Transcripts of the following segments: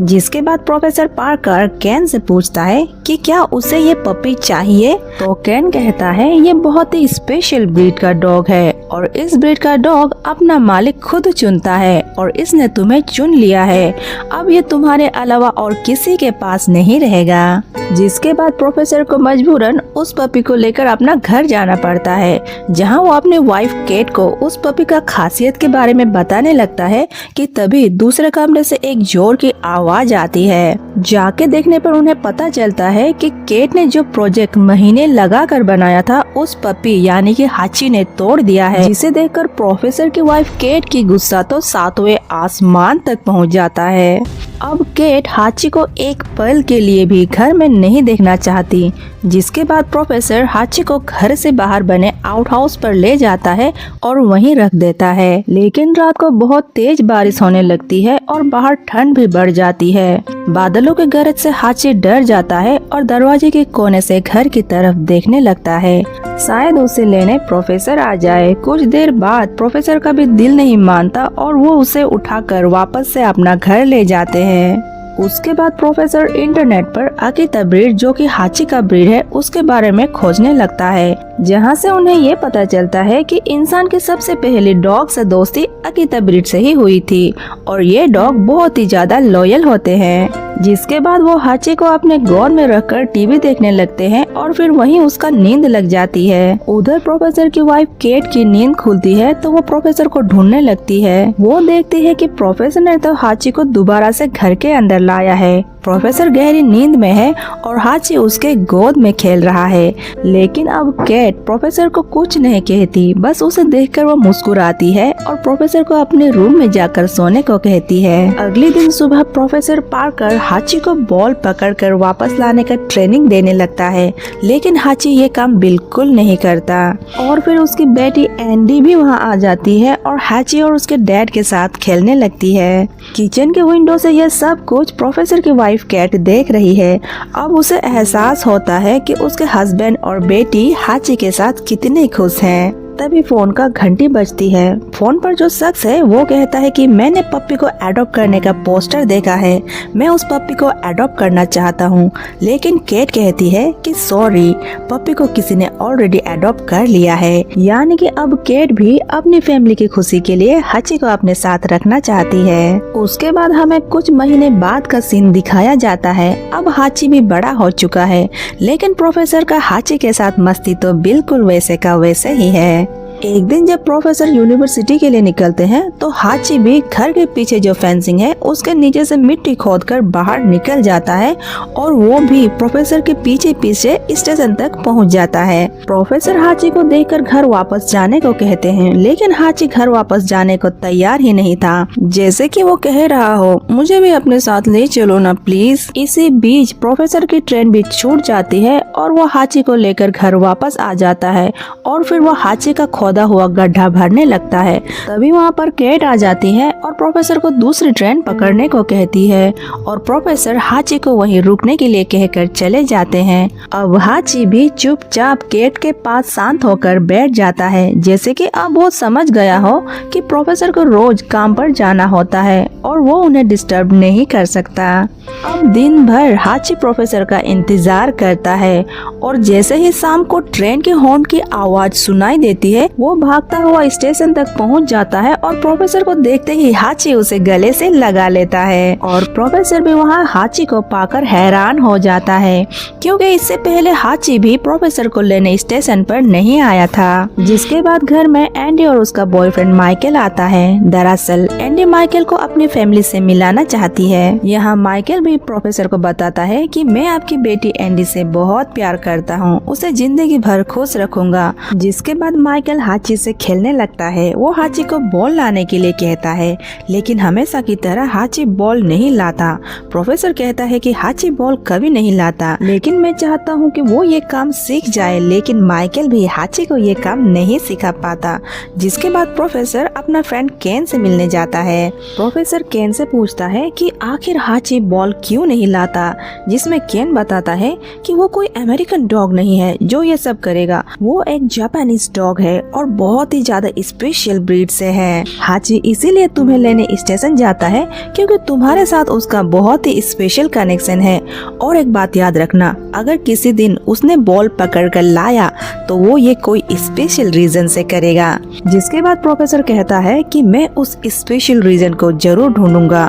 जिसके बाद professor Parker केन से पूछता है कि क्या उसे ये पपी चाहिए। तो केन कहता है ये बहुत ही स्पेशल ब्रीड का डॉग है और इस ब्रीड का डॉग अपना मालिक खुद चुनता है और इसने तुम्हें चुन लिया है। अब ये तुम्हारे अलावा और किसी के पास नहीं रहेगा। जिसके बाद प्रोफेसर को मजबूरन उस पपी को लेकर अपना घर जाना पड़ता है, जहां वो अपने वाइफ केट को उस पपी का खासियत के बारे में बताने लगता है कि तभी दूसरे कमरे से एक जोर की आवाज आती है। जाके देखने पर उन्हें पता चलता है कि केट ने जो प्रोजेक्ट महीने लगा कर बनाया था उस पपी यानी कि हाची ने तोड़ दिया है। जिसे देखकर प्रोफेसर की वाइफ केट की गुस्सा तो सातवें आसमान तक पहुंच जाता है। अब केट हाची को एक पल के लिए भी घर में नहीं देखना चाहती। जिसके बाद प्रोफेसर हाची को घर से बाहर बने आउट हाउस पर ले जाता है और वहीं रख देता है। लेकिन रात को बहुत तेज बारिश होने लगती है और बाहर ठंड भी बढ़ जाती है। बादलों के गरज से हाची डर जाता है और दरवाजे के कोने से घर की तरफ देखने लगता है, शायद उसे लेने प्रोफेसर आ जाए। कुछ देर बाद प्रोफेसर का भी दिल नहीं मानता और वो उसे उठाकर वापस से अपना घर ले जाते हैं। उसके बाद प्रोफेसर इंटरनेट पर अकीता ब्रीड जो कि हाची का ब्रीड है उसके बारे में खोजने लगता है, जहां से उन्हें ये पता चलता है कि इंसान की सबसे पहली डॉग से दोस्ती अकीता ब्रीड से ही हुई थी और ये डॉग बहुत ही ज्यादा लॉयल होते हैं। जिसके बाद वो हाची को अपने गोद में रखकर टीवी देखने लगते हैं और फिर वहीं उसका नींद लग जाती है। उधर प्रोफेसर की वाइफ केट की नींद खुलती है तो वो प्रोफेसर को ढूंढने लगती है। वो देखती है कि प्रोफेसर ने तो हाची को दोबारा से घर के अंदर लाया है। प्रोफेसर गहरी नींद में है और हाची उसके गोद में खेल रहा है। लेकिन अब केट प्रोफेसर को कुछ नहीं कहती, बस उसे देखकर वो मुस्कुराती है और प्रोफेसर को अपने रूम में जाकर सोने को कहती है। अगले दिन सुबह प्रोफेसर पार्कर हाची को बॉल पकड़कर वापस लाने का ट्रेनिंग देने लगता है, लेकिन हाची ये काम बिल्कुल नहीं करता। और फिर उसकी बेटी एंडी भी वहाँ आ जाती है और हाची और उसके डैड के साथ खेलने लगती है। किचन के विंडो से यह सब कुछ प्रोफेसर की वाइफ केट देख रही है। अब उसे एहसास होता है कि उसके हस्बैंड और बेटी हाची के साथ कितने खुश हैं। तभी फोन का घंटी बजती है। फोन पर जो शख्स है वो कहता है कि मैंने पप्पी को अडॉप्ट करने का पोस्टर देखा है, मैं उस पप्पी को अडॉप्ट करना चाहता हूँ। लेकिन केट कहती है कि सॉरी, पप्पी को किसी ने ऑलरेडी अडॉप्ट कर लिया है। यानी कि अब केट भी अपनी फैमिली की खुशी के लिए हाची को अपने साथ रखना चाहती है। उसके बाद हमें कुछ महीने बाद का सीन दिखाया जाता है। अब हाची भी बड़ा हो चुका है, लेकिन प्रोफेसर का हाची के साथ मस्ती तो बिल्कुल वैसे का वैसे ही है। एक दिन जब प्रोफेसर यूनिवर्सिटी के लिए निकलते हैं तो हाची भी घर के पीछे जो फेंसिंग है उसके नीचे से मिट्टी खोदकर बाहर निकल जाता है और वो भी प्रोफेसर के पीछे पीछे स्टेशन तक पहुंच जाता है। प्रोफेसर हाची को देखकर घर वापस जाने को कहते हैं, लेकिन हाची घर वापस जाने को तैयार ही नहीं था, जैसे कि वो कह रहा हो मुझे भी अपने साथ ले चलो ना प्लीज। इसी बीच प्रोफेसर की ट्रेन भी छूट जाती है और वो हाची को लेकर घर वापस आ जाता है और फिर वो हाची का खोदा हुआ गड्ढा भरने लगता है। तभी वहाँ पर केट आ जाती है और प्रोफेसर को दूसरी ट्रेन पकड़ने को कहती है और प्रोफेसर हाची को वहीं रुकने के लिए कहकर चले जाते हैं। अब हाची भी चुपचाप केट के पास शांत होकर बैठ जाता है, जैसे कि अब वो समझ गया हो कि प्रोफेसर को रोज काम पर जाना होता है और वो उन्हें डिस्टर्ब नहीं कर सकता। अब दिन भर हाची प्रोफेसर का इंतजार करता है और जैसे ही शाम को ट्रेन के हॉर्न की आवाज सुनाई देती है वो भागता हुआ स्टेशन तक पहुंच जाता है और प्रोफेसर को देखते ही हाची उसे गले से लगा लेता है और प्रोफेसर भी वहां हाची को पाकर हैरान हो जाता है, क्योंकि इससे पहले हाची भी प्रोफेसर को लेने स्टेशन पर नहीं आया था। जिसके बाद घर में एंडी और उसका बॉयफ्रेंड माइकल आता है। दरअसल एंडी माइकल को अपनी फैमिली से मिलाना चाहती है। यहाँ माइकल भी प्रोफेसर को बताता है कि मैं आपकी बेटी एंडी से बहुत प्यार करता हूँ, उसे जिंदगी भर खुश रखूंगा। जिसके बाद माइकल हाची से खेलने लगता है। वो हाची को बॉल लाने के लिए कहता है, लेकिन हमेशा की तरह हाची बॉल नहीं लाता। प्रोफेसर कहता है कि हाची बॉल कभी नहीं लाता, लेकिन मैं चाहता हूँ कि वो ये काम सीख जाए, लेकिन माइकल भी हाची को ये काम नहीं सिखा पाता। जिसके बाद प्रोफेसर अपना फ्रेंड केन से मिलने जाता है। प्रोफेसर केन से पूछता है कि आखिर हाची बॉल क्यों नहीं लाता, जिसमें केन बताता है कि वो कोई अमेरिकन डॉग नहीं है जो ये सब करेगा, वो एक जापानीज डॉग है और बहुत ही ज्यादा स्पेशल ब्रीड से है। हाची इसीलिए तुम्हें लेने स्टेशन जाता है क्योंकि तुम्हारे साथ उसका बहुत ही स्पेशल कनेक्शन है। और एक बात याद रखना, अगर किसी दिन उसने बॉल पकड़ कर लाया तो वो ये कोई स्पेशल रीजन से करेगा। जिसके बाद प्रोफेसर कहता है कि मैं उस स्पेशल रीजन को जरूर ढूंढूंगा।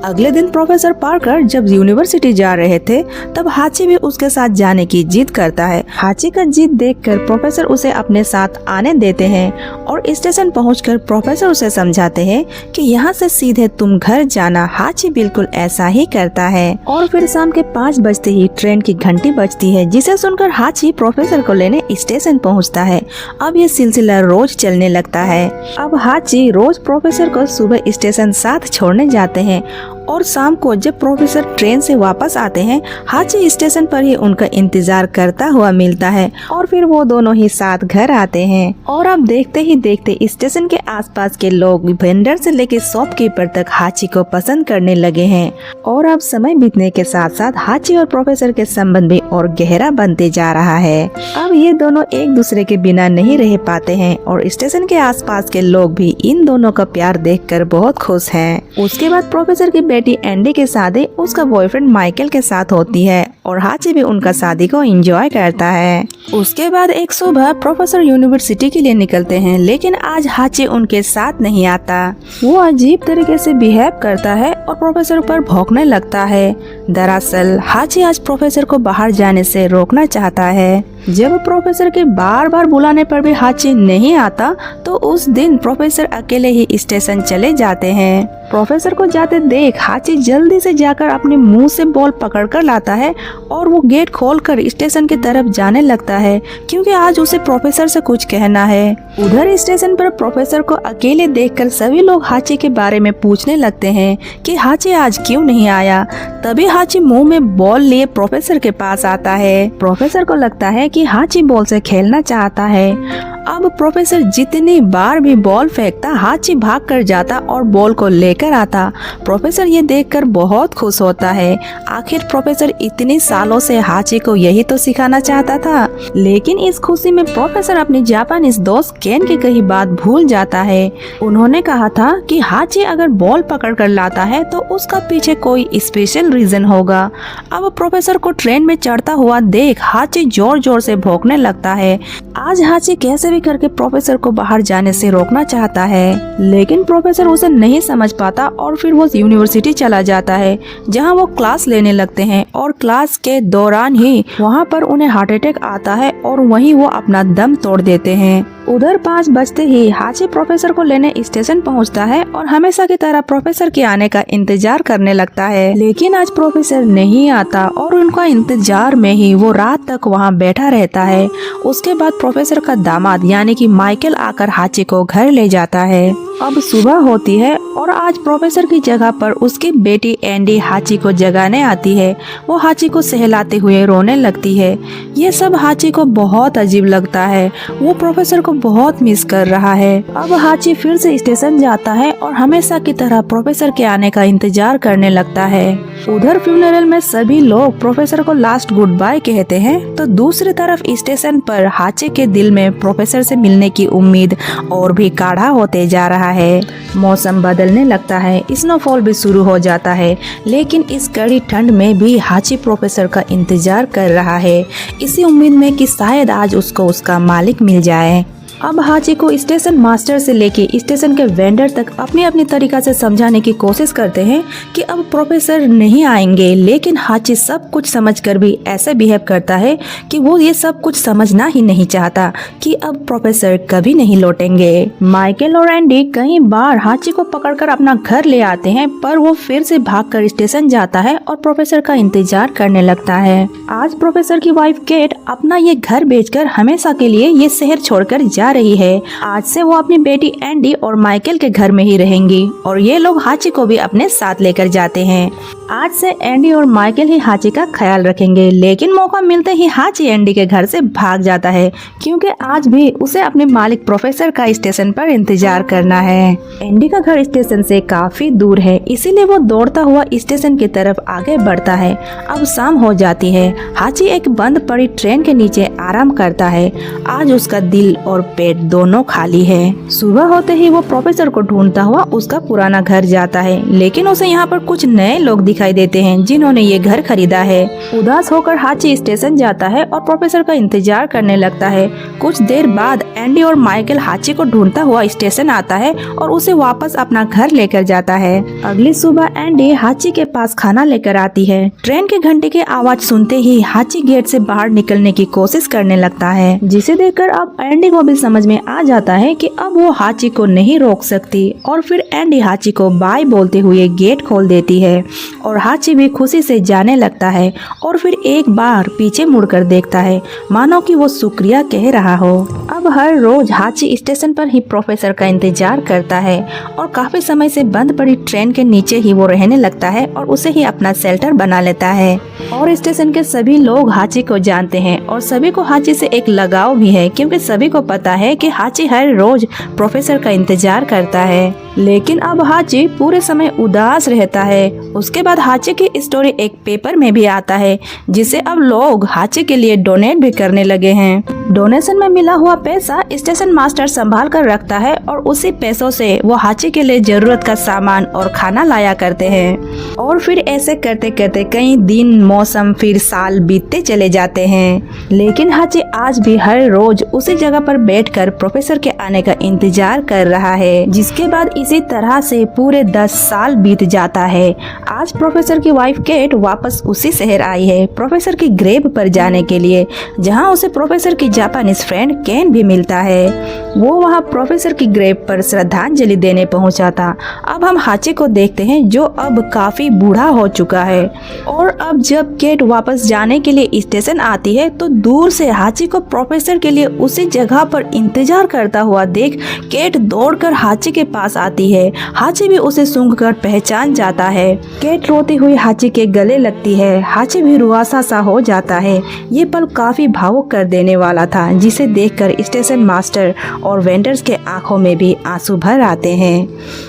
अगले दिन प्रोफेसर पार्कर जब यूनिवर्सिटी जा रहे थे तब हाची भी उसके साथ जाने की जिद करता है। हाची का जिद देखकर प्रोफेसर उसे अपने साथ आने देते हैं और स्टेशन पहुंचकर प्रोफेसर उसे समझाते हैं कि यहाँ से सीधे तुम घर जाना। हाची बिल्कुल ऐसा ही करता है और फिर शाम के 5 बजते ही ट्रेन की घंटी बजती है, जिसे सुनकर हाची प्रोफेसर को लेने स्टेशन पहुंचता है। अब ये सिलसिला रोज चलने लगता है। अब हाची रोज प्रोफेसर को सुबह स्टेशन साथ छोड़ने जाते हैं और शाम को जब प्रोफेसर ट्रेन से वापस आते हैं, हाची स्टेशन पर ही उनका इंतजार करता हुआ मिलता है और फिर वो दोनों ही साथ घर आते हैं। और अब देखते ही देखते स्टेशन के आसपास के लोग वेंडर से लेकर शॉपकीपर तक हाची को पसंद करने लगे हैं। और अब समय बीतने के साथ साथ हाची और प्रोफेसर के संबंध भी और गहरा बनते जा रहा है। अब ये दोनों एक दूसरे के बिना नहीं रह पाते हैं और स्टेशन के आसपास के लोग भी इन दोनों का प्यार देखकर बहुत खुश हैं। उसके बाद प्रोफेसर की बेटी एंडी की शादी उसका बॉयफ्रेंड माइकल के साथ होती है और हाची भी उनका शादी को एंजॉय करता है। उसके बाद एक सुबह प्रोफेसर यूनिवर्सिटी के लिए निकलते हैं, लेकिन आज हाची उनके साथ नहीं आता। वो अजीब तरीके से बिहेव करता है और प्रोफेसर पर भौंकने लगता है। दरअसल हाची आज प्रोफेसर को बाहर जाने से रोकना चाहता है। जब प्रोफेसर के बार बार बुलाने पर भी हाची नहीं आता तो उस दिन प्रोफेसर अकेले ही स्टेशन चले जाते हैं। प्रोफेसर को जाते देख हाची जल्दी से जाकर अपने मुंह से बॉल पकड़कर लाता है और वो गेट खोलकर स्टेशन की तरफ जाने लगता है क्योंकि आज उसे प्रोफेसर से कुछ कहना है। उधर स्टेशन पर प्रोफेसर को अकेले देखकर सभी लोग हाची के बारे में पूछने लगते हैं कि हाची आज क्यों नहीं आया। तभी हाची मुंह में बॉल लिए प्रोफेसर के पास आता है। प्रोफेसर को लगता है कि हाची बॉल से खेलना चाहता है। अब प्रोफेसर जितनी बार भी बॉल फेंकता, हाची भाग कर जाता और बॉल को लेकर आता। प्रोफेसर ये देखकर बहुत खुश होता है। आखिर प्रोफेसर इतने सालों से हाची को यही तो सिखाना चाहता था। लेकिन इस खुशी में प्रोफेसर अपने जापानीज दोस्त केन की कही बात भूल जाता है। उन्होंने कहा था कि हाची अगर बॉल पकड़ कर लाता है तो उसका पीछे कोई स्पेशल रीजन होगा। अब प्रोफेसर को ट्रेन में चढ़ता हुआ देख हाची जोर जोर से भौंकने लगता है। आज हाची कैसे भी करके प्रोफेसर को बाहर जाने से रोकना चाहता है, लेकिन प्रोफेसर उसे नहीं समझ पाता और फिर वो यूनिवर्सिटी चला जाता है जहां वो क्लास लेने लगते हैं और क्लास के दौरान ही वहां पर उन्हें हार्ट अटैक आता है और वहीं वो अपना दम तोड़ देते हैं। उधर 5 बजते ही हाची प्रोफेसर को लेने स्टेशन पहुंचता है और हमेशा की तरह प्रोफेसर के आने का इंतजार करने लगता है, लेकिन आज प्रोफेसर नहीं आता और उनका इंतजार में ही वो रात तक वहां बैठा रहता है। उसके बाद प्रोफेसर का दामाद यानी कि माइकल आकर हाची को घर ले जाता है। अब सुबह होती है और आज प्रोफेसर की जगह पर उसकी बेटी एंडी हाची को जगाने आती है। वो हाची को सहलाते हुए रोने लगती है। ये सब हाची को बहुत अजीब लगता है। वो प्रोफेसर को बहुत मिस कर रहा है। अब हाची फिर से स्टेशन जाता है और हमेशा की तरह प्रोफेसर के आने का इंतजार करने लगता है। उधर फ्यूनरल में सभी लोग प्रोफेसर को लास्ट गुड बाय कहते हैं तो दूसरी तरफ स्टेशन पर हाची के दिल में प्रोफेसर से मिलने की उम्मीद और भी गाढ़ा होते जा रहा है। मौसम बदलने लगता है, स्नोफॉल भी शुरू हो जाता है, लेकिन इस कड़ी ठंड में भी हाची प्रोफेसर का इंतजार कर रहा है, इसी उम्मीद में कि शायद आज उसको उसका मालिक मिल जाए। अब हाची को स्टेशन मास्टर से लेके स्टेशन के वेंडर तक अपनी अपनी तरीका से समझाने की कोशिश करते हैं कि अब प्रोफेसर नहीं आएंगे, लेकिन हाची सब कुछ समझकर भी ऐसे बिहेव करता है कि वो ये सब कुछ समझना ही नहीं चाहता कि अब प्रोफेसर कभी नहीं लौटेंगे। माइकल और एंडी कई बार हाची को पकड़कर अपना घर ले आते हैं, पर वो फिर से भागकर स्टेशन जाता है और प्रोफेसर का इंतजार करने लगता है। आज प्रोफेसर की वाइफ केट अपना ये घर बेचकर हमेशा के लिए ये शहर छोड़कर जा रही है। आज से वो अपनी बेटी एंडी और माइकल के घर में ही रहेंगी और ये लोग हाची को भी अपने साथ लेकर जाते हैं। आज से एंडी और माइकल ही हाची का ख्याल रखेंगे, लेकिन मौका मिलते ही हाची एंडी के घर से भाग जाता है क्योंकि आज भी उसे अपने मालिक प्रोफेसर का स्टेशन पर इंतजार करना है। एंडी का घर स्टेशन से काफी दूर है, इसीलिए वो दौड़ता हुआ स्टेशन की तरफ आगे बढ़ता है। अब शाम हो जाती है। हाची एक बंद पड़ी ट्रेन के नीचे आराम करता है। आज उसका दिल और पेट दोनों खाली है। सुबह होते ही वो प्रोफेसर को ढूंढता हुआ उसका पुराना घर जाता है, लेकिन उसे यहाँ पर कुछ नए लोग दिखाई देते हैं जिन्होंने ये घर खरीदा है। उदास होकर हाची स्टेशन जाता है और प्रोफेसर का इंतजार करने लगता है। कुछ देर बाद एंडी और माइकल हाची को ढूंढता हुआ स्टेशन आता है और उसे वापस अपना घर लेकर जाता है। अगली सुबह एंडी हाची के पास खाना लेकर आती है। ट्रेन के घंटे की आवाज सुनते ही हाची गेट से बाहर निकलने की कोशिश करने लगता है, जिसे देखकर अब एंडी को भी समझ में आ जाता है कि अब वो हाची को नहीं रोक सकती और फिर एंडी हाची को बाय बोलते हुए गेट खोल देती है और हाची भी खुशी से जाने लगता है और फिर एक बार पीछे मुड़कर देखता है मानो कि वो शुक्रिया कह रहा हो। अब हर रोज हाची स्टेशन पर ही प्रोफेसर का इंतजार करता है और काफी समय से बंद पड़ी ट्रेन के नीचे ही वो रहने लगता है और उसे ही अपना शेल्टर बना लेता है। और स्टेशन के सभी लोग हाची को जानते हैं और सभी को हाची से एक लगाव भी है क्योंकि सभी को पता है कि हाची हर रोज प्रोफेसर का इंतजार करता है। लेकिन अब हाची पूरे समय उदास रहता है। उसके बाद हाची की स्टोरी एक पेपर में भी आता है, जिसे अब लोग हाची के लिए डोनेट भी करने लगे हैं। डोनेशन में मिला हुआ पैसा स्टेशन मास्टर संभाल कर रखता है और उसी पैसों से वो हाची के लिए जरूरत का सामान और खाना लाया करते हैं। और फिर ऐसे करते करते कई दिन, मौसम, फिर साल बीतते चले जाते हैं। लेकिन हाची आज भी हर रोज उसी जगह पर बैठकर प्रोफेसर के आने का इंतजार कर रहा है, जिसके बाद इसी तरह से पूरे 10 साल बीत जाता है। आज प्रोफेसर की वाइफ केट वापस उसी शहर आई है प्रोफेसर की ग्रेव पर जाने के लिए, जहां उसे प्रोफेसर की जापानीज फ्रेंड केन भी मिलता है। वो वहां प्रोफेसर की ग्रेव पर श्रद्धांजलि देने पहुंचा था। अब हम हाची को देखते हैं जो अब काफी बूढ़ा हो चुका है। और अब जब केट वापस जाने के लिए स्टेशन आती है तो दूर से हाची को प्रोफेसर के लिए उसी जगह पर इंतजार करता हुआ देख केट दौड़कर हाची के पास आती है। हाची भी उसे सूंघकर पहचान जाता है। केट रोती हुई हाची के गले लगती है। हाची भी रुआसा सा हो जाता है। ये पल काफी भावुक कर देने वाला था, जिसे देखकर स्टेशन मास्टर और वेंडर्स के आंखों में भी आंसू भर आते हैं।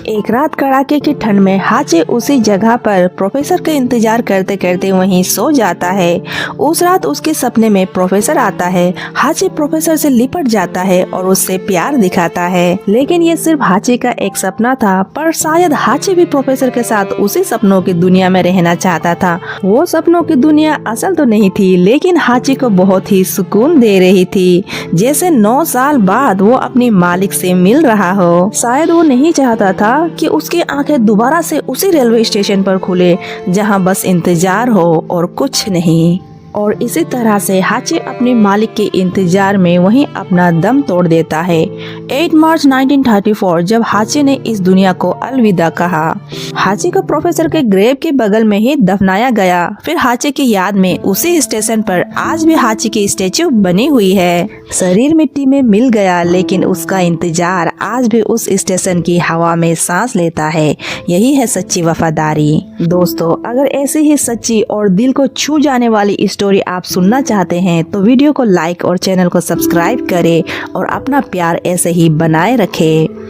एक रात कड़ाके की ठंड में हाची उसी जगह पर प्रोफेसर के इंतजार करते करते वहीं सो जाता है। उस रात उसके सपने में प्रोफेसर आता है। हाची प्रोफेसर से लिपट जाता है और उससे प्यार दिखाता है, लेकिन ये सिर्फ हाची का एक सपना था। पर शायद हाची भी प्रोफेसर के साथ उसी सपनों की दुनिया में रहना चाहता था। वो सपनों की दुनिया असल तो नहीं थी, लेकिन हाची को बहुत ही सुकून दे रही थी, जैसे 9 साल बाद वो अपनी मालिक से मिल रहा हो। शायद वो नहीं चाहता था कि उसकी आंखें दोबारा से उसी रेलवे स्टेशन पर खुले जहां बस इंतजार हो और कुछ नहीं। और इसी तरह से हाची अपने मालिक के इंतजार में वहीं अपना दम तोड़ देता है। 8 मार्च 1934 जब हाची ने इस दुनिया को अलविदा कहा। हाची को प्रोफेसर के ग्रेव के बगल में ही दफनाया गया। फिर हाची की याद में उसी स्टेशन पर आज भी हाची की स्टेच्यू बनी हुई है। शरीर मिट्टी में मिल गया, लेकिन उसका इंतजार आज भी उस स्टेशन की हवा में सांस लेता है। यही है सच्ची वफादारी। दोस्तों, अगर ऐसी ही सच्ची और दिल को छू जाने वाली स्टोरी आप सुनना चाहते हैं तो वीडियो को लाइक और चैनल को सब्सक्राइब करें और अपना प्यार ऐसे ही बनाए रखें।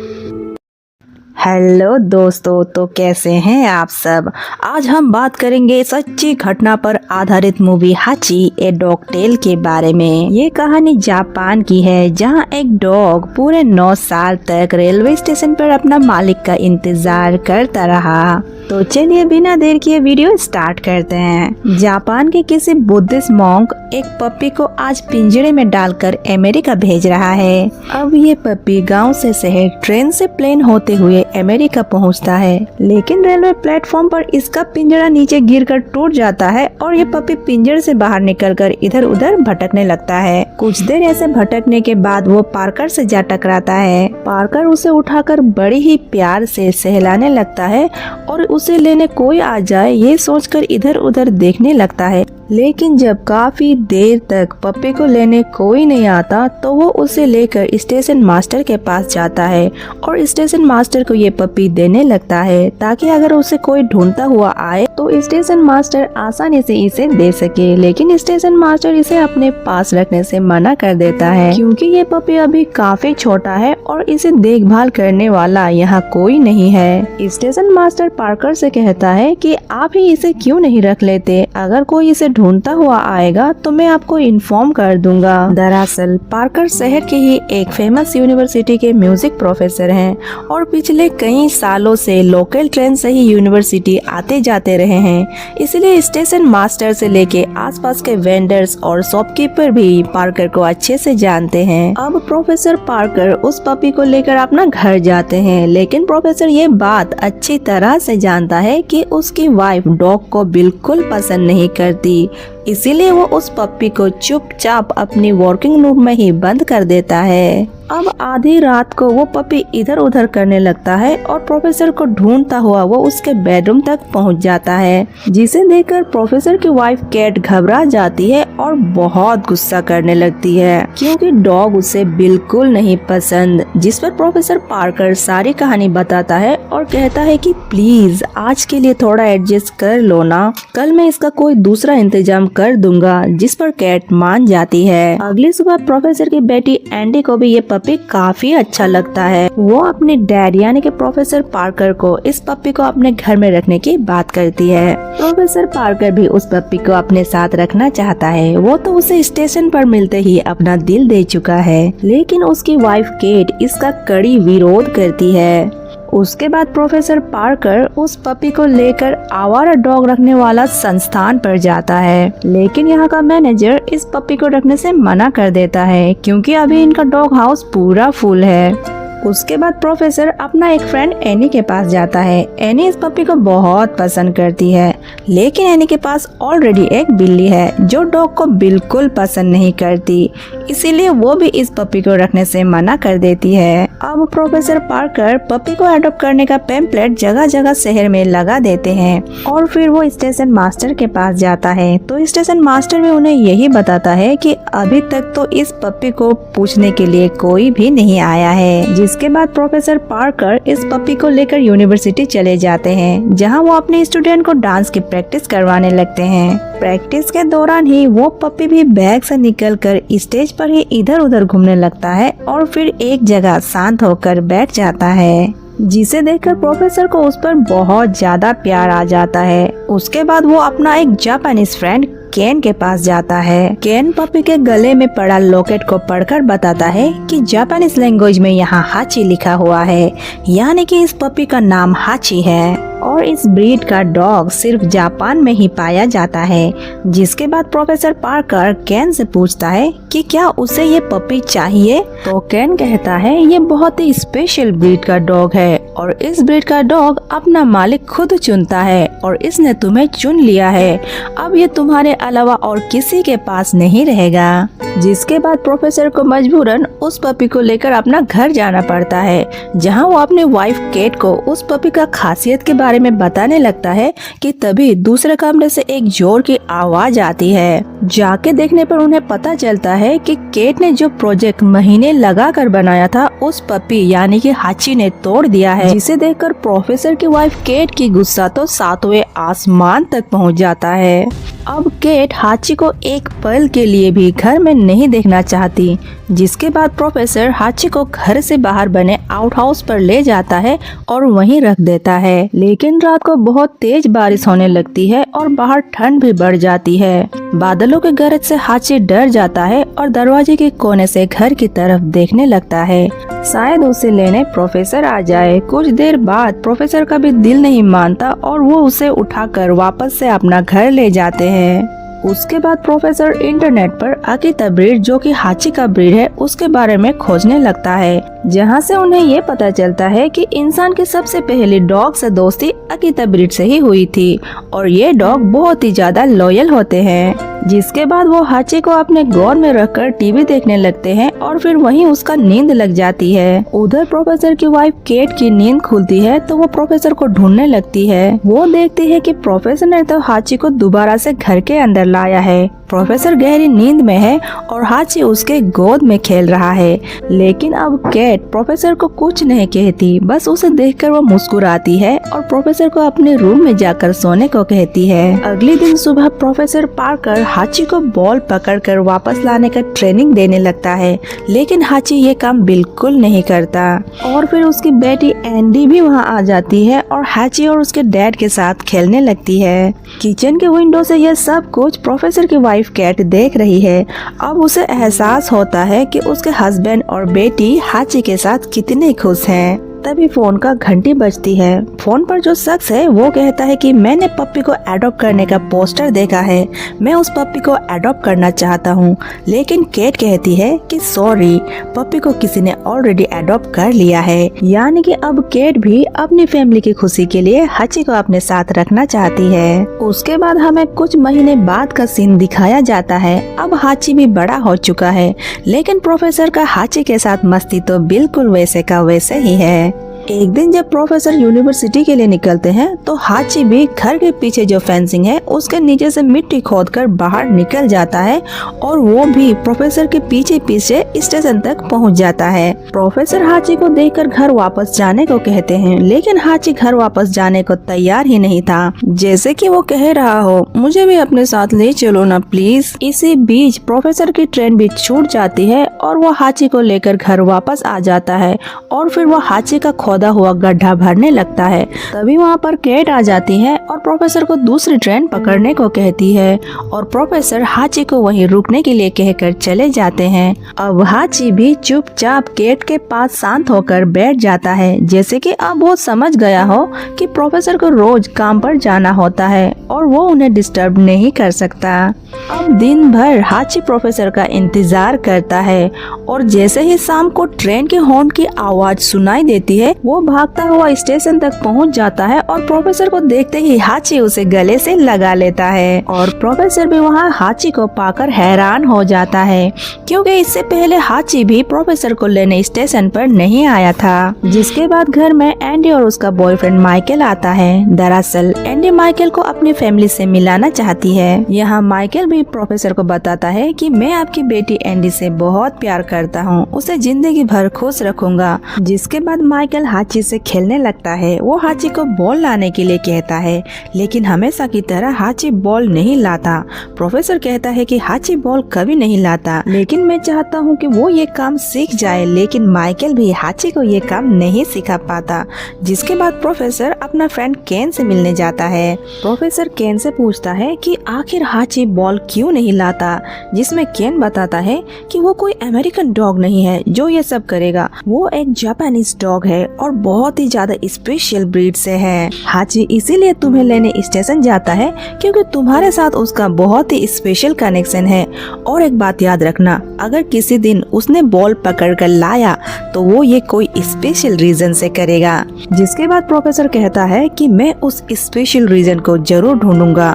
हेलो दोस्तों, तो कैसे हैं आप सब। आज हम बात करेंगे सच्ची घटना पर आधारित मूवी हाची ए डॉग टेल के बारे में। ये कहानी जापान की है, जहां एक डॉग पूरे 9 साल तक रेलवे स्टेशन पर अपना मालिक का इंतजार करता रहा। तो चलिए बिना देर किए वीडियो स्टार्ट करते हैं। जापान के किसी बुद्धिस्ट मॉन्क एक पप्पी को आज पिंजरे में डालकर अमेरिका भेज रहा है। अब ये पप्पी गांव से शहर, ट्रेन से प्लेन होते हुए अमेरिका पहुंचता है, लेकिन रेलवे प्लेटफॉर्म पर इसका पिंजरा नीचे गिरकर टूट जाता है और ये पप्पी पिंजरे से बाहर निकलकर इधर उधर भटकने लगता है। कुछ देर ऐसे भटकने के बाद वो पार्कर से जा टकराता है। पार्कर उसे उठाकर बड़ी ही प्यार से सहलाने लगता है और उसे लेने कोई आ जाए ये सोचकर इधर उधर देखने लगता है। लेकिन जब काफी देर तक पप्पी को लेने कोई नहीं आता तो वो उसे लेकर स्टेशन मास्टर के पास जाता है और स्टेशन मास्टर को ये पप्पी देने लगता है ताकि अगर उसे कोई ढूंढता हुआ आए तो स्टेशन मास्टर आसानी से इसे दे सके। लेकिन स्टेशन मास्टर इसे अपने पास रखने से मना कर देता है क्योंकि ये पप्पी अभी काफी छोटा है और इसे देखभाल करने वाला यहाँ कोई नहीं है। स्टेशन मास्टर पार्कर से कहता है कि आप ही इसे क्यों नहीं रख लेते, अगर कोई इसे ढूंढता हुआ आएगा तो मैं आपको इन्फॉर्म कर दूंगा। दरअसल पार्कर शहर के ही एक फेमस यूनिवर्सिटी के म्यूजिक प्रोफेसर हैं और पिछले कई सालों से लोकल ट्रेन से ही यूनिवर्सिटी आते जाते रहे हैं, इसलिए स्टेशन मास्टर से लेके आसपास के वेंडर्स और शॉपकीपर भी पार्कर को अच्छे से जानते हैं। अब प्रोफेसर पार्कर उस पपी को लेकर अपना घर जाते हैं, लेकिन प्रोफेसर ये बात अच्छी तरह से जानता है कि उसकी वाइफ डॉग को बिल्कुल पसंद नहीं करती, इसीलिए वो उस पप्पी को चुपचाप अपनी वर्किंग रूम में ही बंद कर देता है। अब आधी रात को वो पप्पी इधर उधर करने लगता है और प्रोफेसर को ढूंढता हुआ वो उसके बेडरूम तक पहुंच जाता है, जिसे देखकर प्रोफेसर की वाइफ कैट घबरा जाती है और बहुत गुस्सा करने लगती है क्योंकि डॉग उसे बिल्कुल नहीं पसंद। जिस पर प्रोफेसर पार्कर सारी कहानी बताता है और कहता है कि प्लीज आज के लिए थोड़ा एडजस्ट कर लो ना, कल मैं इसका कोई दूसरा इंतजाम कर दूंगा। जिस पर कैट मान जाती है। अगली सुबह प्रोफेसर की बेटी एंडी को भी ये पप्पी काफी अच्छा लगता है। वो अपने डैड यानी कि प्रोफेसर पार्कर को इस पप्पी को अपने घर में रखने की बात करती है। प्रोफेसर पार्कर भी उस पप्पी को अपने साथ रखना चाहता है, वो तो उसे स्टेशन पर मिलते ही अपना दिल दे चुका है, लेकिन उसकी वाइफ केट इसका कड़ी विरोध करती है। उसके बाद प्रोफेसर पार्कर उस पपी को लेकर आवारा डॉग रखने वाला संस्थान पर जाता है, लेकिन यहाँ का मैनेजर इस पपी को रखने से मना कर देता है क्योंकि अभी इनका डॉग हाउस पूरा फुल है। उसके बाद प्रोफेसर अपना एक फ्रेंड एनी के पास जाता है। एनी इस पपी को बहुत पसंद करती है, लेकिन एनी के पास ऑलरेडी एक बिल्ली है जो डॉग को बिल्कुल पसंद नहीं करती, इसीलिए वो भी इस पपी को रखने से मना कर देती है। अब प्रोफेसर पार्कर पपी को अडॉप्ट करने का पैम्पलेट जगह जगह शहर में लगा देते हैं और फिर वो स्टेशन मास्टर के पास जाता है, तो स्टेशन मास्टर भी उन्हें यही बताता है कि अभी तक तो इस पपी को पूछने के लिए कोई भी नहीं आया है। इसके बाद प्रोफेसर पार्कर इस पपी को लेकर यूनिवर्सिटी चले जाते हैं, जहां वो अपने स्टूडेंट को डांस की प्रैक्टिस करवाने लगते हैं। प्रैक्टिस के दौरान ही वो पपी भी बैग से निकलकर स्टेज पर ही इधर उधर घूमने लगता है और फिर एक जगह शांत होकर बैठ जाता है, जिसे देखकर प्रोफेसर को उस पर बहुत ज्यादा प्यार आ जाता है। उसके बाद वो अपना एक जापानीज फ्रेंड केन के पास जाता है। केन पपी के गले में पड़ा लॉकेट को पढ़कर बताता है कि जापानीज लैंग्वेज में यहाँ हाची लिखा हुआ है, यानी कि इस पपी का नाम हाची है और इस ब्रीड का डॉग सिर्फ जापान में ही पाया जाता है। जिसके बाद प्रोफेसर पार्कर केन से पूछता है कि क्या उसे ये पपी चाहिए, तो केन कहता है ये बहुत ही स्पेशल ब्रीड का डॉग है और इस ब्रीड का डॉग अपना मालिक खुद चुनता है और इसने तुम्हें चुन लिया है, अब ये तुम्हारे अलावा और किसी के पास नहीं रहेगा। जिसके बाद प्रोफेसर को मजबूरन उस पपी को लेकर अपना घर जाना पड़ता है, जहां वो अपनी वाइफ केट को उस पपी का खासियत के बारे में बताने लगता है कि तभी दूसरे कमरे से एक जोर की आवाज आती है। जाके देखने पर उन्हें पता चलता है कि केट ने जो प्रोजेक्ट महीने लगाकर बनाया था उस पपी यानी कि हाची ने तोड़ दिया है, जिसे देखकर प्रोफेसर की वाइफ केट की गुस्सा तो सातवें आसमान तक पहुंच जाता है। अब केट हाची को एक पल के लिए भी घर में नहीं देखना चाहती, जिसके बाद प्रोफेसर हाची को घर से बाहर बने आउट हाउस पर ले जाता है और वहीं रख देता है। लेकिन रात को बहुत तेज बारिश होने लगती है और बाहर ठंड भी बढ़ जाती है। बादलों के गरज से हाची डर जाता है और दरवाजे के कोने से घर की तरफ देखने लगता है, शायद उसे लेने प्रोफेसर आ जाए। कुछ देर बाद प्रोफेसर का भी दिल नहीं मानता और वो उसे उठाकर वापस से अपना घर ले जाते हैं। उसके बाद प्रोफेसर इंटरनेट पर अकीता ब्रीड जो कि हाची का ब्रीड है उसके बारे में खोजने लगता है, जहां से उन्हें ये पता चलता है कि इंसान की सबसे पहली डॉग से दोस्ती अकीता ब्रीड से ही हुई थी और ये डॉग बहुत ही ज्यादा लॉयल होते हैं। जिसके बाद वो हाची को अपने गोद में रखकर टीवी देखने लगते हैं और फिर वहीं उसका नींद लग जाती है। उधर प्रोफेसर की वाइफ केट की नींद खुलती है तो वो प्रोफेसर को ढूंढने लगती है। वो देखती है कि प्रोफेसर ने तो हाची को दोबारा से घर के अंदर लाया है। प्रोफेसर गहरी नींद में है और हाची उसके गोद में खेल रहा है। लेकिन अब केट प्रोफेसर को कुछ नहीं कहती, बस उसे देखकर वो मुस्कुराती है और प्रोफेसर को अपने रूम में जाकर सोने को कहती है। अगले दिन सुबह प्रोफेसर पार्कर हाची को बॉल पकड़कर वापस लाने का ट्रेनिंग देने लगता है, लेकिन हाची ये काम बिल्कुल नहीं करता। और फिर उसकी बेटी एंडी भी वहाँ आ जाती है और हाची और उसके डैड के साथ खेलने लगती है। किचन के विंडो से यह सब कुछ प्रोफेसर की वाइफ केट देख रही है। अब उसे एहसास होता है कि उसके हस्बैंड और बेटी हाची के साथ कितने खुश हैं। तभी फोन का घंटी बजती है। फोन पर जो शख्स है वो कहता है कि मैंने पप्पी को अडॉप्ट करने का पोस्टर देखा है, मैं उस पप्पी को अडॉप्ट करना चाहता हूँ। लेकिन केट कहती है कि सॉरी, पप्पी को किसी ने ऑलरेडी अडॉप्ट कर लिया है। यानी कि अब केट भी अपनी फैमिली की खुशी के लिए हाची को अपने साथ रखना चाहती है। उसके बाद हमें कुछ महीने बाद का सीन दिखाया जाता है। अब हाची भी बड़ा हो चुका है, लेकिन प्रोफेसर का हाची के साथ मस्ती तो बिल्कुल वैसे का वैसे ही है। एक दिन जब प्रोफेसर यूनिवर्सिटी के लिए निकलते हैं तो हाची भी घर के पीछे जो फेंसिंग है उसके नीचे से मिट्टी खोदकर बाहर निकल जाता है और वो भी प्रोफेसर के पीछे पीछे स्टेशन तक पहुंच जाता है। प्रोफेसर हाची को देखकर घर वापस जाने को कहते हैं, लेकिन हाची घर वापस जाने को तैयार ही नहीं था, जैसे कि वो कह रहा हो मुझे भी अपने साथ ले चलो ना प्लीज। इसी बीच प्रोफेसर की ट्रेन भी छूट जाती है और वो हाची को लेकर घर वापस आ जाता है और फिर वो हाची का खोदा हुआ गड्ढा भरने लगता है। तभी वहाँ पर केट आ जाती है और प्रोफेसर को दूसरी ट्रेन पकड़ने को कहती है और प्रोफेसर हाची को वहीं रुकने के लिए कहकर चले जाते हैं। अब हाची भी चुपचाप केट के पास शांत होकर बैठ जाता है, जैसे कि अब वो समझ गया हो कि प्रोफेसर को रोज काम पर जाना होता है और वो उन्हें डिस्टर्ब नहीं कर सकता। अब दिन भर हाची प्रोफेसर का इंतजार करता है और जैसे ही शाम को ट्रेन के हॉर्न की आवाज सुनाई देती है वो भागता हुआ स्टेशन तक पहुंच जाता है और प्रोफेसर को देखते ही हाची उसे गले से लगा लेता है और प्रोफेसर भी वहां हाची को पाकर हैरान हो जाता है, क्योंकि इससे पहले हाची भी प्रोफेसर को लेने स्टेशन पर नहीं आया था। जिसके बाद घर में एंडी और उसका बॉयफ्रेंड माइकल आता है। दरअसल एंडी माइकल को अपनी फैमिली से मिलाना चाहती है। यहाँ माइकल भी प्रोफेसर को बताता है कि मैं आपकी बेटी एंडी से बहुत प्यार करता हूँ, उसे जिंदगी भर खुश रखूंगा। जिसके बाद माइकल हाची से खेलने लगता है। वो हाची को बॉल लाने के लिए कहता है, लेकिन हमेशा की तरह हाची बॉल नहीं लाता। प्रोफेसर कहता है कि हाची बॉल कभी नहीं लाता, लेकिन मैं चाहता हूँ कि वो ये काम सीख जाए, लेकिन माइकल भी हाची को ये काम नहीं सिखा पाता। जिसके बाद प्रोफेसर अपना फ्रेंड केन से मिलने जाता है। प्रोफेसर केन से पूछता है कि आखिर हाची बॉल क्यों नहीं लाता, जिसमें केन बताता है कि वो कोई अमेरिकन डॉग नहीं है जो ये सब करेगा, वो एक जापानीज डॉग है और बहुत ही ज्यादा स्पेशल ब्रीड से है। हाची इसीलिए तुम्हें लेने स्टेशन जाता है क्योंकि तुम्हारे साथ उसका बहुत ही स्पेशल कनेक्शन है। और एक बात याद रखना, अगर किसी दिन उसने बॉल पकड़ कर लाया तो वो ये कोई स्पेशल रीजन से करेगा। जिसके बाद प्रोफेसर कहता है कि मैं उस स्पेशल रीजन को जरूर ढूंढूंगा।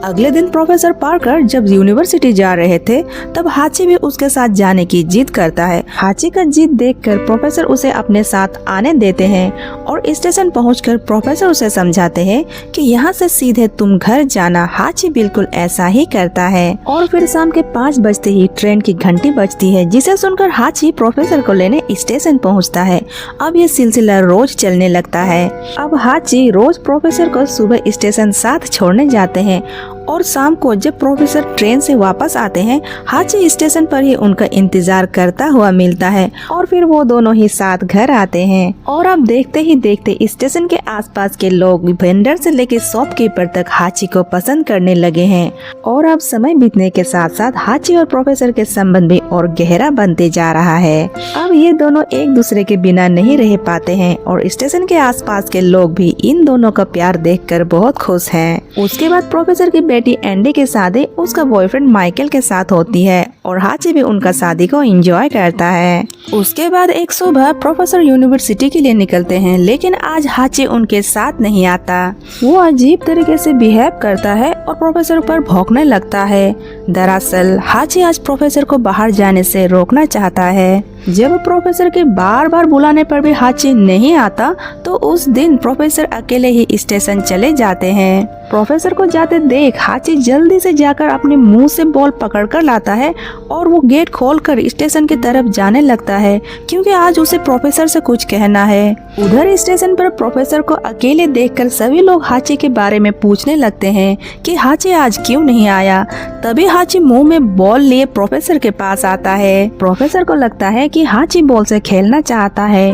अगले दिन प्रोफेसर पार्कर जब यूनिवर्सिटी जा रहे थे तब हाची भी उसके साथ जाने की जिद करता है। हाची का जिद देखकर प्रोफेसर उसे अपने साथ आने देते हैं और स्टेशन पहुंचकर प्रोफेसर उसे समझाते हैं कि यहाँ से सीधे तुम घर जाना। हाची बिल्कुल ऐसा ही करता है और फिर शाम के 5 बजते ही ट्रेन की घंटी बजती है, जिसे सुनकर हाची प्रोफेसर को लेने स्टेशन पहुंचता है। अब ये सिलसिला रोज चलने लगता है। अब हाची रोज प्रोफेसर को सुबह स्टेशन साथ छोड़ने जाते हैं और शाम को जब प्रोफेसर ट्रेन से वापस आते हैं हाची स्टेशन पर ही उनका इंतजार करता हुआ मिलता है और फिर वो दोनों ही साथ घर आते हैं। और अब देखते ही देखते स्टेशन के आसपास के लोग वेंडर से लेकर शॉपकीपर तक हाची को पसंद करने लगे हैं। और अब समय बीतने के साथ साथ हाची और प्रोफेसर के संबंध भी और गहरा बनते जा रहा है। अब ये दोनों एक दूसरे के बिना नहीं रह पाते हैं और स्टेशन के आसपास के लोग भी इन दोनों का प्यार देखकर बहुत खुश हैं। उसके बाद प्रोफेसर की बेटी एंडी की शादी उसका बॉयफ्रेंड माइकल के साथ होती है और हाची भी उनका शादी को एंजॉय करता है। उसके बाद एक सुबह प्रोफेसर यूनिवर्सिटी के लिए निकलते हैं, लेकिन आज हाची उनके साथ नहीं आता। वो अजीब तरीके से बिहेव करता है और प्रोफेसर पर भौंकने लगता है। दरअसल हाची आज प्रोफेसर को बाहर जाने से रोकना चाहता है। जब प्रोफेसर के बार बार बुलाने पर भी हाची नहीं आता तो उस दिन प्रोफेसर अकेले ही स्टेशन चले जाते हैं। प्रोफेसर को जाते देख हाची जल्दी से जाकर अपने मुंह से बॉल पकड़कर लाता है और वो गेट खोलकर स्टेशन की तरफ जाने लगता है, क्योंकि आज उसे प्रोफेसर से कुछ कहना है। उधर स्टेशन पर प्रोफेसर को अकेले देखकर सभी लोग हाची के बारे में पूछने लगते हैं कि हाची आज क्यों नहीं आया। तभी हाची मुंह में बॉल लिए प्रोफेसर के पास आता है। प्रोफेसर को लगता है कि हाची बॉल से खेलना चाहता है।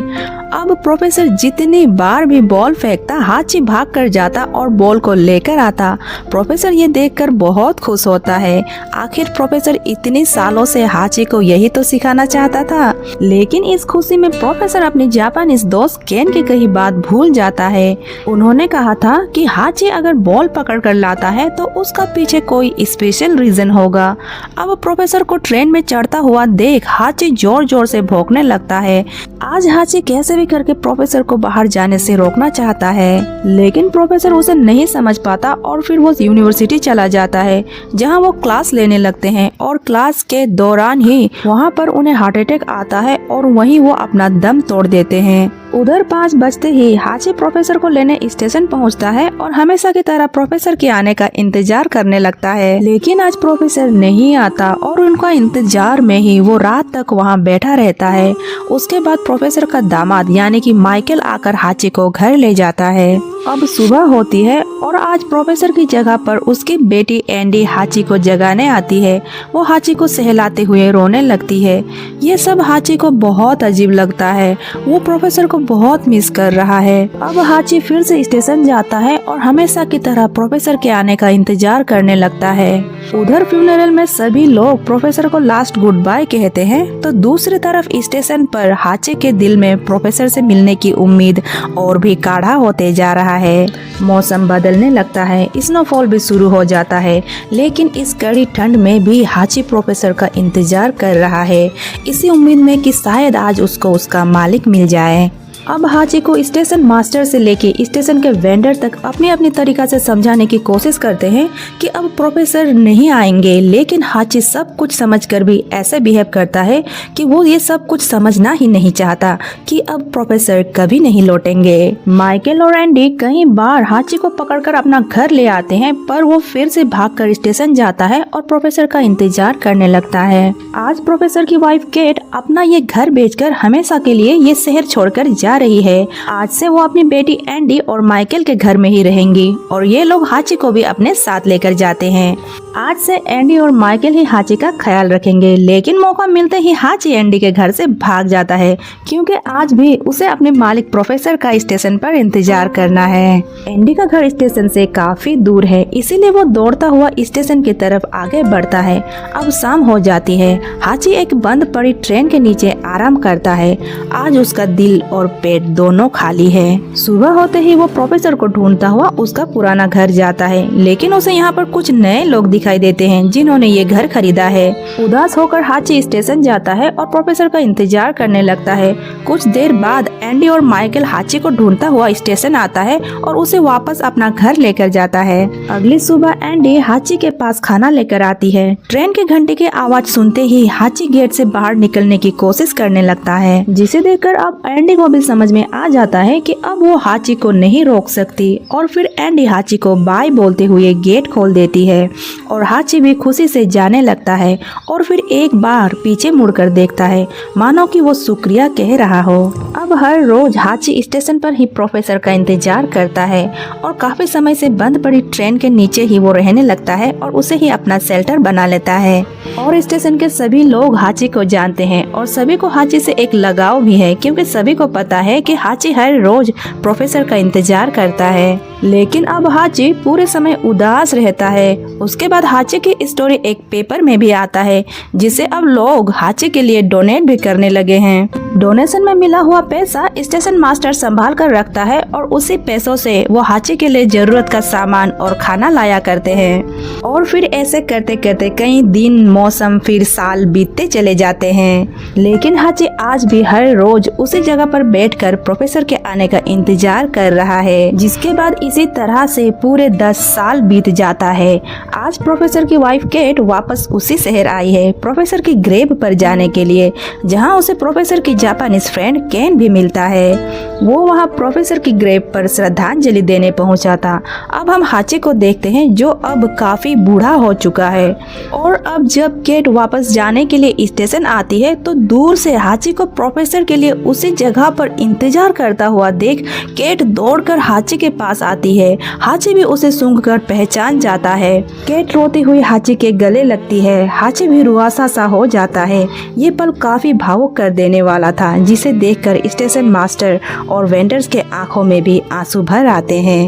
अब प्रोफेसर जितनी बार भी बॉल फेंकता, हाची भाग कर जाता और बॉल को लेकर आता। प्रोफेसर ये देखकर बहुत खुश होता है। आखिर प्रोफेसर इतने सालों से हाची को यही तो सिखाना चाहता था। लेकिन इस खुशी में प्रोफेसर अपने जापानीज दोस्त केन की कही बात भूल जाता है। उन्होंने कहा था कि हाची अगर बॉल पकड़ कर लाता है तो उसका पीछे कोई स्पेशल रीजन होगा। अब प्रोफेसर को ट्रेन में चढ़ता हुआ देख हाची जोर जोर से भौंकने लगता है। आज हाची कैसे भी करके प्रोफेसर को बाहर जाने से रोकना चाहता है, लेकिन प्रोफेसर उसे नहीं समझ पाता और फिर वो यूनिवर्सिटी चला जाता है, जहां वो क्लास लेने लगते हैं। और क्लास के दौरान ही वहां पर उन्हें हार्ट अटैक आता है और वहीं वो अपना दम तोड़ देते हैं। उधर 5 बजते ही हाची प्रोफेसर को लेने स्टेशन पहुंचता है और हमेशा की तरह प्रोफेसर के आने का इंतजार करने लगता है। लेकिन आज प्रोफेसर नहीं आता और उनका इंतजार में ही वो रात तक वहां बैठा रहता है। उसके बाद प्रोफेसर का दामाद यानी कि माइकल आकर हाची को घर ले जाता है। अब सुबह होती है और आज प्रोफेसर की जगह पर उसकी बेटी एंडी हाची को जगाने आती है। वो हाची को सहलाते हुए रोने लगती है। ये सब हाची को बहुत अजीब लगता है। वो प्रोफेसर को बहुत मिस कर रहा है। अब हाची फिर से स्टेशन जाता है और हमेशा की तरह प्रोफेसर के आने का इंतजार करने लगता है। उधर फ्यूनरल में सभी लोग प्रोफेसर को लास्ट गुड बाय कहते हैं, तो दूसरी तरफ स्टेशन पर हाची के दिल में प्रोफेसर से मिलने की उम्मीद और भी गाढ़ा होते जा रहा है। मौसम बदलने लगता है, स्नोफॉल भी शुरू हो जाता है, लेकिन इस कड़ी ठंड में भी हाची प्रोफेसर का इंतजार कर रहा है, इसी उम्मीद में कि शायद आज उसको उसका मालिक मिल जाए। अब हाची को स्टेशन मास्टर से लेके स्टेशन के वेंडर तक अपनी अपनी तरीका से समझाने की कोशिश करते हैं कि अब प्रोफेसर नहीं आएंगे, लेकिन हाची सब कुछ समझकर भी ऐसे बिहेव करता है कि वो ये सब कुछ समझना ही नहीं चाहता कि अब प्रोफेसर कभी नहीं लौटेंगे। माइकल और एंडी कई बार हाची को पकड़कर अपना घर ले आते हैं, पर वो फिर से भागकर स्टेशन जाता है और प्रोफेसर का इंतजार करने लगता है। आज प्रोफेसर की वाइफ केट अपना ये घर बेचकर हमेशा के लिए ये शहर छोड़कर जा रही है। आज से वो अपनी बेटी एंडी और माइकल के घर में ही रहेंगी और ये लोग हाची को भी अपने साथ लेकर जाते हैं। आज से एंडी और माइकल ही हाची का ख्याल रखेंगे, लेकिन मौका मिलते ही हाची एंडी के घर से भाग जाता है, क्योंकि आज भी उसे अपने मालिक प्रोफेसर का स्टेशन पर इंतजार करना है। एंडी का घर स्टेशन से काफी दूर है, इसीलिए वो दौड़ता हुआ स्टेशन की तरफ आगे बढ़ता है। अब शाम हो जाती है। हाची एक बंद पड़ी ट्रेन के नीचे आराम करता है। आज उसका दिल और पेट दोनों खाली है। सुबह होते ही वो प्रोफेसर को ढूंढता हुआ उसका पुराना घर जाता है, लेकिन उसे यहाँ पर कुछ नए लोग दिखाई देते हैं जिन्होंने ये घर खरीदा है। उदास होकर हाची स्टेशन जाता है और प्रोफेसर का इंतजार करने लगता है। कुछ देर बाद एंडी और माइकल हाची को ढूंढता हुआ स्टेशन आता है और उसे वापस अपना घर लेकर जाता है। अगली सुबह एंडी हाची के पास खाना लेकर आती है। ट्रेन के घंटे की आवाज सुनते ही हाची गेट से बाहर निकलने की कोशिश करने लगता है, जिसे देखकर अब एंडी को भी समझ में आ जाता है कि अब वो हाची को नहीं रोक सकती और फिर एंडी हाची को बाय बोलते हुए गेट खोल देती है और हाची भी खुशी से जाने लगता है और फिर एक बार पीछे मुड़कर देखता है, मानो कि वो शुक्रिया कह रहा हो। अब हर रोज हाची स्टेशन पर ही प्रोफेसर का इंतजार करता है और काफी समय से बंद पड़ी ट्रेन के नीचे ही वो रहने लगता है और उसे ही अपना शेल्टर बना लेता है। और स्टेशन के सभी लोग हाची को जानते हैं और सभी को हाची से एक लगाव भी है, क्योंकि सभी को पता है कि हाची हर रोज प्रोफेसर का इंतजार करता है। लेकिन अब हाची पूरे समय उदास रहता है। उसके बाद हाची की स्टोरी एक पेपर में भी आता है, जिसे अब लोग हाची के लिए डोनेट भी करने लगे हैं। डोनेशन में मिला हुआ पैसा स्टेशन मास्टर संभाल कर रखता है और उसी पैसों से वो हाची के लिए जरूरत का सामान और खाना लाया करते हैं। और फिर ऐसे करते करते कई दिन, मौसम, फिर साल बीतते चले जाते हैं। लेकिन हाची आज भी हर रोज उसी जगह पर बैठकर प्रोफेसर के आने का इंतजार कर रहा है। जिसके बाद इसी तरह से पूरे 10 साल बीत जाता है। आज प्रोफेसर की वाइफ केट वापस उसी शहर आई है प्रोफेसर की ग्रेव पर जाने के लिए, जहां उसे प्रोफेसर की जापानीज फ्रेंड केन भी मिलता है। वो वहां प्रोफेसर की ग्रेव पर श्रद्धांजलि देने पहुंचा था। अब हम हाची को देखते हैं जो अब काफी बूढ़ा हो चुका है। और अब जब केट वापस जाने के लिए स्टेशन आती है तो दूर से हाची को प्रोफेसर के लिए उसी जगह पर इंतजार करता हुआ देख केट दौड़कर हाची के पास आती है। हाची भी उसे सूंघकर पहचान जाता है। केट रोती हुई हाची के गले लगती है। हाची भी रुआसा सा हो जाता है। ये पल काफी भावुक कर देने वाला था, जिसे देखकर स्टेशन मास्टर और वेंडर्स के आंखों में भी आंसू भर आते हैं।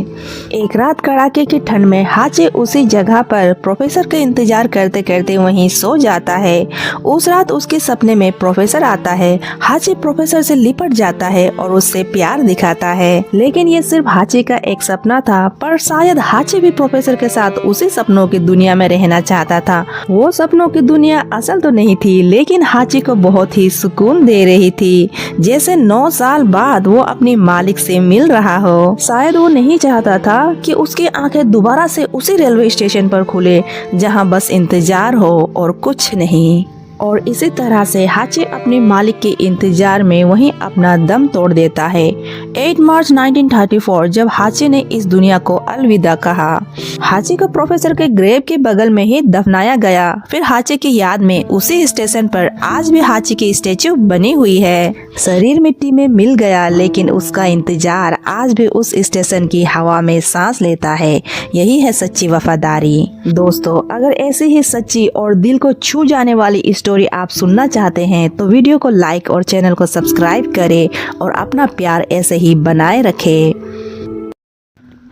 एक रात कड़ाके की ठंड में हाची उसी जगह पर प्रोफेसर का इंतजार करते करते वहीं सो जाता है। उस रात उसके सपने में प्रोफेसर आता है। हाची प्रोफेसर से लिपट जाता है और उससे प्यार दिखाता है। लेकिन ये सिर्फ हाची का एक सपना था, पर शायद हाची भी प्रोफेसर के साथ उसी सपनों की दुनिया में रहना चाहता था। वो सपनों की दुनिया असल तो नहीं थी, लेकिन हाची को बहुत ही सुकून दे रही थी, जैसे 9 साल बाद वो अपनी मालिक से मिल रहा हो। शायद वो नहीं चाहता था कि उसकी आंखें दोबारा से उसी रेलवे स्टेशन पर खुले जहां बस इंतजार हो और कुछ नहीं। और इसी तरह से हाची अपने मालिक के इंतजार में वहीं अपना दम तोड़ देता है। 8 मार्च 1934 जब हाची ने इस दुनिया को अलविदा कहा। हाची को प्रोफेसर के ग्रेव के बगल में ही दफनाया गया। फिर हाची की याद में उसी स्टेशन पर आज भी हाची की स्टेचू बनी हुई है। शरीर मिट्टी में मिल गया, लेकिन उसका इंतजार आज भी उस स्टेशन की हवा में सांस लेता है। यही है सच्ची वफादारी। दोस्तों, अगर ऐसी ही सच्ची और दिल को छू जाने वाली स्टोरी आप सुनना चाहते हैं तो वीडियो को लाइक और चैनल को सब्सक्राइब करें और अपना प्यार ऐसे ही बनाए रखें।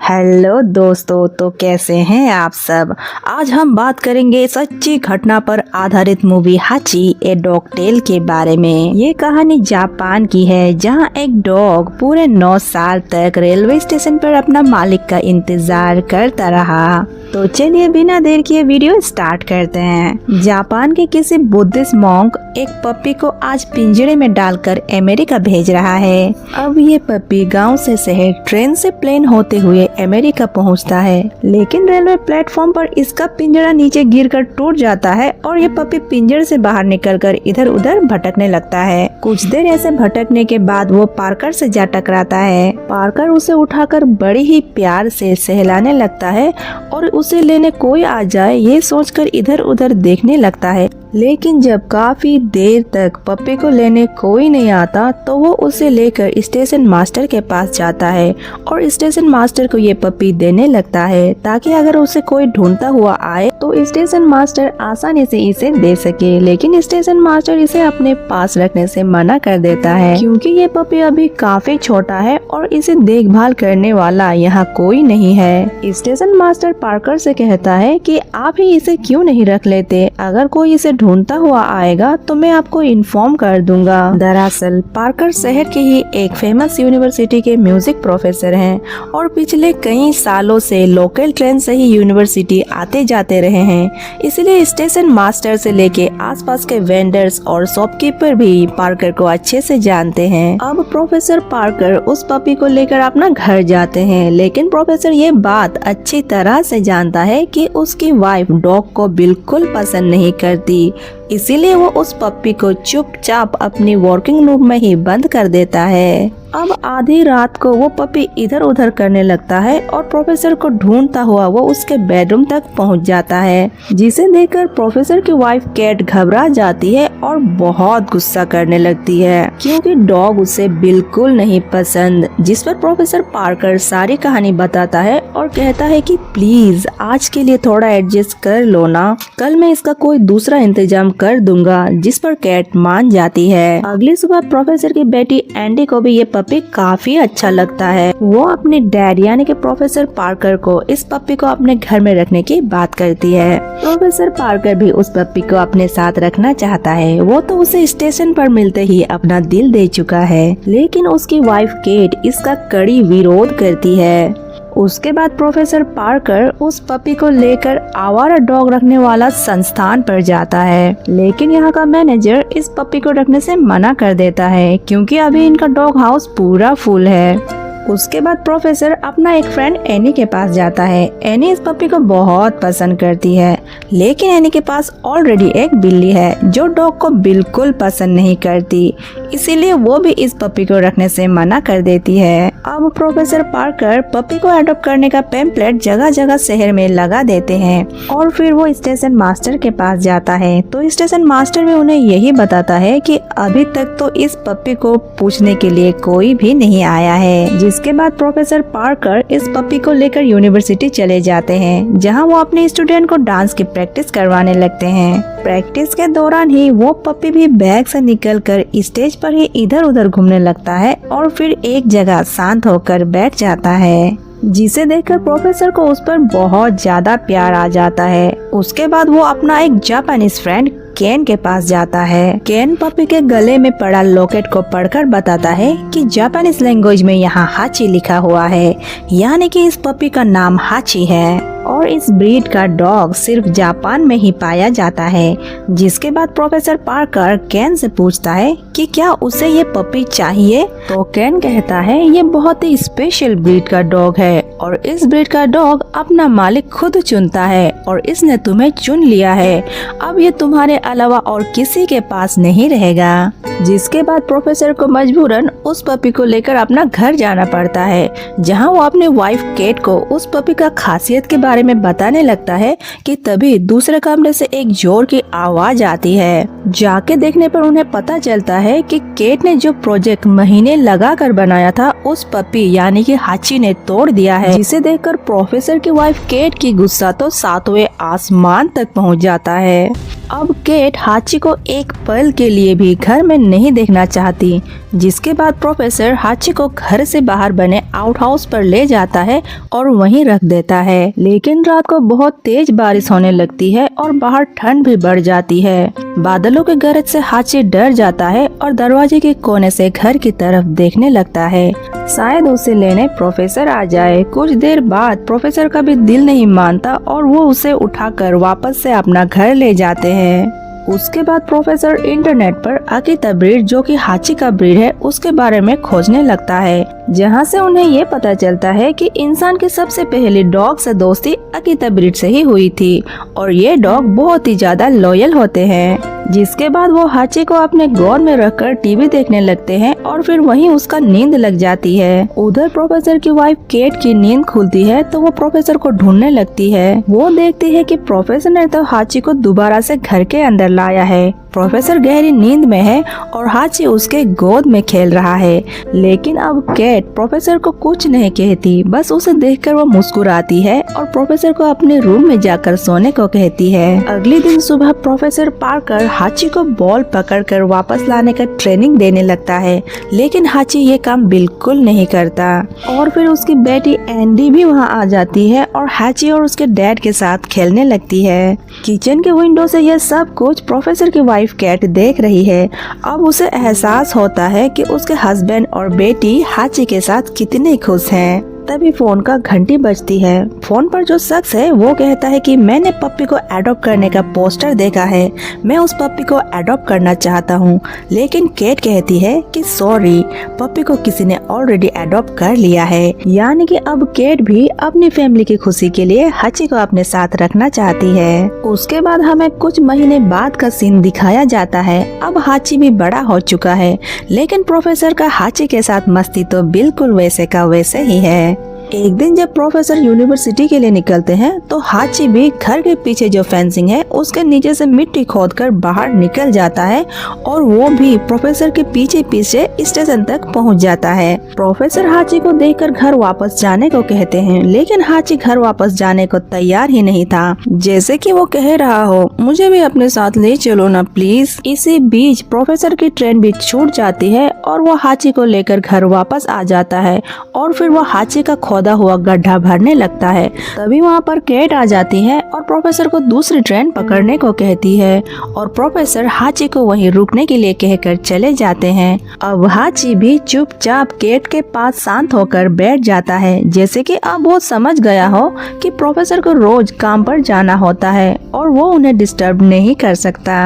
हेलो दोस्तों, तो कैसे हैं आप सब। आज हम बात करेंगे सच्ची घटना पर आधारित मूवी हाची ए डॉग टेल के बारे में। ये कहानी जापान की है, जहां एक डॉग पूरे 9 साल तक रेलवे स्टेशन पर अपना मालिक का इंतजार करता रहा। तो चलिए बिना देर किए वीडियो स्टार्ट करते हैं। जापान के किसी बुद्धिस्ट मॉन्क एक पप्पी को आज पिंजरे में डालकर अमेरिका भेज रहा है। अब ये पप्पी गांव से शहर, ट्रेन से प्लेन होते हुए अमेरिका पहुंचता है, लेकिन रेलवे प्लेटफॉर्म पर इसका पिंजरा नीचे गिरकर टूट जाता है और ये पप्पी पिंजरे से बाहर निकलकर इधर उधर भटकने लगता है। कुछ देर ऐसे भटकने के बाद वो पार्कर से जा टकराता है। पार्कर उसे उठाकर बड़ी ही प्यार से सहलाने लगता है और उसे लेने कोई आ जाए ये सोचकर इधर उधर देखने लगता है। लेकिन जब काफी देर तक पप्पी को लेने कोई नहीं आता तो वो उसे लेकर स्टेशन मास्टर के पास जाता है और स्टेशन मास्टर को ये पप्पी देने लगता है, ताकि अगर उसे कोई ढूंढता हुआ आए तो स्टेशन मास्टर आसानी से इसे दे सके। लेकिन स्टेशन मास्टर इसे अपने पास रखने से मना कर देता है, क्योंकि ये पप्पी अभी काफी छोटा है और इसे देखभाल करने वाला यहाँ कोई नहीं है। स्टेशन मास्टर पार्कर से कहता है कि आप ही इसे क्यों नहीं रख लेते, अगर कोई इसे ढूंढता हुआ आएगा तो मैं आपको इन्फॉर्म कर दूंगा। दरअसल पार्कर शहर के ही एक फेमस यूनिवर्सिटी के म्यूजिक प्रोफेसर हैं और पिछले कई सालों से लोकल ट्रेन से ही यूनिवर्सिटी आते जाते रहे हैं। इसलिए स्टेशन मास्टर से लेके आसपास के वेंडर्स और शॉपकीपर भी पार्कर को अच्छे से जानते हैं। अब प्रोफेसर पार्कर उस पपी को लेकर अपना घर जाते हैं, लेकिन प्रोफेसर ये बात अच्छी तरह से जानता है कि उसकी वाइफ डॉग को बिल्कुल पसंद नहीं करती। इसीलिए वो उस पप्पी को चुपचाप अपनी वर्किंग रूम में ही बंद कर देता है। अब आधी रात को वो पप्पी इधर उधर करने लगता है और प्रोफेसर को ढूंढता हुआ वो उसके बेडरूम तक पहुंच जाता है, जिसे देखकर प्रोफेसर की वाइफ कैट घबरा जाती है और बहुत गुस्सा करने लगती है, क्योंकि डॉग उसे बिल्कुल नहीं पसंद। जिस पर प्रोफेसर पार्कर सारी कहानी बताता है और कहता है कि प्लीज आज के लिए थोड़ा एडजस्ट कर लो ना, कल मैं इसका कोई दूसरा इंतजाम कर दूंगा, जिस पर कैट मान जाती है। अगली सुबह प्रोफेसर की बेटी एंडी को भी ये पपी काफी अच्छा लगता है। वो अपने डैड यानी कि प्रोफेसर पार्कर को इस पपी को अपने घर में रखने की बात करती है। प्रोफेसर पार्कर भी उस पपी को अपने साथ रखना चाहता है। वो तो उसे स्टेशन पर मिलते ही अपना दिल दे चुका है, लेकिन उसकी वाइफ केट इसका कड़ी विरोध करती है। उसके बाद प्रोफेसर पार्कर उस पपी को लेकर आवारा डॉग रखने वाला संस्थान पर जाता है, लेकिन यहाँ का मैनेजर इस पपी को रखने से मना कर देता है क्योंकि अभी इनका डॉग हाउस पूरा फुल है। उसके बाद प्रोफेसर अपना एक फ्रेंड एनी के पास जाता है। एनी इस पपी को बहुत पसंद करती है, लेकिन एनी के पास ऑलरेडी एक बिल्ली है जो डॉग को बिल्कुल पसंद नहीं करती, इसीलिए वो भी इस पपी को रखने से मना कर देती है। अब प्रोफेसर पार्कर पपी को अडॉप्ट करने का पैम्पलेट जगह जगह शहर में लगा देते हैं और फिर वो स्टेशन मास्टर के पास जाता है। तो स्टेशन मास्टर भी उन्हें यही बताता है कि अभी तक तो इस पपी को पूछने के लिए कोई भी नहीं आया है। जिसके बाद प्रोफेसर पार्कर इस पपी को लेकर यूनिवर्सिटी चले जाते हैं, जहां वो अपने स्टूडेंट को डांस की प्रैक्टिस करवाने लगते हैं। प्रैक्टिस के दौरान ही वो पपी भी बैग से निकलकर स्टेज पर ही इधर उधर घूमने लगता है और फिर एक जगह शांत होकर बैठ जाता है, जिसे देखकर प्रोफेसर को उस पर बहुत ज्यादा प्यार आ जाता है। उसके बाद वो अपना एक जापानीज फ्रेंड केन के पास जाता है। केन पपी के गले में पड़ा लॉकेट को पढ़कर बताता है कि जापानीज लैंग्वेज में यहाँ हाची लिखा हुआ है, यानी कि इस पपी का नाम हाची है और इस ब्रीड का डॉग सिर्फ जापान में ही पाया जाता है। जिसके बाद प्रोफेसर पार्कर केन से पूछता है कि क्या उसे ये पपी चाहिए, तो केन कहता है ये बहुत ही स्पेशल ब्रीड का डॉग है और इस ब्रीड का डॉग अपना मालिक खुद चुनता है और इसने तुम्हें चुन लिया है। अब ये तुम्हारे अलावा और किसी के पास नहीं रहेगा। जिसके बाद प्रोफेसर को मजबूरन उस पपी को लेकर अपना घर जाना पड़ता है, जहां वो अपने वाइफ केट को उस पपी का खासियत के बारे में बताने लगता है कि तभी दूसरे कमरे से एक जोर की आवाज आती है। जाके देखने पर उन्हें पता चलता है कि केट ने जो प्रोजेक्ट महीने लगाकर बनाया था उस पपी यानी कि हाची ने तोड़ दिया है। जिसे देखकर प्रोफेसर की वाइफ केट की गुस्सा तो 7वें आसमान तक पहुंच जाता है। अब केट हाची को एक पल के लिए भी घर में नहीं देखना चाहती। जिसके बाद प्रोफेसर हाची को घर से बाहर बने आउट हाउस पर ले जाता है और वहीं रख देता है। लेकिन रात को बहुत तेज बारिश होने लगती है और बाहर ठंड भी बढ़ जाती है। बादलों के गरज से हाची डर जाता है और दरवाजे के कोने से घर की तरफ देखने लगता है, शायद उसे लेने प्रोफेसर आ जाए। कुछ देर बाद प्रोफेसर का भी दिल नहीं मानता और वो उसे उठाकर वापस से अपना घर ले जाते हैं। उसके बाद प्रोफेसर इंटरनेट पर अकीता ब्रीड जो कि हाची का ब्रीड है उसके बारे में खोजने लगता है, जहां से उन्हें ये पता चलता है कि इंसान की सबसे पहली डॉग से दोस्ती अकीता ब्रीड से ही हुई थी और ये डॉग बहुत ही ज्यादा लॉयल होते हैं। जिसके बाद वो हाची को अपने गोद में रखकर टीवी देखने लगते हैं और फिर वहीं उसका नींद लग जाती है। उधर प्रोफेसर की वाइफ केट की नींद खुलती है तो वो प्रोफेसर को ढूंढने लगती है। वो देखती है कि प्रोफेसर ने तो हाची को दोबारा से घर के अंदर लाया है। प्रोफेसर गहरी नींद में है और हाची उसके गोद में खेल रहा है, लेकिन अब केट प्रोफेसर को कुछ नहीं कहती, बस उसे देखकर वो मुस्कुराती है और प्रोफेसर को अपने रूम में जाकर सोने को कहती है। अगले दिन सुबह प्रोफेसर पार्कर हाची को बॉल पकड़कर वापस लाने का ट्रेनिंग देने लगता है, लेकिन हाची ये काम बिल्कुल नहीं करता। और फिर उसकी बेटी एंडी भी वहाँ आ जाती है और हाची और उसके डैड के साथ खेलने लगती है। किचन के विंडो से यह सब कुछ प्रोफेसर की वाइफ कैट देख रही है। अब उसे एहसास होता है कि उसके हस्बैंड और बेटी हाची के साथ कितने खुश हैं। तभी फोन का घंटी बजती है। फोन पर जो शख्स है वो कहता है कि मैंने पप्पी को अडॉप्ट करने का पोस्टर देखा है, मैं उस पप्पी को अडॉप्ट करना चाहता हूँ। लेकिन केट कहती है कि सॉरी, पप्पी को किसी ने ऑलरेडी अडॉप्ट कर लिया है। यानी कि अब केट भी अपनी फैमिली की खुशी के लिए हाची को अपने साथ रखना चाहती है। उसके बाद हमें कुछ महीने बाद का सीन दिखाया जाता है। अब हाची भी बड़ा हो चुका है, लेकिन प्रोफेसर का हाची के साथ मस्ती तो बिल्कुल वैसे का वैसे ही है। एक दिन जब प्रोफेसर यूनिवर्सिटी के लिए निकलते हैं तो हाची भी घर के पीछे जो फेंसिंग है उसके नीचे से मिट्टी खोदकर बाहर निकल जाता है और वो भी प्रोफेसर के पीछे पीछे स्टेशन तक पहुंच जाता है। प्रोफेसर हाची को देखकर घर वापस जाने को कहते हैं, लेकिन हाची घर वापस जाने को तैयार ही नहीं था। जैसे कि वो कह रहा हो, मुझे भी अपने साथ ले चलो ना प्लीज। इसी बीच प्रोफेसर की ट्रेन भी छूट जाती है और वो हाची को लेकर घर वापस आ जाता है और फिर वो हाची का खोदा हुआ गड्ढा भरने लगता है। तभी वहाँ पर केट आ जाती है और प्रोफेसर को दूसरी ट्रेन पकड़ने को कहती है और प्रोफेसर हाची को वहीं रुकने के लिए कहकर चले जाते हैं। अब हाची भी चुपचाप केट के पास शांत होकर बैठ जाता है, जैसे कि अब वो समझ गया हो कि प्रोफेसर को रोज काम पर जाना होता है और वो उन्हें डिस्टर्ब नहीं कर सकता।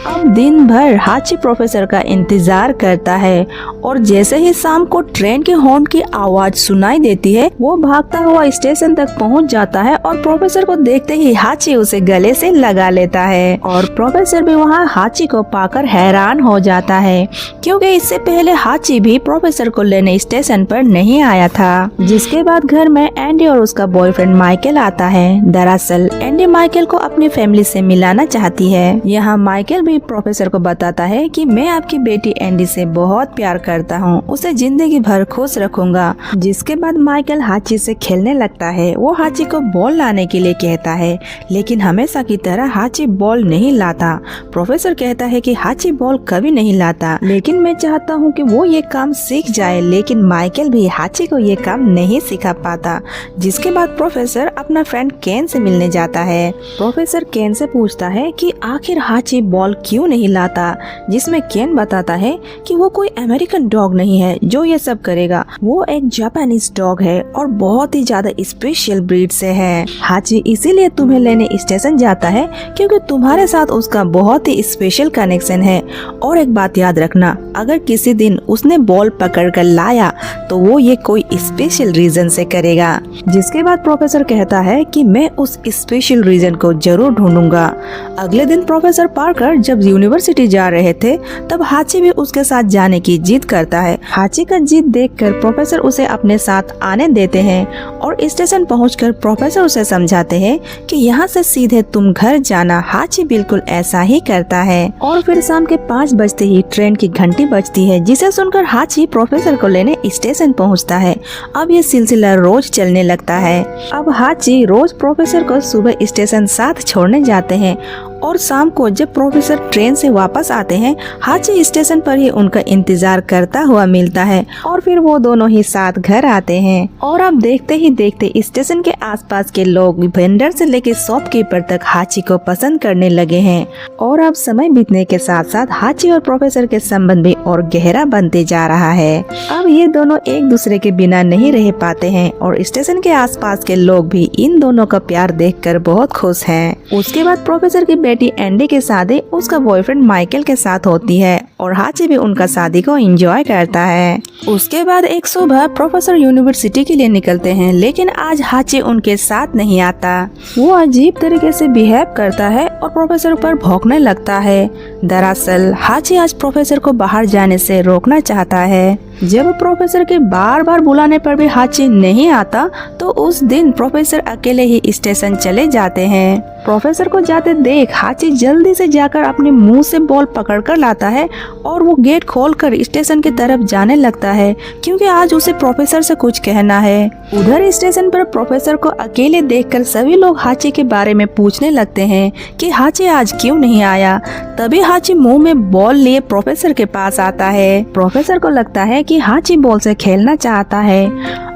अब दिन भर हाची प्रोफेसर का इंतजार करता है और जैसे ही शाम को ट्रेन के हॉर्न की आवाज सुनाई देती है वो भागता हुआ स्टेशन तक पहुंच जाता है और प्रोफेसर को देखते ही हाची उसे गले से लगा लेता है और प्रोफेसर भी वहां हाची को पाकर हैरान हो जाता है, क्योंकि इससे पहले हाची भी प्रोफेसर को लेने स्टेशन पर नहीं आया था। जिसके बाद घर में एंडी और उसका बॉयफ्रेंड माइकल आता है। दरअसल एंडी माइकल को अपनी फैमिली से मिलाना चाहती है। यहाँ माइकल भी प्रोफेसर को बताता है कि मैं आपकी बेटी एंडी से बहुत प्यार करता हूँ, उसे जिंदगी भर खुश रखूंगा। जिसके बाद माइकल हाची से खेलने लगता है। वो हाची को बॉल लाने के लिए कहता है, लेकिन हमेशा की तरह हाची बॉल नहीं लाता। प्रोफेसर कहता है कि हाची बॉल कभी नहीं लाता, लेकिन मैं चाहता हूँ कि वो ये काम सीख जाए, लेकिन माइकल भी हाची को ये काम नहीं सिखा पाता। जिसके बाद प्रोफेसर अपना फ्रेंड केन से मिलने जाता है। प्रोफेसर केन से पूछता है कि आखिर हाची बॉल क्यों नहीं लाता, जिसमें केन बताता है कि वो कोई अमेरिकन डॉग नहीं है जो ये सब करेगा, वो एक जापानीज डॉग है और बहुत ही ज्यादा स्पेशल ब्रीड से है। हाची इसीलिए तुम्हें लेने स्टेशन जाता है क्योंकि तुम्हारे साथ उसका बहुत ही स्पेशल कनेक्शन है। और एक बात याद रखना, अगर किसी दिन उसने बॉल पकड़ कर लाया तो वो ये कोई स्पेशल रीजन से करेगा। जिसके बाद प्रोफेसर कहता है कि मैं उस स्पेशल रीजन को जरूर ढूंढूंगा। अगले दिन प्रोफेसर पार्कर जब यूनिवर्सिटी जा रहे थे तब हाची भी उसके साथ जाने की जिद करता है। हाची का जिद देखकर प्रोफेसर उसे अपने साथ आने देते हैं और स्टेशन पहुंचकर प्रोफेसर उसे समझाते हैं कि यहाँ से सीधे तुम घर जाना। हाची बिल्कुल ऐसा ही करता है और फिर शाम के 5 बजते ही ट्रेन की घंटी बजती है, जिसे सुनकर हाची प्रोफेसर को लेने स्टेशन पहुँचता है। अब ये सिलसिला रोज चलने लगता है। अब हाची रोज प्रोफेसर को सुबह स्टेशन साथ छोड़ने जाते हैं और शाम को जब प्रोफेसर ट्रेन से वापस आते हैं हाची स्टेशन पर ही उनका इंतजार करता हुआ मिलता है और फिर वो दोनों ही साथ घर आते हैं। और अब देखते ही देखते स्टेशन के आसपास के लोग वेंडर से लेकर शॉपकीपर तक हाची को पसंद करने लगे हैं। और अब समय बीतने के साथ साथ हाची और प्रोफेसर के संबंध भी और गहरा बनते जा रहा है। अब ये दोनों एक दूसरे के बिना नहीं रह पाते हैं और स्टेशन के आसपास के लोग भी इन दोनों का प्यार देखकर बहुत खुश हैं। उसके बाद प्रोफेसर की बेटी एंडी की शादी उसका बॉयफ्रेंड माइकल के साथ होती है और हाची भी उनका शादी को एंजॉय करता है। उसके बाद एक सुबह प्रोफेसर यूनिवर्सिटी के लिए निकलते हैं, लेकिन आज हाची उनके साथ नहीं आता। वो अजीब तरीके से बिहेव करता है और प्रोफेसर पर भौंकने लगता है। दरअसल हाची आज प्रोफेसर को बाहर जाने से रोकना चाहता है। जब प्रोफेसर के बार बार बुलाने पर भी हाची नहीं आता तो उस दिन प्रोफेसर अकेले ही स्टेशन चले जाते हैं। प्रोफेसर को जाते देख हाची जल्दी से जाकर अपने मुंह से बॉल पकड़कर लाता है और वो गेट खोलकर स्टेशन की तरफ जाने लगता है, क्योंकि आज उसे प्रोफेसर से कुछ कहना है। उधर स्टेशन पर प्रोफेसर को अकेले देखकर सभी लोग हाची के बारे में पूछने लगते हैं कि हाची आज क्यों नहीं आया। तभी हाची मुंह में बॉल लिए प्रोफेसर के पास आता है। प्रोफेसर को लगता है कि हाची बॉल से खेलना चाहता है।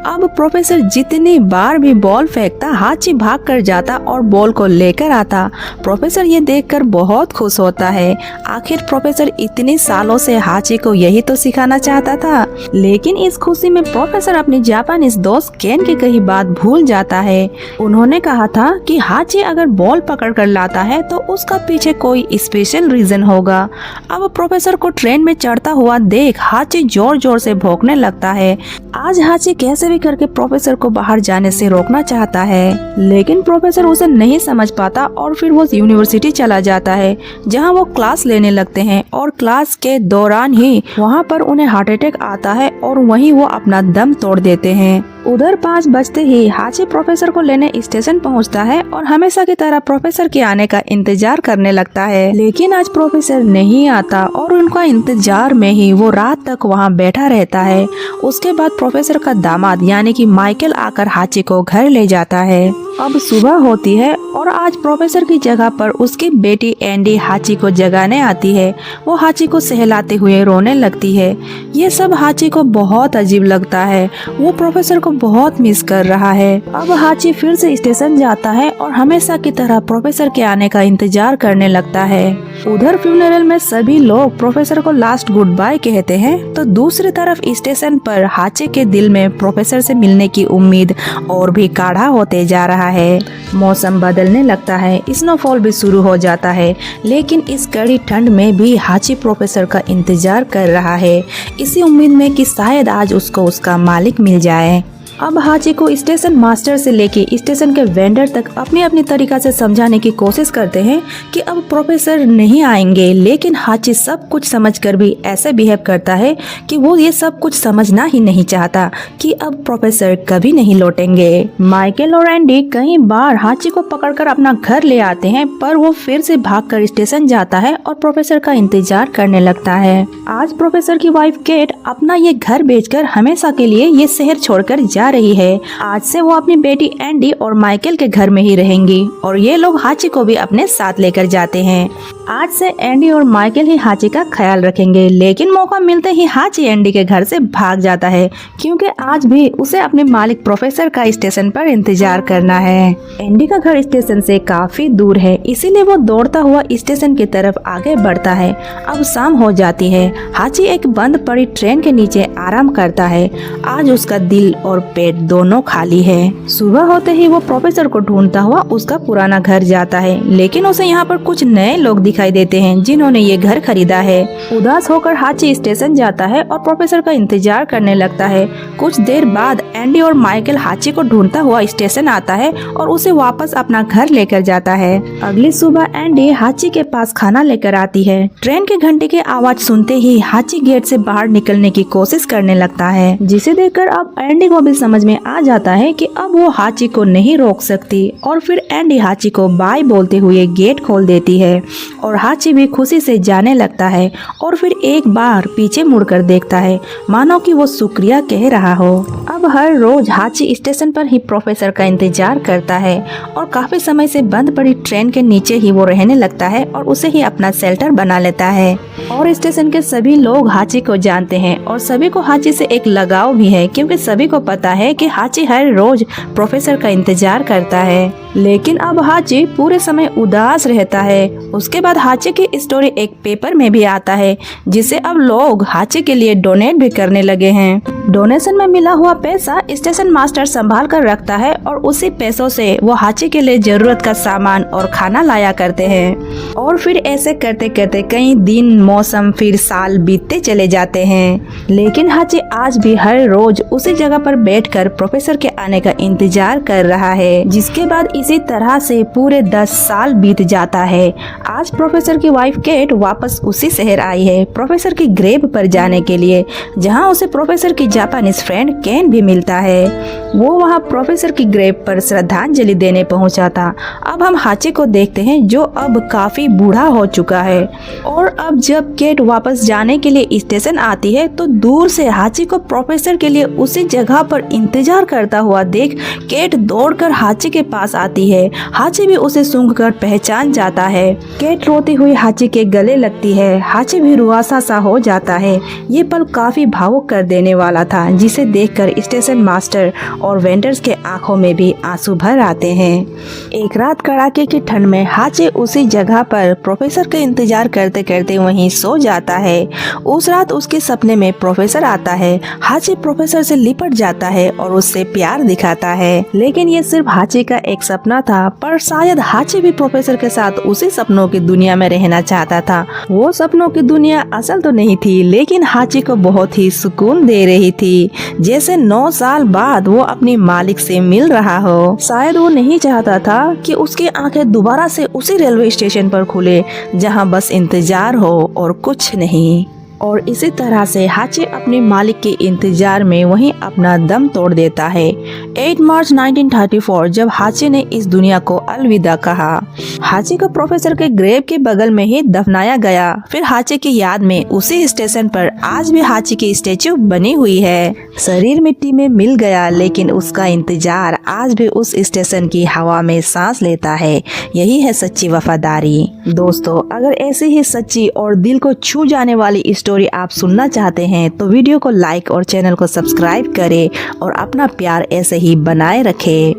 अब प्रोफेसर जितनी बार भी बॉल फेंकता हाची भाग कर जाता और बॉल को लेकर आता। प्रोफेसर ये देखकर बहुत खुश होता है। आखिर प्रोफेसर इतने सालों से हाची को यही तो सिखाना चाहता था। लेकिन इस खुशी में प्रोफेसर अपनी जापानीज दोस्त केन की कही बात भूल जाता है। उन्होंने कहा था कि हाची अगर बॉल पकड़ कर लाता है तो उसका पीछे कोई स्पेशल रीजन होगा। अब प्रोफेसर को ट्रेन में चढ़ता हुआ देख हाची जोर जोर से भौंकने लगता है। आज हाची कैसे भी करके प्रोफेसर को बाहर जाने से रोकना चाहता है, लेकिन प्रोफेसर उसे नहीं समझ पाता और फिर वो यूनिवर्सिटी चला जाता है, जहां वो क्लास लेने लगते हैं। और क्लास के दौरान ही वहां पर उन्हें हार्ट अटैक आता है और वहीं वो अपना दम तोड़ देते हैं। उधर 5 बजते ही हाची प्रोफेसर को लेने स्टेशन पहुंचता है और हमेशा की तरह प्रोफेसर के आने का इंतजार करने लगता है। लेकिन आज प्रोफेसर नहीं आता और उनका इंतजार में ही वो रात तक वहां बैठा रहता है। उसके बाद प्रोफेसर का दामाद यानी कि माइकल आकर हाची को घर ले जाता है। अब सुबह होती है और आज प्रोफेसर की जगह पर उसकी बेटी एंडी हाची को जगाने आती है। वो हाची को सहलाते हुए रोने लगती है। ये सब हाची को बहुत अजीब लगता है। वो प्रोफेसर को बहुत मिस कर रहा है। अब हाची फिर से स्टेशन जाता है और हमेशा की तरह प्रोफेसर के आने का इंतजार करने लगता है। उधर फ्यूनरल में सभी लोग प्रोफेसर को लास्ट गुड बाय कहते हैं, तो दूसरी तरफ स्टेशन पर हाची के दिल में प्रोफेसर से मिलने की उम्मीद और भी गाढ़ा होते जा रहा है। मौसम बदलने लगता है, स्नोफॉल भी शुरू हो जाता है, लेकिन इस कड़ी ठंड में भी हाची प्रोफेसर का इंतजार कर रहा है, इसी उम्मीद में कि शायद आज उसको उसका मालिक मिल जाए। अब हाची को स्टेशन मास्टर से लेके स्टेशन के वेंडर तक अपनी अपनी तरीका से समझाने की कोशिश करते हैं कि अब प्रोफेसर नहीं आएंगे, लेकिन हाची सब कुछ समझकर भी ऐसे बिहेव करता है कि वो ये सब कुछ समझना ही नहीं चाहता कि अब प्रोफेसर कभी नहीं लौटेंगे। माइकल और एंडी कई बार हाची को पकड़कर अपना घर ले आते हैं, पर वो फिर से भागकर स्टेशन जाता है और प्रोफेसर का इंतजार करने लगता है। आज प्रोफेसर की वाइफ केट अपना ये घर बेचकर हमेशा के लिए ये शहर छोड़कर जा रही है। आज से वो अपनी बेटी एंडी और माइकल के घर में ही रहेंगी और ये लोग हाची को भी अपने साथ लेकर जाते हैं। आज से एंडी और माइकल ही हाची का ख्याल रखेंगे, लेकिन मौका मिलते ही हाची एंडी के घर से भाग जाता है, क्योंकि आज भी उसे अपने मालिक प्रोफेसर का स्टेशन पर इंतजार करना है। एंडी का घर स्टेशन से काफी दूर है, इसीलिए वो दौड़ता हुआ स्टेशन की तरफ आगे बढ़ता है। अब शाम हो जाती है। हाची एक बंद पड़ी ट्रेन के नीचे आराम करता है। आज उसका दिल और पेट दोनों खाली है। सुबह होते ही वो प्रोफेसर को ढूंढता हुआ उसका पुराना घर जाता है, लेकिन उसे यहाँ पर कुछ नए लोग दिखाई देते हैं जिन्होंने ये घर खरीदा है। उदास होकर हाची स्टेशन जाता है और प्रोफेसर का इंतजार करने लगता है। कुछ देर बाद एंडी और माइकल हाची को ढूंढता हुआ स्टेशन आता है और उसे वापस अपना घर लेकर जाता है। अगली सुबह एंडी हाची के पास खाना लेकर आती है। ट्रेन के घंटे की आवाज सुनते ही हाची गेट से बाहर निकलने की कोशिश करने लगता है, जिसे देखकर अब एंडी को भी समझ में आ जाता है कि अब वो हाची को नहीं रोक सकती और फिर एंडी हाची को बाय बोलते हुए गेट खोल देती है और हाची भी खुशी से जाने लगता है और फिर एक बार पीछे मुड़कर देखता है, मानो कि वो शुक्रिया कह रहा हो। अब हर रोज हाची स्टेशन पर ही प्रोफेसर का इंतजार करता है और काफी समय से बंद पड़ी ट्रेन के नीचे ही वो रहने लगता है और उसे ही अपना शेल्टर बना लेता है। और स्टेशन के सभी लोग हाची को जानते हैं और सभी को हाची से एक लगाव भी है, क्योंकि सभी को पता है कि हाची हर रोज प्रोफेसर का इंतजार करता है। लेकिन अब हाची पूरे समय उदास रहता है। उसके बाद हाची की स्टोरी एक पेपर में भी आता है, जिसे अब लोग हाची के लिए डोनेट भी करने लगे हैं। डोनेशन में मिला हुआ पैसा स्टेशन मास्टर संभाल कर रखता है और उसी पैसों से वो हाची के लिए जरूरत का सामान और खाना लाया करते हैं। और फिर ऐसे करते करते कई दिन, मौसम, फिर साल बीतते चले जाते हैं। लेकिन हाची आज भी हर रोज उसी जगह पर बैठकर प्रोफेसर के आने का इंतजार कर रहा है, जिसके बाद इसी तरह से पूरे 10 साल बीत जाता है। आज प्रोफेसर की वाइफ केट वापस उसी शहर आई है प्रोफेसर की ग्रेव पर जाने के लिए, जहां उसे प्रोफेसर की जापानीज फ्रेंड केन भी मिलता है। वो वहां प्रोफेसर की ग्रेव पर श्रद्धांजलि देने पहुंचा था। अब हम हाची को देखते हैं, जो अब काफी बूढ़ा हो चुका है। और अब जब केट वापस जाने के लिए स्टेशन आती है, तो दूर से हाची को प्रोफेसर के लिए उसी जगह पर इंतजार करता हुआ देख केट दौड़कर हाची के पास आती है। हाची भी उसे सूंघकर पहचान जाता है। केट रोती हुई हाची के गले लगती है। हाची भी रुआसा सा हो जाता है। ये पल काफी भावुक कर देने वाला था, जिसे देखकर स्टेशन मास्टर और वेंडर्स के आंखों में भी आंसू भर आते हैं। एक रात कड़ाके की ठंड में हाची उसी जगह पर प्रोफेसर के इंतजार करते करते वहीं सो जाता है। उस रात उसके सपने में प्रोफेसर आता है। हाची प्रोफेसर से लिपट जाता है और उससे प्यार दिखाता है, लेकिन ये सिर्फ हाची का एक सपना था। पर शायद हाची भी प्रोफेसर के साथ उसी सपनों की दुनिया में रहना चाहता था। वो सपनों की दुनिया असल तो नहीं थी, लेकिन हाची को बहुत ही सुकून दे रही थी, जैसे 9 साल बाद वो अपने मालिक से मिल रहा हो। शायद वो नहीं चाहता था कि उसकी आंखें दोबारा से उसी रेलवे स्टेशन पर खुले, जहां बस इंतजार हो और कुछ नहीं। और इसी तरह से हाची अपने मालिक के इंतजार में वहीं अपना दम तोड़ देता है। 8 मार्च 1934 जब हाची ने इस दुनिया को अलविदा कहा। हाची को प्रोफेसर के ग्रेव के बगल में ही दफनाया गया। फिर हाची की याद में उसी स्टेशन पर आज भी हाची की स्टेच्यू बनी हुई है। शरीर मिट्टी में मिल गया लेकिन उसका इंतजार आज भी उस स्टेशन की हवा में सांस लेता है। यही है सच्ची वफादारी। दोस्तों, अगर ऐसी ही सच्ची और दिल को छू जाने वाली स्टोरी आप सुनना चाहते हैं तो वीडियो को लाइक और चैनल को सब्सक्राइब करें और अपना प्यार ऐसे ही बनाए रखें।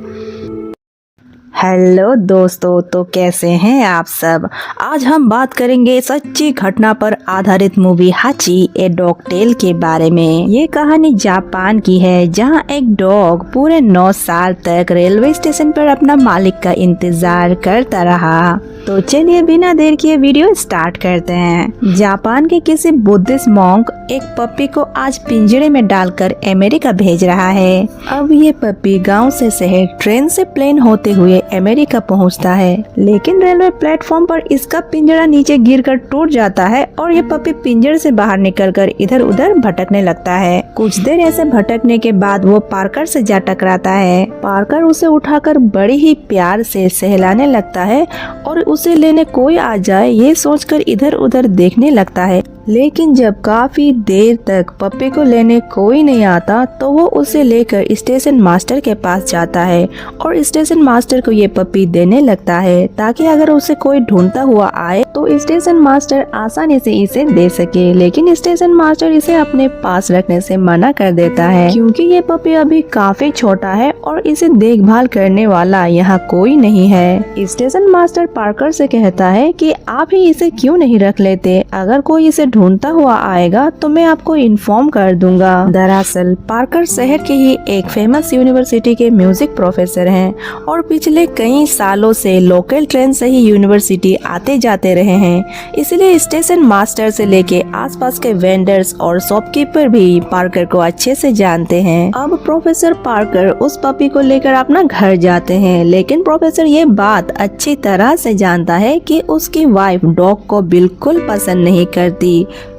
हेलो दोस्तों, तो कैसे हैं आप सब। आज हम बात करेंगे सच्ची घटना पर आधारित मूवी हाची ए डॉग टेल के बारे में। ये कहानी जापान की है जहां एक डॉग पूरे 9 साल तक रेलवे स्टेशन पर अपना मालिक का इंतजार करता रहा। तो चलिए बिना देर किए वीडियो स्टार्ट करते हैं। जापान के किसी बुद्धिस्ट मॉन्क एक पप्पी को आज पिंजरे में डालकर अमेरिका भेज रहा है। अब ये पप्पी गांव से शहर, ट्रेन से प्लेन होते हुए अमेरिका पहुंचता है, लेकिन रेलवे प्लेटफॉर्म पर इसका पिंजरा नीचे गिरकर टूट जाता है और ये पप्पी पिंजरे से बाहर निकलकर इधर उधर भटकने लगता है। कुछ देर ऐसे भटकने के बाद वो पार्कर से जा टकराता है। पार्कर उसे उठाकर बड़ी ही प्यार से सहलाने लगता है और उसे लेने कोई आ जाए ये सोचकर इधर उधर देखने लगता है। लेकिन जब काफी देर तक पप्पी को लेने कोई नहीं आता तो वो उसे लेकर स्टेशन मास्टर के पास जाता है और स्टेशन मास्टर को ये पप्पी देने लगता है ताकि अगर उसे कोई ढूंढता हुआ आए तो स्टेशन मास्टर आसानी से इसे दे सके। लेकिन स्टेशन मास्टर इसे अपने पास रखने से मना कर देता है क्योंकि ये पप्पी अभी काफी छोटा है और इसे देखभाल करने वाला यहाँ कोई नहीं है। स्टेशन मास्टर पार्कर से कहता है कि आप ही इसे क्यों नहीं रख लेते, अगर कोई इसे ढूंढता हुआ आएगा तो मैं आपको इन्फॉर्म कर दूंगा। दरअसल पार्कर शहर के ही एक फेमस यूनिवर्सिटी के म्यूजिक प्रोफेसर हैं और पिछले कई सालों से लोकल ट्रेन से ही यूनिवर्सिटी आते जाते रहे हैं, इसलिए स्टेशन मास्टर से लेके आसपास के वेंडर्स और शॉपकीपर भी पार्कर को अच्छे से जानते हैं। अब प्रोफेसर पार्कर उस पपी को लेकर अपना घर जाते हैं, लेकिन प्रोफेसर ये बात अच्छी तरह से जानता है कि उसकी वाइफ डॉग को बिल्कुल पसंद नहीं करती,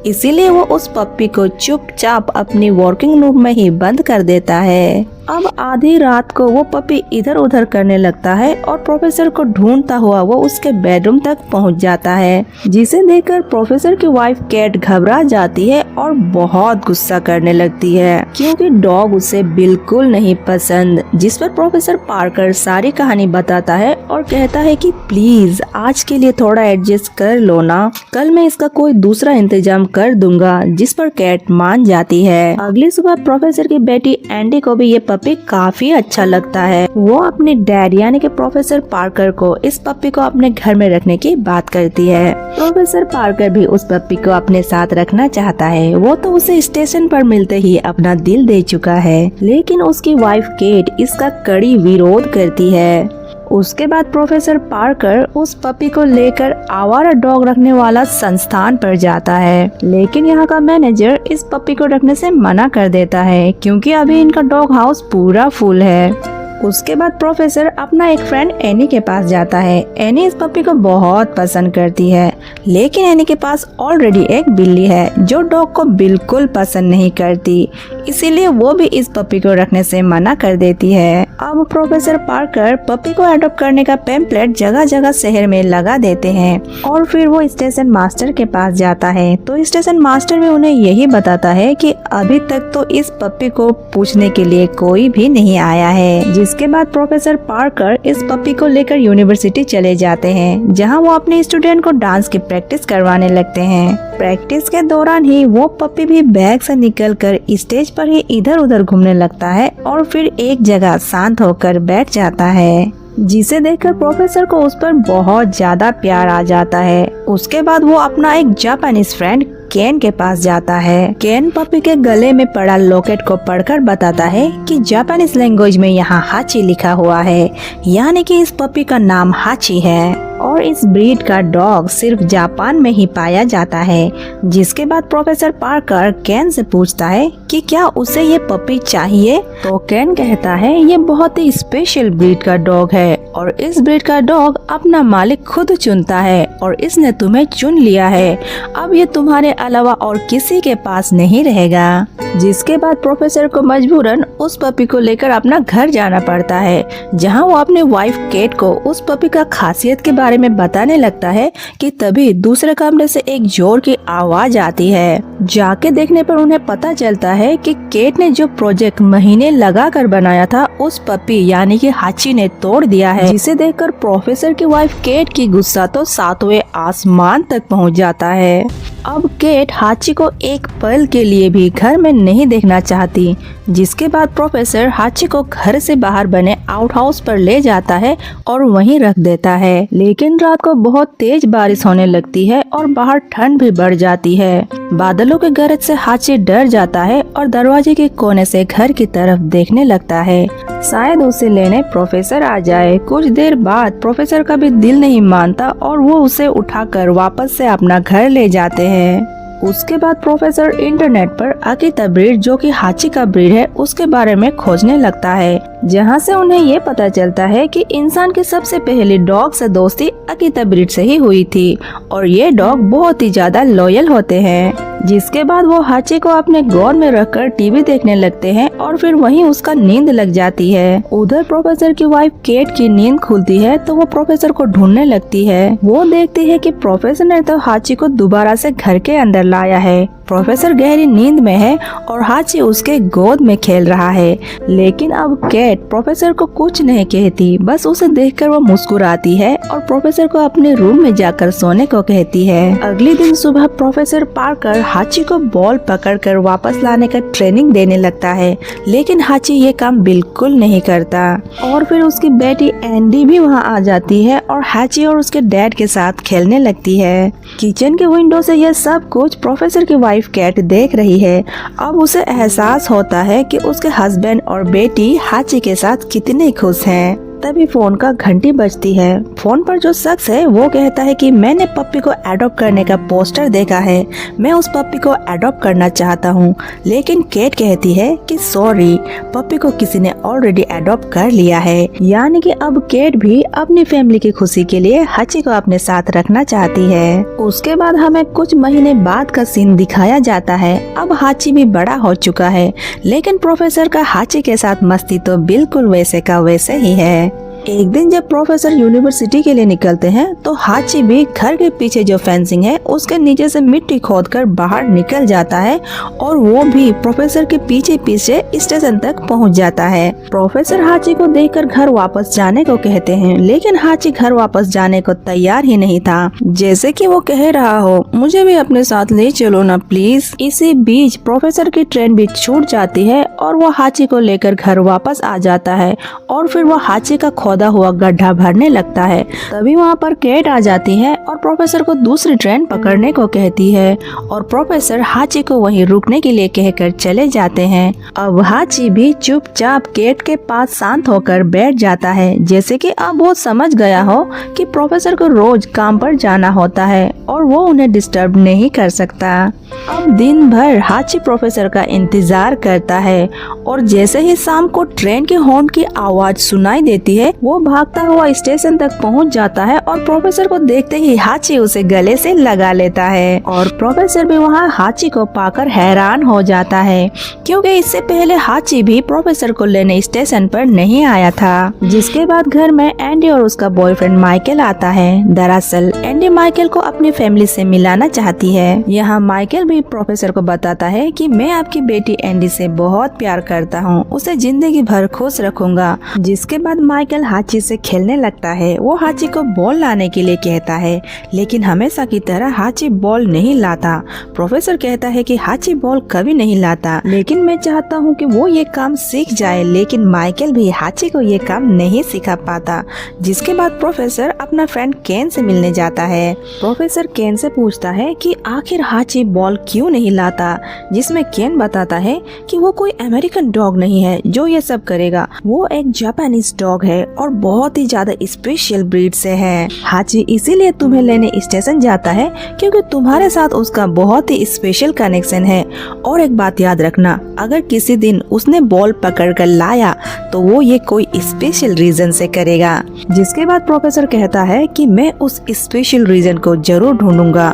इसीलिए वो उस पप्पी को चुपचाप अपनी वर्किंग रूम में ही बंद कर देता है। अब आधी रात को वो पप्पी इधर उधर करने लगता है और प्रोफेसर को ढूंढता हुआ वो उसके बेडरूम तक पहुंच जाता है, जिसे देखकर प्रोफेसर की वाइफ कैट घबरा जाती है और बहुत गुस्सा करने लगती है क्योंकि डॉग उसे बिल्कुल नहीं पसंद। जिस पर प्रोफेसर पार्कर सारी कहानी बताता है और कहता है कि प्लीज आज के लिए थोड़ा एडजस्ट कर लो ना, कल मैं इसका कोई दूसरा इंतजाम कर दूंगा। जिस पर कैट मान जाती है। अगली सुबह प्रोफेसर की बेटी एंडी को भी ये पप्पी काफी अच्छा लगता है। वो अपने डैड यानी कि प्रोफेसर पार्कर को इस पप्पी को अपने घर में रखने की बात करती है। प्रोफेसर पार्कर भी उस पप्पी को अपने साथ रखना चाहता है। वो तो उसे स्टेशन पर मिलते ही अपना दिल दे चुका है, लेकिन उसकी वाइफ केट इसका कड़ी विरोध करती है। उसके बाद प्रोफेसर पार्कर उस पपी को लेकर आवारा डॉग रखने वाला संस्थान पर जाता है, लेकिन यहाँ का मैनेजर इस पपी को रखने से मना कर देता है क्योंकि अभी इनका डॉग हाउस पूरा फुल है। उसके बाद प्रोफेसर अपना एक फ्रेंड एनी के पास जाता है। एनी इस पपी को बहुत पसंद करती है, लेकिन एनी के पास ऑलरेडी एक बिल्ली है जो डॉग को बिल्कुल पसंद नहीं करती, इसीलिए वो भी इस पपी को रखने से मना कर देती है। अब प्रोफेसर पार्कर पपी को अडॉप्ट करने का पैम्पलेट जगह जगह शहर में लगा देते हैं और फिर वो स्टेशन मास्टर के पास जाता है तो स्टेशन मास्टर भी उन्हें यही बताता है कि अभी तक तो इस पपी को पूछने के लिए कोई भी नहीं आया है। जिसके बाद प्रोफेसर पार्कर इस पपी को लेकर यूनिवर्सिटी चले जाते हैं, जहां वो अपने स्टूडेंट को डांस की प्रैक्टिस करवाने लगते हैं। प्रैक्टिस के दौरान ही वो पपी भी बैग से निकलकर स्टेज पर ही इधर उधर घूमने लगता है और फिर एक जगह शांत होकर बैठ जाता है, जिसे देखकर प्रोफेसर को उस पर बहुत ज्यादा प्यार आ जाता है। उसके बाद वो अपना एक जापानीज फ्रेंड केन के पास जाता है। केन पपी के गले में पड़ा लॉकेट को पढ़कर बताता है कि जापानीज लैंग्वेज में यहाँ हाची लिखा हुआ है, यानी कि इस पपी का नाम हाची है और इस ब्रीड का डॉग सिर्फ जापान में ही पाया जाता है। जिसके बाद प्रोफेसर पार्कर केन से पूछता है कि क्या उसे ये पपी चाहिए, तो केन कहता है ये बहुत ही स्पेशल ब्रीड का डॉग है और इस ब्रीड का डॉग अपना मालिक खुद चुनता है और इसने तुम्हें चुन लिया है। अब ये तुम्हारे अलावा और किसी के पास नहीं रहेगा। जिसके बाद प्रोफेसर को मजबूरन उस पपी को लेकर अपना घर जाना पड़ता है, जहां वो अपने वाइफ केट को उस पपी का खासियत के बारे में बताने लगता है कि तभी दूसरे कमरे से एक जोर की आवाज आती है। जाके देखने पर उन्हें पता चलता है कि केट ने जो प्रोजेक्ट महीने लगा कर बनाया था उस पपी यानी कि हाची ने तोड़ दिया है। जिसे देखकर प्रोफेसर की वाइफ केट की गुस्सा तो सातवें आसमान तक पहुंच जाता है। अब केट हाची को एक पल के लिए भी घर में नहीं देखना चाहती। जिसके बाद प्रोफेसर हाची को घर से बाहर बने आउट हाउस पर ले जाता है और वहीं रख देता है। लेकिन रात को बहुत तेज बारिश होने लगती है और बाहर ठंड भी बढ़ जाती है। बादलों के गरज से हाची डर जाता है और दरवाजे के कोने से घर की तरफ देखने लगता है, शायद उसे लेने प्रोफेसर आ जाए। कुछ देर बाद प्रोफेसर का भी दिल नहीं मानता और वो उसे उठाकर वापस से अपना घर ले जाते हैं। उसके बाद प्रोफेसर इंटरनेट पर अकीता ब्रीड जो कि हाची का ब्रीड है उसके बारे में खोजने लगता है, जहां से उन्हें ये पता चलता है कि इंसान की सबसे पहली डॉग से दोस्ती अकीता ब्रीड से ही हुई थी और ये डॉग बहुत ही ज्यादा लॉयल होते हैं। जिसके बाद वो हाची को अपने गोद में रखकर टीवी देखने लगते हैं और फिर वहीं उसका नींद लग जाती है। उधर प्रोफेसर की वाइफ केट की नींद खुलती है तो वो प्रोफेसर को ढूंढने लगती है। वो देखती है कि प्रोफेसर ने तो हाची को दोबारा से घर के अंदर लाया है। प्रोफेसर गहरी नींद में है और हाची उसके गोद में खेल रहा है। लेकिन अब केट प्रोफेसर को कुछ नहीं कहती, बस उसे देखकर वो मुस्कुराती है और प्रोफेसर को अपने रूम में जाकर सोने को कहती है। अगले दिन सुबह प्रोफेसर पार्कर हाची को बॉल पकड़कर वापस लाने का ट्रेनिंग देने लगता है, लेकिन हाची ये काम बिल्कुल नहीं करता। और फिर उसकी बेटी एंडी भी वहाँ आ जाती है और हाची और उसके डैड के साथ खेलने लगती है। किचन के विंडो से यह सब कुछ प्रोफेसर की वाइफ केट देख रही है। अब उसे एहसास होता है कि उसके हस्बैंड और बेटी हाची के साथ कितने खुश हैं। तभी फोन का घंटी बजती है। फोन पर जो शख्स है वो कहता है कि मैंने पप्पी को अडॉप्ट करने का पोस्टर देखा है, मैं उस पप्पी को अडॉप्ट करना चाहता हूँ। लेकिन केट कहती है कि सॉरी, पप्पी को किसी ने ऑलरेडी अडॉप्ट कर लिया है। यानी कि अब केट भी अपनी फैमिली की खुशी के लिए हाची को अपने साथ रखना चाहती है। उसके बाद हमें कुछ महीने बाद का सीन दिखाया जाता है। अब हाची भी बड़ा हो चुका है, लेकिन प्रोफेसर का हाची के साथ मस्ती तो बिल्कुल वैसे का वैसे ही है। एक दिन जब प्रोफेसर यूनिवर्सिटी के लिए निकलते हैं तो हाची भी घर के पीछे जो फेंसिंग है उसके नीचे से मिट्टी खोदकर बाहर निकल जाता है और वो भी प्रोफेसर के पीछे पीछे स्टेशन तक पहुंच जाता है। प्रोफेसर हाची को देखकर घर वापस जाने को कहते हैं, लेकिन हाची घर वापस जाने को तैयार ही नहीं था, जैसे कि वो कह रहा हो मुझे भी अपने साथ ले चलो ना प्लीज। इसी बीच प्रोफेसर की ट्रेन भी छूट जाती है और वो हाची को लेकर घर वापस आ जाता है और फिर वो हाची का खोदा हुआ गड्ढा भरने लगता है। तभी वहाँ पर केट आ जाती है और प्रोफेसर को दूसरी ट्रेन पकड़ने को कहती है और प्रोफेसर हाची को वहीं रुकने के लिए कहकर चले जाते हैं। अब हाची भी चुपचाप केट के पास शांत होकर बैठ जाता है, जैसे कि अब वो समझ गया हो कि प्रोफेसर को रोज काम पर जाना होता है और वो उन्हें डिस्टर्ब नहीं कर सकता। अब दिन भर हाची प्रोफेसर का इंतजार करता है और जैसे ही शाम को ट्रेन के हॉर्न की आवाज सुनाई देती है वो भागता हुआ स्टेशन तक पहुंच जाता है और प्रोफेसर को देखते ही हाची उसे गले से लगा लेता है और प्रोफेसर भी वहां हाची को पाकर हैरान हो जाता है, क्योंकि इससे पहले हाची भी प्रोफेसर को लेने स्टेशन पर नहीं आया था। जिसके बाद घर में एंडी और उसका बॉयफ्रेंड माइकल आता है। दरअसल एंडी माइकल को अपनी फैमिली से मिलाना चाहती है। यहाँ माइकल भी प्रोफेसर को बताता है कि मैं आपकी बेटी एंडी से बहुत प्यार करता हूँ, उसे जिंदगी भर खुश रखूंगा। जिसके बाद माइकल हाची से खेलने लगता है। वो हाची को बॉल लाने के लिए कहता है, लेकिन हमेशा की तरह हाची बॉल नहीं लाता। प्रोफेसर कहता है कि हाची बॉल कभी नहीं लाता, लेकिन मैं चाहता हूँ कि वो ये काम सीख जाए, लेकिन माइकल भी हाची को ये काम नहीं सिखा पाता। जिसके बाद प्रोफेसर अपना फ्रेंड केन से मिलने जाता है। प्रोफेसर केन से पूछता है कि आखिर हाची बॉल क्यों नहीं लाता, जिसमें केन बताता है कि वो कोई अमेरिकन डॉग नहीं है जो ये सब करेगा, वो एक जापानीज डॉग है और और बहुत ही ज्यादा स्पेशल ब्रीड से है। हाची इसीलिए तुम्हें लेने स्टेशन जाता है क्योंकि तुम्हारे साथ उसका बहुत ही स्पेशल कनेक्शन है। और एक बात याद रखना, अगर किसी दिन उसने बॉल पकड़ कर लाया तो वो ये कोई स्पेशल रीजन से करेगा। जिसके बाद प्रोफेसर कहता है कि मैं उस स्पेशल रीजन को जरूर ढूंढूंगा।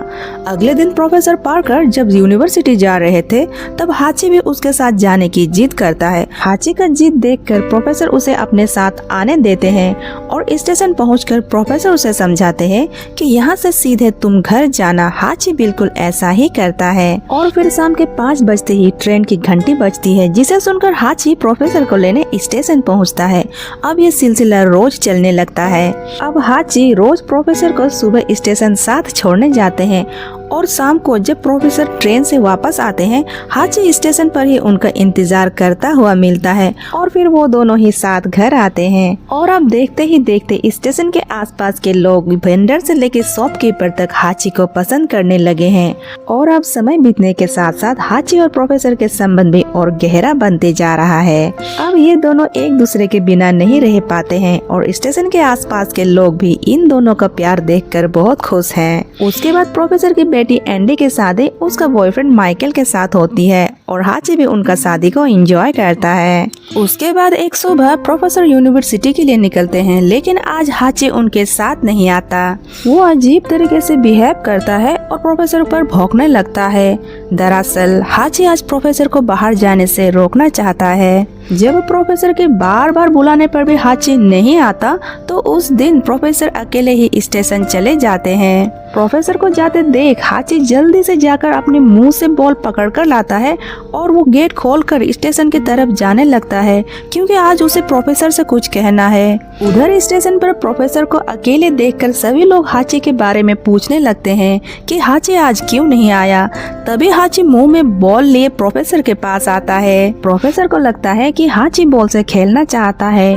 अगले दिन प्रोफेसर पार्कर जब यूनिवर्सिटी जा रहे थे तब हाची भी उसके साथ जाने की जिद करता है। हाची का जिद देखकर प्रोफेसर उसे अपने साथ आने देते हैं और स्टेशन पहुंचकर प्रोफेसर उसे समझाते हैं कि यहाँ से सीधे तुम घर जाना। हाची बिल्कुल ऐसा ही करता है और फिर शाम के 5 बजते ही ट्रेन की घंटी बजती है, जिसे सुनकर हाची प्रोफेसर को लेने स्टेशन पहुँचता है। अब ये सिलसिला रोज चलने लगता है। अब हाची रोज प्रोफेसर को सुबह स्टेशन साथ छोड़ने जाते हैं और शाम को जब प्रोफेसर ट्रेन से वापस आते हैं, हाची स्टेशन पर ही उनका इंतजार करता हुआ मिलता है और फिर वो दोनों ही साथ घर आते हैं। और अब देखते ही देखते स्टेशन के आसपास के लोग वेंडर से लेकर शॉपकीपर तक हाची को पसंद करने लगे हैं। और अब समय बीतने के साथ साथ हाची और प्रोफेसर के संबंध भी और गहरा बनते जा रहा है। अब ये दोनों एक दूसरे के बिना नहीं रह पाते हैं और स्टेशन के आसपास के लोग भी इन दोनों का प्यार देखकर बहुत खुश हैं। उसके बाद प्रोफेसर की बेटी एंडी की शादी उसका बॉयफ्रेंड माइकल के साथ होती है और हाची भी उनका शादी को एंजॉय करता है। उसके बाद एक सुबह प्रोफेसर यूनिवर्सिटी के लिए निकलते हैं, लेकिन आज हाची उनके साथ नहीं आता। वो अजीब तरीके से बिहेव करता है और प्रोफेसर पर भौंकने लगता है। दरअसल हाची आज प्रोफेसर को बाहर जाने से रोकना चाहता है। जब प्रोफेसर के बार बार बुलाने पर भी हाची नहीं आता तो उस दिन प्रोफेसर अकेले ही स्टेशन चले जाते हैं। प्रोफेसर को जाते देख हाची जल्दी से जाकर अपने मुंह से बॉल पकड़कर लाता है और वो गेट खोलकर स्टेशन की तरफ जाने लगता है क्योंकि आज उसे प्रोफेसर से कुछ कहना है। उधर स्टेशन पर प्रोफेसर को अकेले देखकर सभी लोग हाची के बारे में पूछने लगते हैं कि हाची आज क्यों नहीं आया। तभी हाची मुंह में बॉल लिए प्रोफेसर के पास आता है। प्रोफेसर को लगता है कि हाची बॉल से खेलना चाहता है।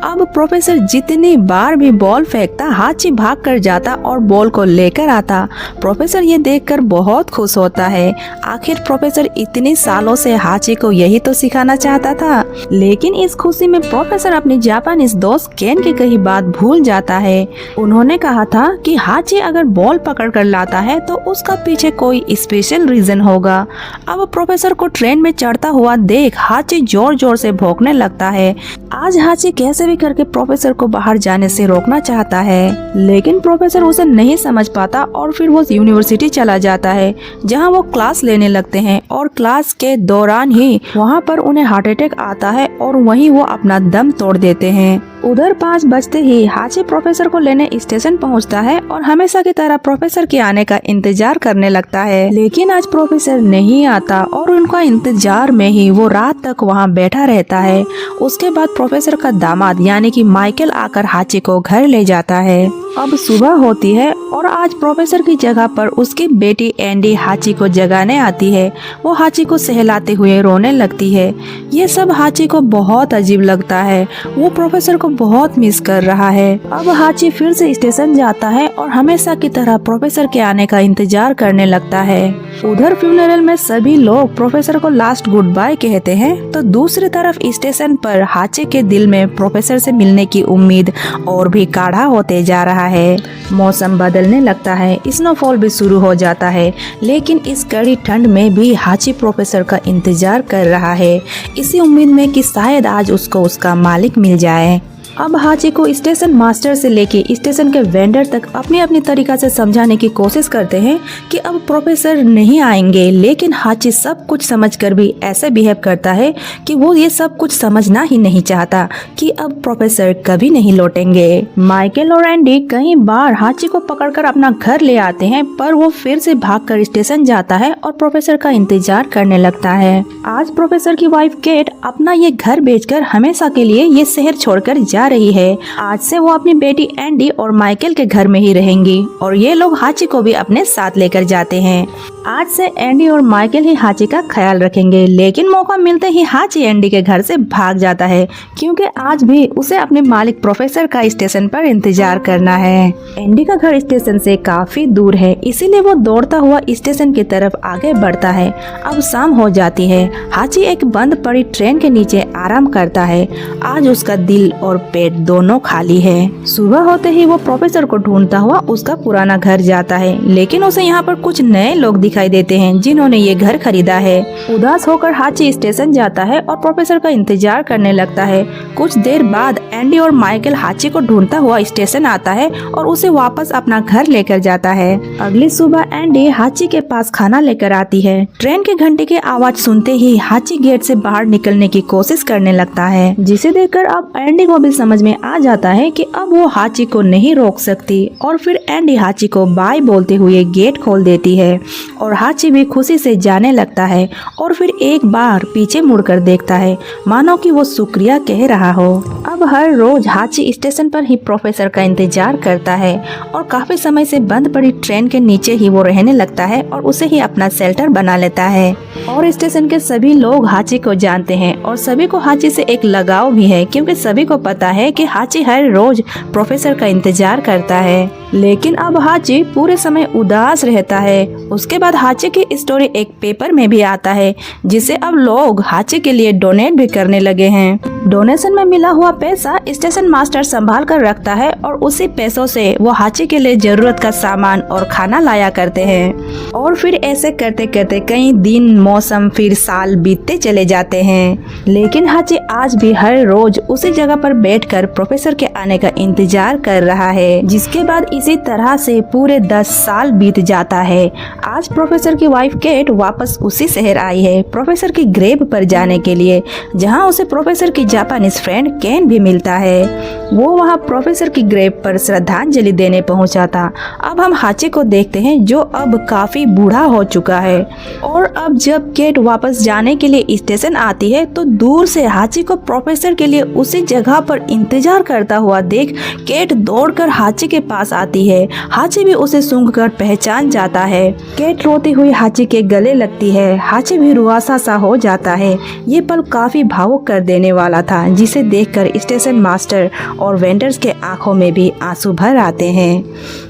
अब प्रोफेसर जितनी बार भी बॉल फेंकता, हाची भाग कर जाता और बॉल को लेकर आता। प्रोफेसर ये देखकर बहुत खुश होता है। आखिर प्रोफेसर इतने सालों से हाची को यही तो सिखाना चाहता था। लेकिन इस खुशी में प्रोफेसर अपने जापानीज दोस्त केन की कही बात भूल जाता है। उन्होंने कहा था कि हाची अगर बॉल पकड़ कर लाता है तो उसका पीछे कोई स्पेशल रीजन होगा। अब प्रोफेसर को ट्रेन में चढ़ता हुआ देख हाची जोर जोर से भौंकने लगता है। आज हाची कैसे भी करके प्रोफेसर को बाहर जाने से रोकना चाहता है, लेकिन प्रोफेसर उसे नहीं समझ पाता और फिर वो यूनिवर्सिटी चला जाता है जहां वो क्लास लेने लगते हैं और क्लास के दौरान ही वहां पर उन्हें हार्ट अटैक आता है और वहीं वो अपना दम तोड़ देते हैं। उधर 5 बजते ही हाची प्रोफेसर को लेने स्टेशन पहुंचता है और हमेशा की तरह प्रोफेसर के आने का इंतजार करने लगता है, लेकिन आज प्रोफेसर नहीं आता और उनका इंतजार में ही वो रात तक वहां बैठा रहता है। उसके बाद प्रोफेसर का दामाद यानी कि माइकल आकर हाची को घर ले जाता है। अब सुबह होती है और आज प्रोफेसर की जगह पर उसकी बेटी एंडी हाची को जगाने आती है। वो हाची को सहलाते हुए रोने लगती है। ये सब हाची को बहुत अजीब लगता है। वो प्रोफेसर को बहुत मिस कर रहा है। अब हाची फिर से स्टेशन जाता है और हमेशा की तरह प्रोफेसर के आने का इंतजार करने लगता है। उधर फ्यूनरल में सभी लोग प्रोफेसर को लास्ट गुड बाय कहते हैं तो दूसरी तरफ स्टेशन पर हाची के दिल में प्रोफेसर से मिलने की उम्मीद और भी गाढ़ा होते जा रहा है। मौसम बदलने लगता है, स्नोफॉल भी शुरू हो जाता है, लेकिन इस कड़ी ठंड में भी हाची प्रोफेसर का इंतजार कर रहा है, इसी उम्मीद में कि शायद आज उसको उसका मालिक मिल जाए। अब हाची को स्टेशन मास्टर से लेके स्टेशन के वेंडर तक अपनी अपनी तरीका से समझाने की कोशिश करते हैं कि अब प्रोफेसर नहीं आएंगे, लेकिन हाची सब कुछ समझकर भी ऐसे बिहेव करता है कि वो ये सब कुछ समझना ही नहीं चाहता कि अब प्रोफेसर कभी नहीं लौटेंगे। माइकल और एंडी कई बार हाची को पकड़कर अपना घर ले आते हैं, पर वो फिर से भागकर स्टेशन जाता है और प्रोफेसर का इंतजार करने लगता है। आज प्रोफेसर की वाइफ केट अपना ये घर बेचकर हमेशा के लिए ये शहर छोड़कर जा रही है। आज से वो अपनी बेटी एंडी और माइकल के घर में ही रहेंगी और ये लोग हाची को भी अपने साथ लेकर जाते हैं। आज से एंडी और माइकल ही हाची का ख्याल रखेंगे, लेकिन मौका मिलते ही हाची एंडी के घर से भाग जाता है क्योंकि आज भी उसे अपने मालिक प्रोफेसर का स्टेशन पर इंतजार करना है। एंडी का घर स्टेशन से काफी दूर है, इसीलिए वो दौड़ता हुआ स्टेशन की तरफ आगे बढ़ता है। अब शाम हो जाती है। हाची एक बंद पड़ी ट्रेन के नीचे आराम करता है। आज उसका दिल और पेट दोनों खाली है। सुबह होते ही वो प्रोफेसर को ढूंढता हुआ उसका पुराना घर जाता है, लेकिन उसे यहाँ पर कुछ नए लोग दिखाई देते हैं जिन्होंने ये घर खरीदा है। उदास होकर हाची स्टेशन जाता है और प्रोफेसर का इंतजार करने लगता है। कुछ देर बाद एंडी और माइकल हाची को ढूंढता हुआ स्टेशन आता है और उसे वापस अपना घर लेकर जाता है। अगली सुबह एंडी हाची के पास खाना लेकर आती है। ट्रेन के घंटे की आवाज सुनते ही हाची गेट से बाहर निकलने की कोशिश करने लगता है, जिसे देखकर अब एंडी को भी समझ में आ जाता है कि अब वो हाची को नहीं रोक सकती और फिर एंडी हाची को बाय बोलते हुए गेट खोल देती है और हाची भी खुशी से जाने लगता है और फिर एक बार पीछे मुड़कर देखता है मानो कि वो शुक्रिया कह रहा हो। अब हर रोज हाची स्टेशन पर ही प्रोफेसर का इंतजार करता है और काफी समय से बंद पड़ी ट्रेन के नीचे ही वो रहने लगता है और उसे ही अपना शेल्टर बना लेता है। और स्टेशन के सभी लोग हाची को जानते हैं और सभी को हाची से एक लगाव भी है, क्योंकि सभी को पता है कि हाची हर रोज प्रोफेसर का इंतजार करता है। लेकिन अब हाची पूरे समय उदास रहता है। उसके बाद हाची की स्टोरी एक पेपर में भी आता है, जिसे अब लोग हाची के लिए डोनेट भी करने लगे हैं। डोनेशन में मिला हुआ पैसा स्टेशन मास्टर संभाल कर रखता है और उसी पैसों से वो हाची के लिए जरूरत का सामान और खाना लाया करते हैं। और फिर ऐसे करते करते कई दिन, मौसम, फिर साल बीतते चले जाते हैं। लेकिन हाची आज भी हर रोज उसी जगह पर बैठकर प्रोफेसर के आने का इंतजार कर रहा है। जिसके बाद इसी तरह से पूरे 10 साल बीत जाता है। आज प्रोफेसर की वाइफ केट वापस उसी शहर आई है प्रोफेसर की ग्रेव पर जाने के लिए, जहां उसे प्रोफेसर की जापानीज फ्रेंड केन भी मिलता है। वो वहां प्रोफेसर की ग्रेव पर श्रद्धांजलि देने पहुंचा था। अब हम हाची को देखते हैं जो अब काफी बूढ़ा हो चुका है। और अब जब केट वापस जाने के लिए स्टेशन आती है तो दूर से हाची को प्रोफेसर के लिए उसी जगह पर इंतजार करता हुआ देख केट दौड़कर हाची के पास आती है। हाची भी उसे सूंघकर पहचान जाता है। केट रोती हुई हाची के गले लगती है। हाची भी रुआसा सा हो जाता है। ये पल काफी भावुक कर देने वाला था, जिसे देखकर स्टेशन मास्टर और वेंडर्स के आंखों में भी आंसू भर आते हैं।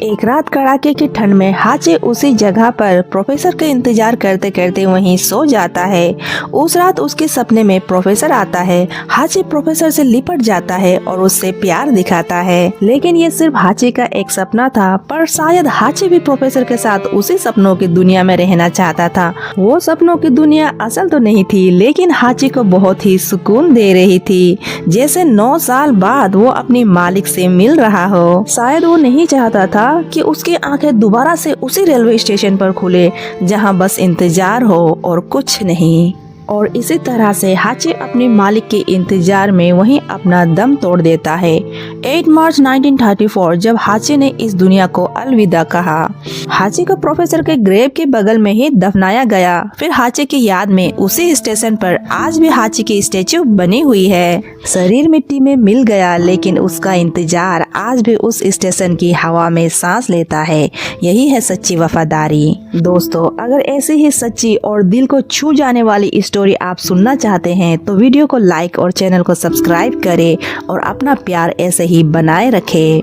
एक रात कड़ाके की ठंड में हाची उसी जगह पर प्रोफेसर का इंतजार करते करते वहीं सो जाता है। उस रात उसके सपने में प्रोफेसर आता है। हाची प्रोफेसर से लिपट जाता है और उससे प्यार दिखाता है। लेकिन ये सिर्फ हाची का एक सपना था, पर शायद हाची भी प्रोफेसर के साथ उसी सपनों की दुनिया में रहना चाहता था। वो सपनों की दुनिया असल तो नहीं थी, लेकिन हाची को बहुत ही सुकून दे रही थी, जैसे 9 साल बाद वो अपनी मालिक से मिल रहा हो। शायद वो नहीं चाहता था कि उसकी आंखें दोबारा से उसी रेलवे स्टेशन पर खुले जहां बस इंतजार हो और कुछ नहीं। और इसी तरह से हाची अपने मालिक के इंतजार में वहीं अपना दम तोड़ देता है। 8 मार्च 1934 जब हाची ने इस दुनिया को अलविदा कहा। हाची को प्रोफेसर के ग्रेव के बगल में ही दफनाया गया। फिर हाची की याद में उसी स्टेशन पर आज भी हाची की स्टेच्यू बनी हुई है। शरीर मिट्टी में मिल गया, लेकिन उसका इंतजार आज भी उस स्टेशन की हवा में सांस लेता है। यही है सच्ची वफादारी। दोस्तों, अगर ऐसी ही सच्ची और दिल को छू जाने वाली स्टोरी आप सुनना चाहते हैं तो वीडियो को लाइक और चैनल को सब्सक्राइब करें और अपना प्यार ऐसे ही बनाए रखें।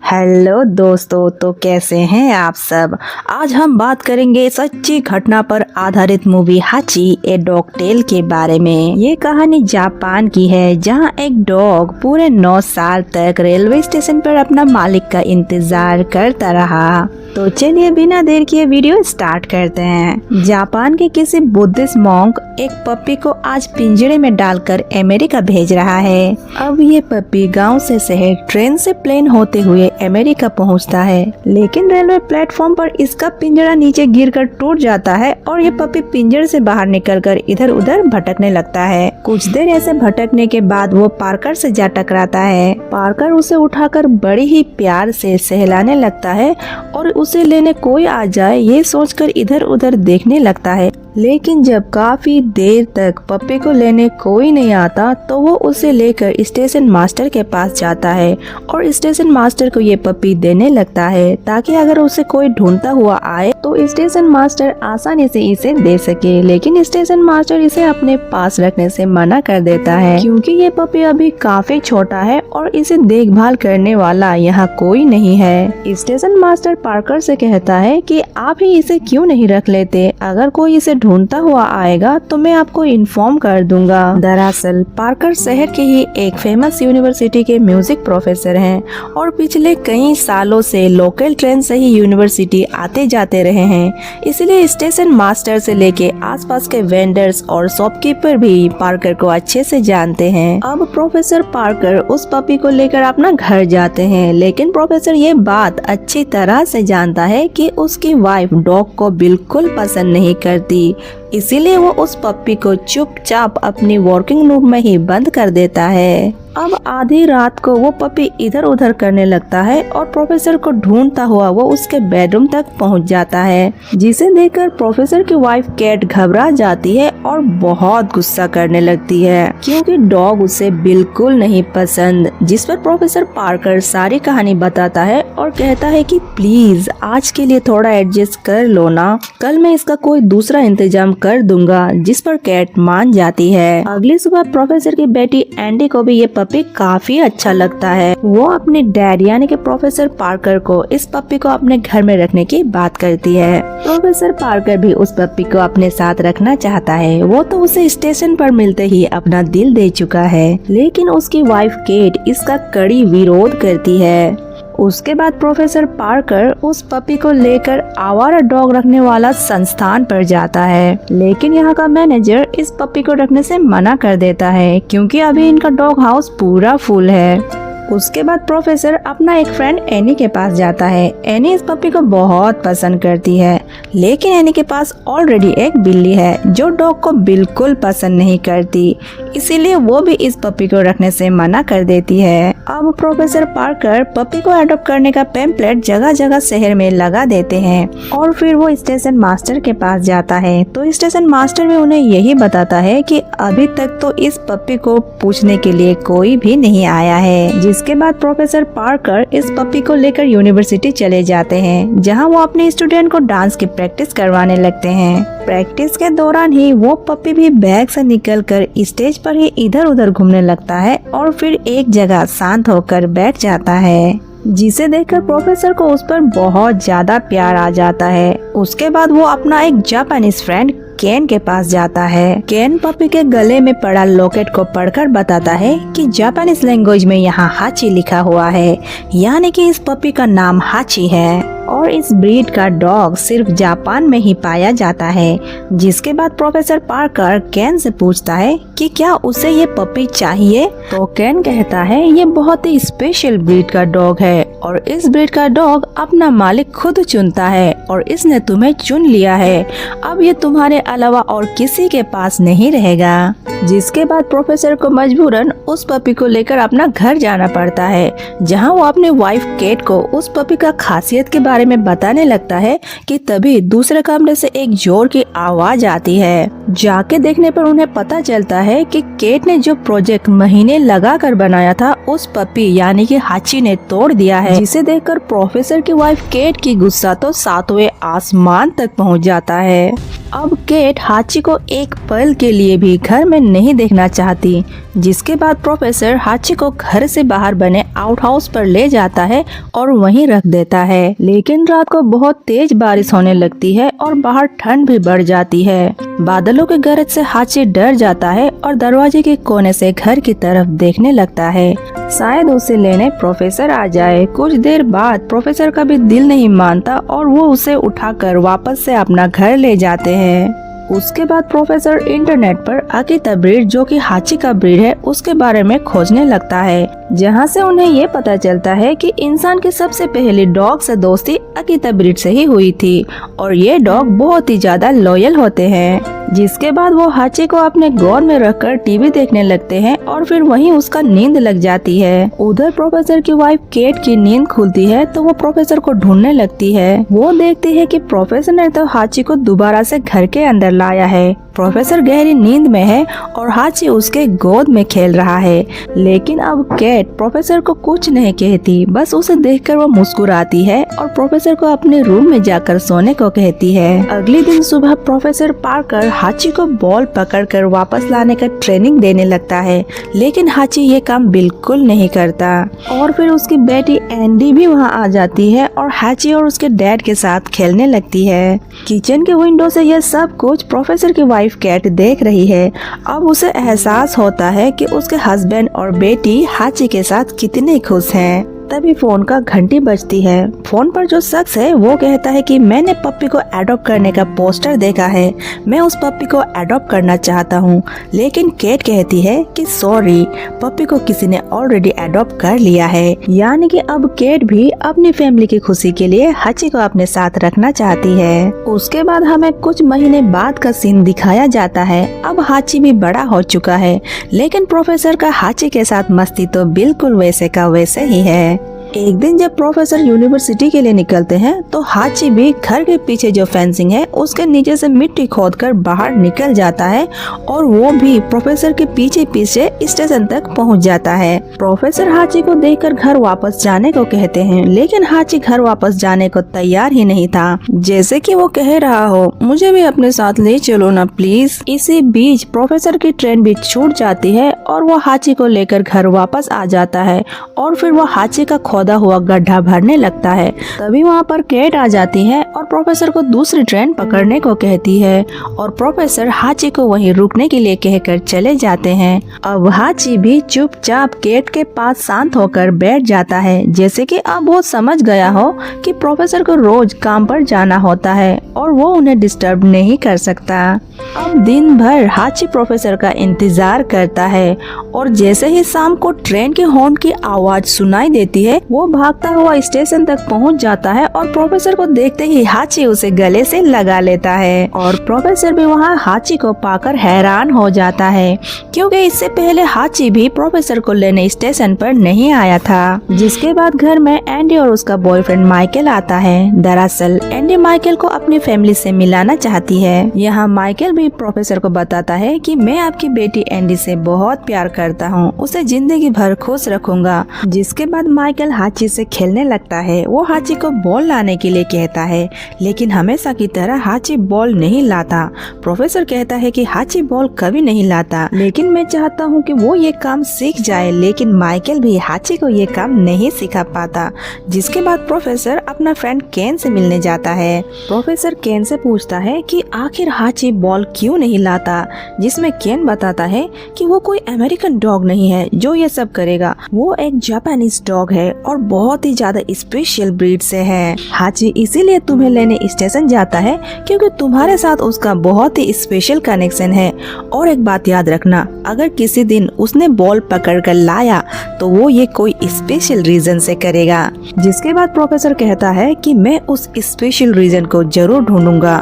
हेलो दोस्तों, तो कैसे हैं आप सब। आज हम बात करेंगे सच्ची घटना पर आधारित मूवी हाची ए डॉग टेल के बारे में। ये कहानी जापान की है, जहां एक डॉग पूरे 9 साल तक रेलवे स्टेशन पर अपना मालिक का इंतजार करता रहा। तो चलिए बिना देर किए वीडियो स्टार्ट करते हैं। जापान के किसी बुद्धिस्ट मॉन्क एक पप्पी को आज पिंजरे में डालकर अमेरिका भेज रहा है। अब ये पप्पी गांव से शहर, ट्रेन से प्लेन होते हुए अमेरिका पहुंचता है, लेकिन रेलवे प्लेटफॉर्म पर इसका पिंजरा नीचे गिरकर टूट जाता है और ये पप्पी पिंजरे से बाहर निकलकर इधर उधर भटकने लगता है। कुछ देर ऐसे भटकने के बाद वो पार्कर से जा टकराता है। पार्कर उसे उठाकर बड़ी ही प्यार से सहलाने लगता है और उसे लेने कोई आ जाए ये सोचकर इधर उधर देखने लगता है। लेकिन जब काफी देर तक पप्पी को लेने कोई नहीं आता तो वो उसे लेकर स्टेशन मास्टर के पास जाता है और स्टेशन मास्टर को ये पप्पी देने लगता है, ताकि अगर उसे कोई ढूंढता हुआ आए तो स्टेशन मास्टर आसानी से इसे दे सके। लेकिन स्टेशन मास्टर इसे अपने पास रखने से मना कर देता है, क्योंकि ये पप्पी अभी काफी छोटा है और इसे देखभाल करने वाला यहाँ कोई नहीं है। स्टेशन मास्टर पार्कर से कहता है कि आप ही इसे क्यों नहीं रख लेते, अगर कोई इसे ढूंढता हुआ आएगा तो मैं आपको इन्फॉर्म कर दूंगा। दरअसल पार्कर शहर के ही एक फेमस यूनिवर्सिटी के म्यूजिक प्रोफेसर हैं और पिछले कई सालों से लोकल ट्रेन से ही यूनिवर्सिटी आते जाते रहे हैं, इसलिए स्टेशन मास्टर से लेके आसपास के वेंडर्स और शॉपकीपर भी पार्कर को अच्छे से जानते हैं। अब प्रोफेसर पार्कर उस पपी को लेकर अपना घर जाते हैं, लेकिन प्रोफेसर ये बात अच्छी तरह से जानता है कि उसकी वाइफ डॉग को बिल्कुल पसंद नहीं करती, इसीलिए वो उस पप्पी को चुपचाप अपनी वर्किंग रूम में ही बंद कर देता है। अब आधी रात को वो पपी इधर उधर करने लगता है और प्रोफेसर को ढूंढता हुआ वो उसके बेडरूम तक पहुंच जाता है, जिसे देखकर प्रोफेसर की वाइफ कैट घबरा जाती है और बहुत गुस्सा करने लगती है क्योंकि डॉग उसे बिल्कुल नहीं पसंद। जिस पर प्रोफेसर पार्कर सारी कहानी बताता है और कहता है कि प्लीज आज के लिए थोड़ा एडजस्ट कर लो ना, कल मैं इसका कोई दूसरा इंतजाम कर दूंगा। जिस पर कैट मान जाती है। अगली सुबह प्रोफेसर की बेटी एंडी को भी ये पपी काफी अच्छा लगता है। वो अपने डैड यानी कि प्रोफेसर पार्कर को इस पपी को अपने घर में रखने की बात करती है। प्रोफेसर पार्कर भी उस पपी को अपने साथ रखना चाहता है। वो तो उसे स्टेशन पर मिलते ही अपना दिल दे चुका है, लेकिन उसकी वाइफ केट इसका कड़ी विरोध करती है। उसके बाद प्रोफेसर पार्कर उस पपी को लेकर आवारा डॉग रखने वाला संस्थान पर जाता है, लेकिन यहाँ का मैनेजर इस पपी को रखने से मना कर देता है क्योंकि अभी इनका डॉग हाउस पूरा फुल है। उसके बाद प्रोफेसर अपना एक फ्रेंड एनी के पास जाता है। एनी इस पपी को बहुत पसंद करती है, लेकिन एनी के पास ऑलरेडी एक बिल्ली है जो डॉग को बिल्कुल पसंद नहीं करती, इसीलिए वो भी इस पपी को रखने से मना कर देती है। अब प्रोफेसर पार्कर पपी को अडॉप्ट करने का पैम्पलेट जगह जगह शहर में लगा देते हैं और फिर वो स्टेशन मास्टर के पास जाता है, तो स्टेशन मास्टर भी उन्हें यही बताता है कि अभी तक तो इस पपी को पूछने के लिए कोई भी नहीं आया है। इसके बाद प्रोफेसर पार्कर इस पपी को लेकर यूनिवर्सिटी चले जाते हैं, जहां वो अपने स्टूडेंट को डांस की प्रैक्टिस करवाने लगते हैं। प्रैक्टिस के दौरान ही वो पपी भी बैग से निकलकर स्टेज पर ही इधर उधर घूमने लगता है और फिर एक जगह शांत होकर बैठ जाता है, जिसे देखकर प्रोफेसर को उस पर बहुत ज्यादा प्यार आ जाता है। उसके बाद वो अपना एक जापानीज फ्रेंड केन के पास जाता है। केन पपी के गले में पड़ा लॉकेट को पढ़कर बताता है कि जापानीज लैंग्वेज में यहाँ हाची लिखा हुआ है, यानी कि इस पपी का नाम हाची है और इस ब्रीड का डॉग सिर्फ जापान में ही पाया जाता है। जिसके बाद प्रोफेसर पार्कर केन से पूछता है कि क्या उसे ये पपी चाहिए, तो केन कहता है ये बहुत ही स्पेशल ब्रीड का डॉग है और इस ब्रीड का डॉग अपना मालिक खुद चुनता है और इसने तुम्हें चुन लिया है, अब ये तुम्हारे अलावा और किसी के पास नहीं रहेगा। जिसके बाद प्रोफेसर को मजबूरन उस पपी को लेकर अपना घर जाना पड़ता है, जहां वो अपनी वाइफ केट को उस पपी का खासियत के बारे में बताने लगता है कि तभी दूसरे कमरे से एक जोर की आवाज आती है। जाके देखने पर उन्हें पता चलता है कि केट ने जो प्रोजेक्ट महीने लगाकर बनाया था उस पपी यानी कि हाची ने तोड़ दिया है, जिसे देखकर प्रोफेसर की वाइफ केट की गुस्सा तो सातवें आसमान तक पहुंच जाता है। अब केट हाची को एक पल के लिए भी घर में नहीं देखना चाहती, जिसके बाद प्रोफेसर हाची को घर से बाहर बने आउट हाउस पर ले जाता है और वहीं रख देता है। लेकिन रात को बहुत तेज बारिश होने लगती है और बाहर ठंड भी बढ़ जाती है। बादलों के गरज से हाची डर जाता है और दरवाजे के कोने से घर की तरफ देखने लगता है, शायद उसे लेने प्रोफेसर आ जाए। कुछ देर बाद प्रोफेसर का भी दिल नहीं मानता और वो उसे उठाकर वापस से अपना घर ले जाते हैं। उसके बाद प्रोफेसर इंटरनेट पर अकीता ब्रीड जो कि हाची का ब्रीड है उसके बारे में खोजने लगता है, जहां से उन्हें ये पता चलता है कि इंसान की सबसे पहली डॉग से दोस्ती अकीता ब्रीड से ही हुई थी और ये डॉग बहुत ही ज्यादा लॉयल होते हैं। जिसके बाद वो हाची को अपने गोद में रखकर टीवी देखने लगते हैं और फिर वहीं उसका नींद लग जाती है। उधर प्रोफेसर की वाइफ केट की नींद खुलती है तो वो प्रोफेसर को ढूंढने लगती है। वो देखती है कि प्रोफेसर ने तो हाची को दोबारा से घर के अंदर लाया है, प्रोफेसर गहरी नींद में है और हाची उसके गोद में खेल रहा है। लेकिन अब केट प्रोफेसर को कुछ नहीं कहती, बस उसे देखकर वो मुस्कुराती है और प्रोफेसर को अपने रूम में जाकर सोने को कहती है। अगले दिन सुबह प्रोफेसर पार्कर हाची को बॉल पकड़कर वापस लाने का ट्रेनिंग देने लगता है, लेकिन हाची ये काम बिल्कुल नहीं करता। और फिर उसकी बेटी एंडी भी वहाँ आ जाती है और हाची और उसके डैड के साथ खेलने लगती है। किचन के विंडो से यह सब कुछ प्रोफेसर की वाइफ कैट देख रही है। अब उसे एहसास होता है कि उसके हस्बैंड और बेटी हाची के साथ कितने खुश हैं। तभी फोन का घंटी बजती है। फोन पर जो शख्स है वो कहता है कि मैंने पप्पी को एडॉप्ट करने का पोस्टर देखा है, मैं उस पप्पी को एडॉप्ट करना चाहता हूँ। लेकिन केट कहती है कि सॉरी, पप्पी को किसी ने ऑलरेडी एडॉप्ट कर लिया है। यानी कि अब केट भी अपनी फैमिली की खुशी के लिए हाची को अपने साथ रखना चाहती है। उसके बाद हमें कुछ महीने बाद का सीन दिखाया जाता है। अब हाची भी बड़ा हो चुका है, लेकिन प्रोफेसर का हाची के साथ मस्ती तो बिल्कुल वैसे का वैसे ही है। एक दिन जब प्रोफेसर यूनिवर्सिटी के लिए निकलते हैं तो हाची भी घर के पीछे जो फेंसिंग है उसके नीचे से मिट्टी खोदकर बाहर निकल जाता है और वो भी प्रोफेसर के पीछे पीछे स्टेशन तक पहुंच जाता है। प्रोफेसर हाची को देखकर घर वापस जाने को कहते हैं, लेकिन हाची घर वापस जाने को तैयार ही नहीं था, जैसे कि वो कह रहा हो मुझे भी अपने साथ ले चलो ना प्लीज। इसी बीच प्रोफेसर की ट्रेन भी छूट जाती है और वो हाची को लेकर घर वापस आ जाता है और फिर वो हाची का खोदा हुआ गड्ढा भरने लगता है। तभी वहाँ पर केट आ जाती है और प्रोफेसर को दूसरी ट्रेन पकड़ने को कहती है और प्रोफेसर हाची को वहीं रुकने के लिए कहकर चले जाते हैं। अब हाची भी चुपचाप केट के पास शांत होकर बैठ जाता है, जैसे कि अब वो समझ गया हो कि प्रोफेसर को रोज काम पर जाना होता है और वो उन्हें डिस्टर्ब नहीं कर सकता। अब दिन भर हाची प्रोफेसर का इंतजार करता है और जैसे ही शाम को ट्रेन के हॉर्न की आवाज सुनाई देती है वो भागता हुआ स्टेशन तक पहुंच जाता है और प्रोफेसर को देखते ही हाची उसे गले से लगा लेता है और प्रोफेसर भी वहां हाची को पाकर हैरान हो जाता है, क्योंकि इससे पहले हाची भी प्रोफेसर को लेने स्टेशन पर नहीं आया था। जिसके बाद घर में एंडी और उसका बॉयफ्रेंड माइकल आता है। दरअसल एंडी माइकल को अपनी फैमिली से मिलाना चाहती है। यहाँ माइकल भी प्रोफेसर को बताता है कि मैं आपकी बेटी एंडी से बहुत प्यार करता हूँ, उसे जिंदगी भर खुश रखूंगा। जिसके बाद माइकल हाची से खेलने लगता है। वो हाची को बॉल लाने के लिए कहता है, लेकिन हमेशा की तरह हाची बॉल नहीं लाता। प्रोफेसर कहता है कि हाची बॉल कभी नहीं लाता, लेकिन मैं चाहता हूँ कि वो ये काम सीख जाए, लेकिन माइकल भी हाची को ये काम नहीं सिखा पाता। जिसके बाद प्रोफेसर अपना फ्रेंड केन से मिलने जाता है। प्रोफेसर केन से पूछता है कि आखिर हाची बॉल क्यों नहीं लाता, जिसमें केन बताता है कि वो कोई अमेरिकन डॉग नहीं है जो ये सब करेगा, वो एक जापानीज डॉग है और बहुत ही ज्यादा स्पेशल ब्रीड से है। हाची इसीलिए तुम्हें लेने स्टेशन जाता है क्योंकि तुम्हारे साथ उसका बहुत ही स्पेशल कनेक्शन है। और एक बात याद रखना, अगर किसी दिन उसने बॉल पकड़ कर लाया तो वो ये कोई स्पेशल रीजन से करेगा। जिसके बाद प्रोफेसर कहता है कि मैं उस स्पेशल रीजन को जरूर ढूंढूंगा।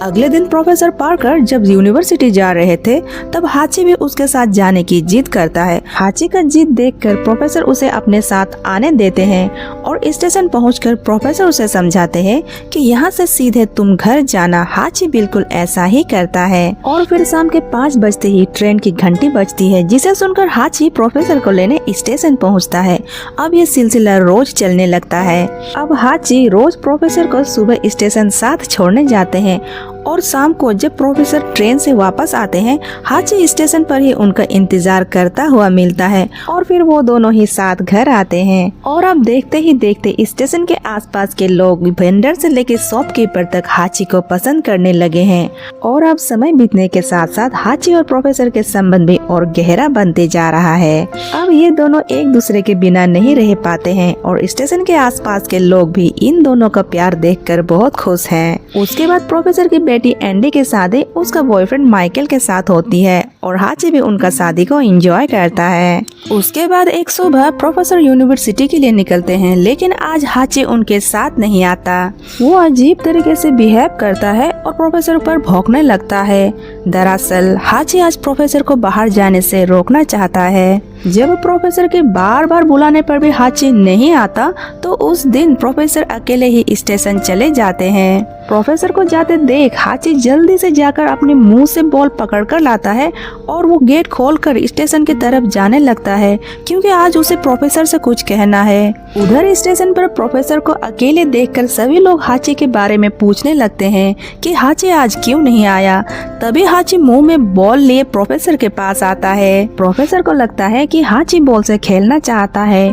अगले दिन प्रोफेसर पार्कर जब यूनिवर्सिटी जा रहे थे तब हाची भी उसके साथ जाने की जिद करता है। हाची का जिद देखकर प्रोफेसर उसे अपने साथ आने देते हैं और स्टेशन पहुंचकर प्रोफेसर उसे समझाते हैं कि यहाँ से सीधे तुम घर जाना। हाची बिल्कुल ऐसा ही करता है और फिर शाम के 5 बजते ही ट्रेन की घंटी बजती है, जिसे सुनकर हाची प्रोफेसर को लेने स्टेशन पहुंचता है। अब ये सिलसिला रोज चलने लगता है। अब हाची रोज प्रोफेसर को सुबह स्टेशन साथ छोड़ने जाते हैं और शाम को जब प्रोफेसर ट्रेन से वापस आते हैं हाची स्टेशन पर ही उनका इंतजार करता हुआ मिलता है और फिर वो दोनों ही साथ घर आते हैं। और अब देखते ही देखते स्टेशन के आसपास के लोग वेंडर से लेकर शॉपकीपर तक हाची को पसंद करने लगे हैं। और अब समय बीतने के साथ साथ हाची और प्रोफेसर के संबंध भी और गहरा बनते जा रहा है। अब ये दोनों एक दूसरे के बिना नहीं रह पाते हैं और स्टेशन के आसपास के लोग भी इन दोनों का प्यार देखकर बहुत खुश हैं। उसके बाद प्रोफेसर की बेटी एंडी की शादी उसका बॉयफ्रेंड माइकल के साथ होती है और हाची भी उनका शादी को एंजॉय करता है। उसके बाद एक सुबह प्रोफेसर यूनिवर्सिटी के लिए निकलते हैं, लेकिन आज हाची उनके साथ नहीं आता। वो अजीब तरीके से बिहेव करता है और प्रोफेसर पर भौंकने लगता है। दरअसल हाची आज प्रोफेसर को बाहर जाने से रोकना चाहता है। जब प्रोफेसर के बार बार बुलाने पर भी हाची नहीं आता तो उस दिन प्रोफेसर अकेले ही स्टेशन चले जाते हैं। प्रोफेसर को जाते देख हाची जल्दी से जाकर अपने मुंह से बॉल पकड़कर लाता है और वो गेट खोलकर स्टेशन की तरफ जाने लगता है क्योंकि आज उसे प्रोफेसर से कुछ कहना है। उधर स्टेशन पर प्रोफेसर को अकेले देखकर सभी लोग हाची के बारे में पूछने लगते हैं कि हाची आज क्यों नहीं आया। तभी हाची मुंह में बॉल लिए प्रोफेसर के पास आता है। प्रोफेसर को लगता है कि हाची बॉल से खेलना चाहता है।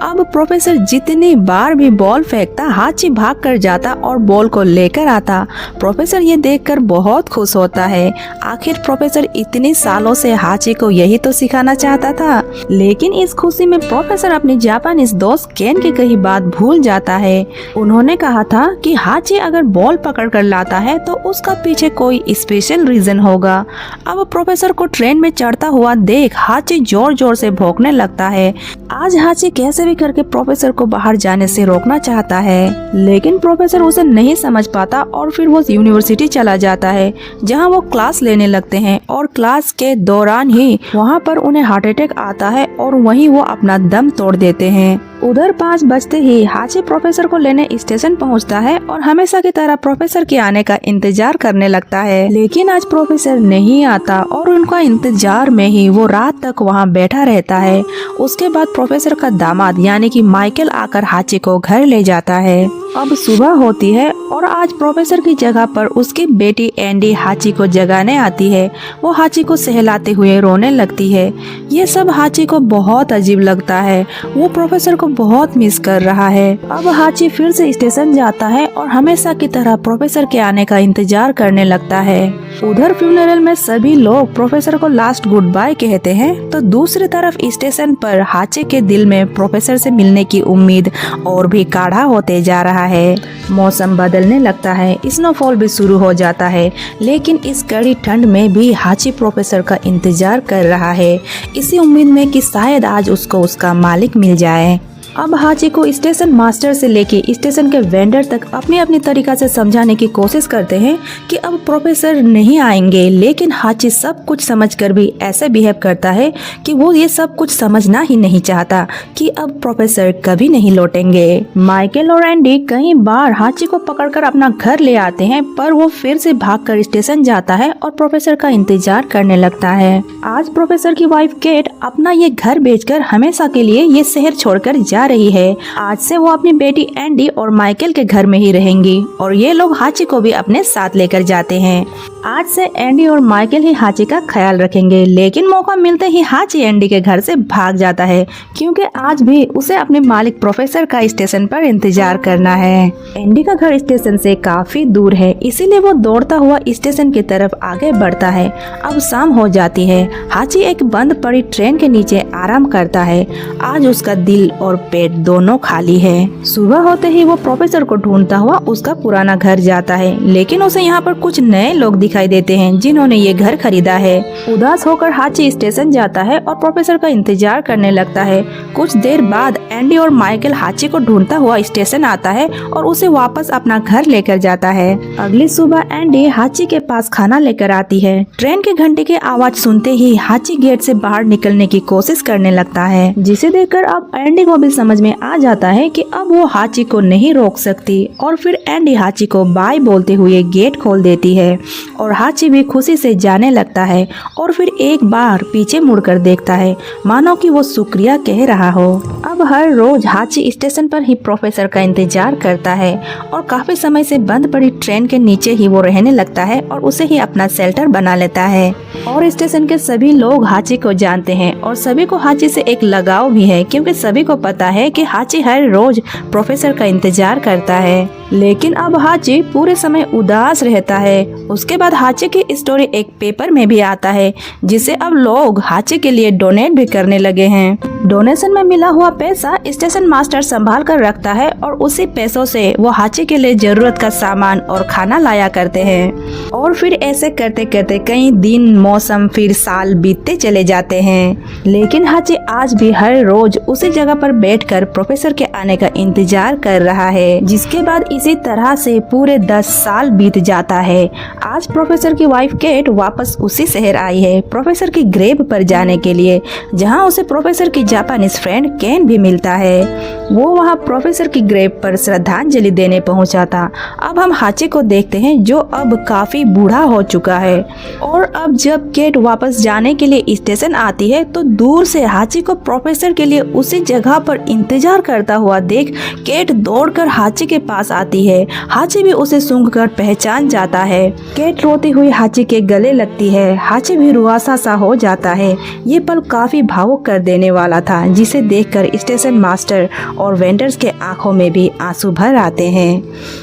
अब प्रोफेसर जितनी बार भी बॉल फेंकता हाची भाग कर जाता और बॉल को लेकर आता। प्रोफेसर ये देखकर बहुत खुश होता है। आखिर प्रोफेसर इतने सालों से हाची को यही तो सिखाना चाहता था। लेकिन इस खुशी में प्रोफेसर अपने जापानीज दोस्त केन की कही बात भूल जाता है। उन्होंने कहा था कि हाची अगर बॉल पकड़ कर लाता है तो उसका पीछे कोई स्पेशल रीजन होगा। अब प्रोफेसर को ट्रेन में चढ़ता हुआ देख हाची जोर जोर से भौंकने लगता है। आज हाची कैसे भी करके प्रोफेसर को बाहर जाने से रोकना चाहता है, लेकिन प्रोफेसर उसे नहीं समझ पाता और फिर वो यूनिवर्सिटी चला जाता है जहां वो क्लास लेने लगते हैं और क्लास के दौरान ही वहां पर उन्हें हार्ट अटैक आता है और वहीं वो अपना दम तोड़ देते हैं। उधर 5 बजते ही हाची प्रोफेसर को लेने स्टेशन पहुंचता है और हमेशा की तरह प्रोफेसर के आने का इंतजार करने लगता है। लेकिन आज प्रोफेसर नहीं आता और उनका इंतजार में ही वो रात तक वहां बैठा रहता है। उसके बाद प्रोफेसर का दामाद यानी कि माइकल आकर हाची को घर ले जाता है। अब सुबह होती है और आज प्रोफेसर की जगह पर उसकी बेटी एंडी हाची को जगाने आती है। वो हाची को सहलाते हुए रोने लगती है। ये सब हाची को बहुत अजीब लगता है। वो प्रोफेसर को बहुत मिस कर रहा है। अब हाची फिर से स्टेशन जाता है और हमेशा की तरह प्रोफेसर के आने का इंतजार करने लगता है। उधर फ्यूनरल में सभी लोग प्रोफेसर को लास्ट गुड बाय कहते हैं तो दूसरी तरफ स्टेशन पर हाची के दिल में प्रोफेसर से मिलने की उम्मीद और भी गाढ़ा होते जा रहा है। मौसम बदलने लगता है, स्नोफॉल भी शुरू हो जाता है, लेकिन इस कड़ी ठंड में भी हाची प्रोफेसर का इंतजार कर रहा है, इसी उम्मीद में कि शायद आज उसको उसका मालिक मिल जाए। अब हाची को स्टेशन मास्टर से लेके स्टेशन के वेंडर तक अपनी अपनी तरीका से समझाने की कोशिश करते हैं कि अब प्रोफेसर नहीं आएंगे, लेकिन हाची सब कुछ समझकर भी ऐसे बिहेव करता है कि वो ये सब कुछ समझना ही नहीं चाहता कि अब प्रोफेसर कभी नहीं लौटेंगे। माइकल और एंडी कई बार हाची को पकड़कर अपना घर ले आते हैं पर वो फिर से भागकर स्टेशन जाता है और प्रोफेसर का इंतजार करने लगता है। आज प्रोफेसर की वाइफ केट अपना ये घर बेचकर हमेशा के लिए ये शहर छोड़कर जा रही है। आज से वो अपनी बेटी एंडी और माइकल के घर में ही रहेंगी और ये लोग हाची को भी अपने साथ लेकर जाते हैं। आज से एंडी और माइकल ही हाची का ख्याल रखेंगे, लेकिन मौका मिलते ही हाची एंडी के घर से भाग जाता है क्योंकि आज भी उसे अपने मालिक प्रोफेसर का स्टेशन पर इंतजार करना है। एंडी का घर स्टेशन से काफी दूर है, इसीलिए वो दौड़ता हुआ स्टेशन की तरफ आगे बढ़ता है। अब शाम हो जाती है। हाची एक बंद पड़ी ट्रेन के नीचे आराम करता है। आज उसका दिल और पेट दोनों खाली है। सुबह होते ही वो प्रोफेसर को ढूंढता हुआ उसका पुराना घर जाता है, लेकिन उसे यहाँ पर कुछ नए लोग दिखाई देते हैं जिन्होंने ये घर खरीदा है। उदास होकर हाची स्टेशन जाता है और प्रोफेसर का इंतजार करने लगता है। कुछ देर बाद एंडी और माइकल हाची को ढूंढता हुआ स्टेशन आता है और उसे वापस अपना घर लेकर जाता है। अगली सुबह एंडी हाची के पास खाना लेकर आती है। ट्रेन के घंटे की आवाज सुनते ही हाची गेट से बाहर निकलने की कोशिश करने लगता है, जिसे देखकर अब एंडी को भी समझ में आ जाता है कि अब वो हाची को नहीं रोक सकती और फिर एंडी हाची को बाय बोलते हुए गेट खोल देती है और हाची भी खुशी से जाने लगता है और फिर एक बार पीछे मुड़कर देखता है मानो कि वो शुक्रिया कह रहा हो। अब हर रोज हाची स्टेशन पर ही प्रोफेसर का इंतजार करता है और काफी समय से बंद पड़ी ट्रेन के नीचे ही वो रहने लगता है और उसे ही अपना शेल्टर बना लेता है। और स्टेशन के सभी लोग हाची को जानते हैं और सभी को हाची से एक लगाव भी है क्योंकि सभी को पता है कि हाची हर रोज प्रोफेसर का इंतजार करता है। लेकिन अब हाची पूरे समय उदास रहता है। उसके बाद हाची की स्टोरी एक पेपर में भी आता है, जिसे अब लोग हाची के लिए डोनेट भी करने लगे हैं। डोनेशन में मिला हुआ पैसा स्टेशन मास्टर संभाल कर रखता है और उसी पैसों से वो हाची के लिए जरूरत का सामान और खाना लाया करते हैं। और फिर ऐसे करते करते कई दिन, मौसम, फिर साल बीतते चले जाते हैं। लेकिन हाची आज भी हर रोज उसी जगह पर बैठकर प्रोफेसर के आने का इंतजार कर रहा है, जिसके बाद इसी तरह से पूरे 10 साल बीत जाता है। आज प्रोफेसर की वाइफ केट वापस उसी शहर आई है प्रोफेसर की ग्रेव पर जाने के लिए, जहां उसे प्रोफेसर की जापानीज फ्रेंड केन भी मिलता है। वो वहां प्रोफेसर की ग्रेव पर श्रद्धांजलि देने पहुंचा था। अब हम हाची को देखते हैं जो अब काफी बूढ़ा हो चुका है। और अब जब केट वापस जाने के लिए स्टेशन आती है तो दूर से हाची को प्रोफेसर के लिए उसी जगह पर इंतजार करता हुआ देख केट दौड़कर हाची के पास आती है। हाची भी उसे सूंघकर पहचान जाता है। केट रोती हुई हाची के गले लगती है। हाची भी रुआसा सा हो जाता है। ये पल काफी भावुक कर देने वाला था, जिसे देखकर स्टेशन मास्टर और वेंडर्स के आंखों में भी आंसू भर आते हैं।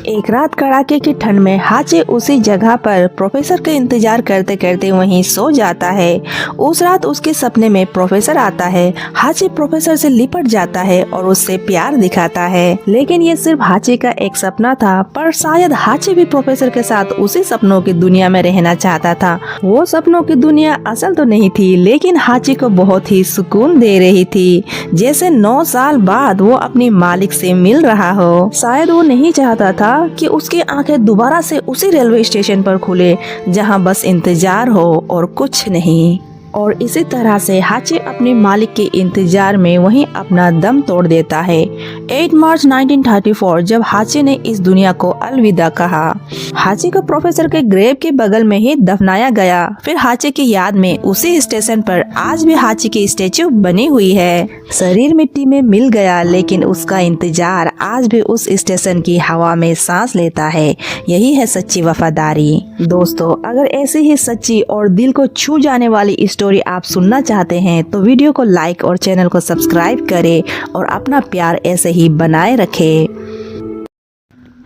एक रात कड़ाके की ठंड में हाची उसी जगह पर प्रोफेसर का इंतजार करते करते वहीं सो जाता है। उस रात उसके सपने में प्रोफेसर आता है। हाची प्रोफेसर से लिपट जाता है और उससे प्यार दिखाता है, लेकिन ये सिर्फ हाची का एक सपना था। पर शायद हाची भी प्रोफेसर के साथ उसी सपनों की दुनिया में रहना चाहता था। वो सपनों की दुनिया असल तो नहीं थी, लेकिन हाची को बहुत ही सुकून दे रही थी, जैसे 9 साल बाद वो अपनी मालिक से मिल रहा हो। शायद वो नहीं चाहता था कि उसकी आंखें दोबारा से उसी रेलवे स्टेशन पर खुले जहां बस इंतजार हो और कुछ नहीं। और इसी तरह से हाची अपने मालिक के इंतजार में वहीं अपना दम तोड़ देता है। 8 मार्च 1934 जब हाची ने इस दुनिया को अलविदा कहा। हाची को प्रोफेसर के ग्रेव के बगल में ही दफनाया गया। फिर हाची की याद में उसी स्टेशन पर आज भी हाची की स्टेचू बनी हुई है। शरीर मिट्टी में मिल गया, लेकिन उसका इंतजार आज भी उस स्टेशन की हवा में सांस लेता है। यही है सच्ची वफादारी। दोस्तों, अगर ऐसी ही सच्ची और दिल को छू जाने वाली स्टोरी आप सुनना चाहते हैं तो वीडियो को लाइक और चैनल को सब्सक्राइब करें और अपना प्यार ऐसे ही बनाए रखें।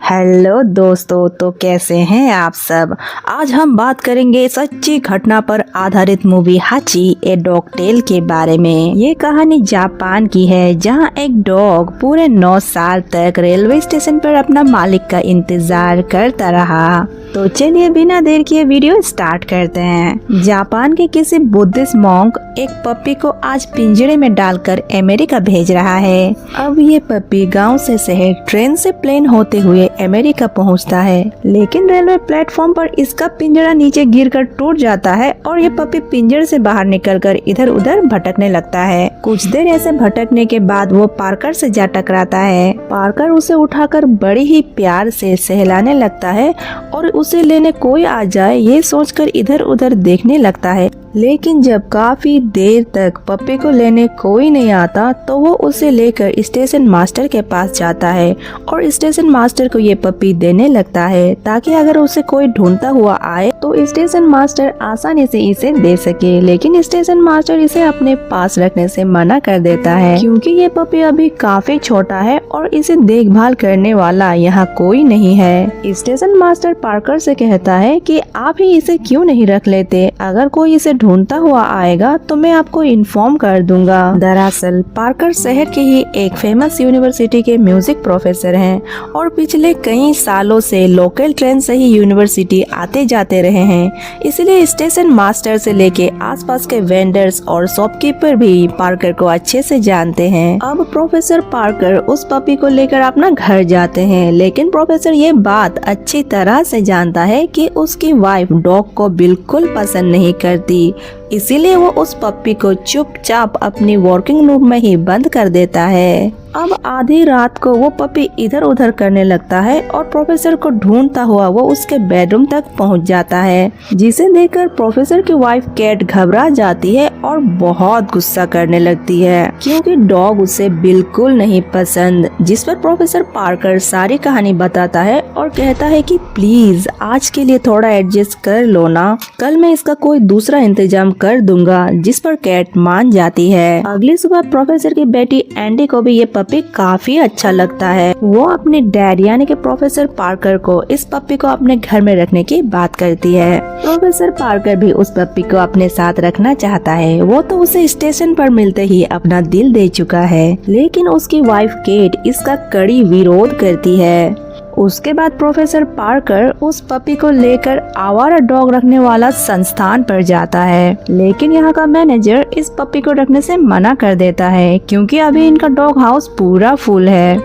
हेलो दोस्तों, तो कैसे हैं आप सब। आज हम बात करेंगे सच्ची घटना पर आधारित मूवी हाची ए डॉग टेल के बारे में। ये कहानी जापान की है, जहां एक डॉग पूरे 9 साल तक रेलवे स्टेशन पर अपना मालिक का इंतजार करता रहा। तो चलिए बिना देर किए वीडियो स्टार्ट करते हैं। जापान के किसी बुद्धिस्ट मॉन्क एक पप्पी को आज पिंजरे में डालकर अमेरिका भेज रहा है। अब ये पप्पी गांव से शहर, ट्रेन से प्लेन होते हुए अमेरिका पहुंचता है, लेकिन रेलवे प्लेटफॉर्म पर इसका पिंजरा नीचे गिरकर टूट जाता है और ये पप्पी पिंजरे से बाहर निकलकर इधर उधर भटकने लगता है। कुछ देर ऐसे भटकने के बाद वो पार्कर से जा टकराता है। पार्कर उसे उठाकर बड़ी ही प्यार से सहलाने लगता है और उसे लेने कोई आ जाए ये सोचकर इधर उधर देखने लगता है। लेकिन जब काफी देर तक पप्पी को लेने कोई नहीं आता तो वो उसे लेकर स्टेशन मास्टर के पास जाता है और स्टेशन मास्टर को ये पप्पी देने लगता है, ताकि अगर उसे कोई ढूंढता हुआ आए तो स्टेशन मास्टर आसानी से इसे दे सके। लेकिन स्टेशन मास्टर इसे अपने पास रखने से मना कर देता है, क्योंकि ये पप्पी अभी काफी छोटा है और इसे देखभाल करने वाला यहाँ कोई नहीं है। स्टेशन मास्टर पार्कर से कहता है कि आप ही इसे क्यों नहीं रख लेते, अगर कोई इसे ढूंढता हुआ आएगा तो मैं आपको इन्फॉर्म कर दूंगा। दरअसल पार्कर शहर के ही एक फेमस यूनिवर्सिटी के म्यूजिक प्रोफेसर हैं और पिछले कई सालों से लोकल ट्रेन से ही यूनिवर्सिटी आते जाते रहे हैं। इसलिए स्टेशन मास्टर से लेके आसपास के वेंडर्स और शॉपकीपर भी पार्कर को अच्छे से जानते हैं। अब प्रोफेसर पार्कर उस पपी को लेकर अपना घर जाते हैं, लेकिन प्रोफेसर ये बात अच्छी तरह से जानता है कि उसकी वाइफ डॉग को बिल्कुल पसंद नहीं करती। इसीलिए वो उस पप्पी को चुपचाप अपनी वर्किंग रूम में ही बंद कर देता है। अब आधी रात को वो पप्पी इधर उधर करने लगता है और प्रोफेसर को ढूंढता हुआ वो उसके बेडरूम तक पहुंच जाता है, जिसे देखकर प्रोफेसर की वाइफ कैट घबरा जाती है और बहुत गुस्सा करने लगती है, क्योंकि डॉग उसे बिल्कुल नहीं पसंद। जिस पर प्रोफेसर पार्कर सारी कहानी बताता है और कहता है कि प्लीज आज के लिए थोड़ा एडजस्ट कर लो ना, कल मैं इसका कोई दूसरा इंतजाम कर दूंगा। जिस पर कैट मान जाती है। अगली सुबह प्रोफेसर की बेटी एंडी को भी ये पप्पी काफी अच्छा लगता है। वो अपने डैड यानी कि प्रोफेसर पार्कर को इस पप्पी को अपने घर में रखने की बात करती है। प्रोफेसर पार्कर भी उस पप्पी को अपने साथ रखना चाहता है। वो तो उसे स्टेशन पर मिलते ही अपना दिल दे चुका है, लेकिन उसकी वाइफ केट इसका कड़ी विरोध करती है। उसके बाद प्रोफेसर पार्कर उस पपी को लेकर आवारा डॉग रखने वाला संस्थान पर जाता है, लेकिन यहाँ का मैनेजर इस पपी को रखने से मना कर देता है, क्योंकि अभी इनका डॉग हाउस पूरा फुल है।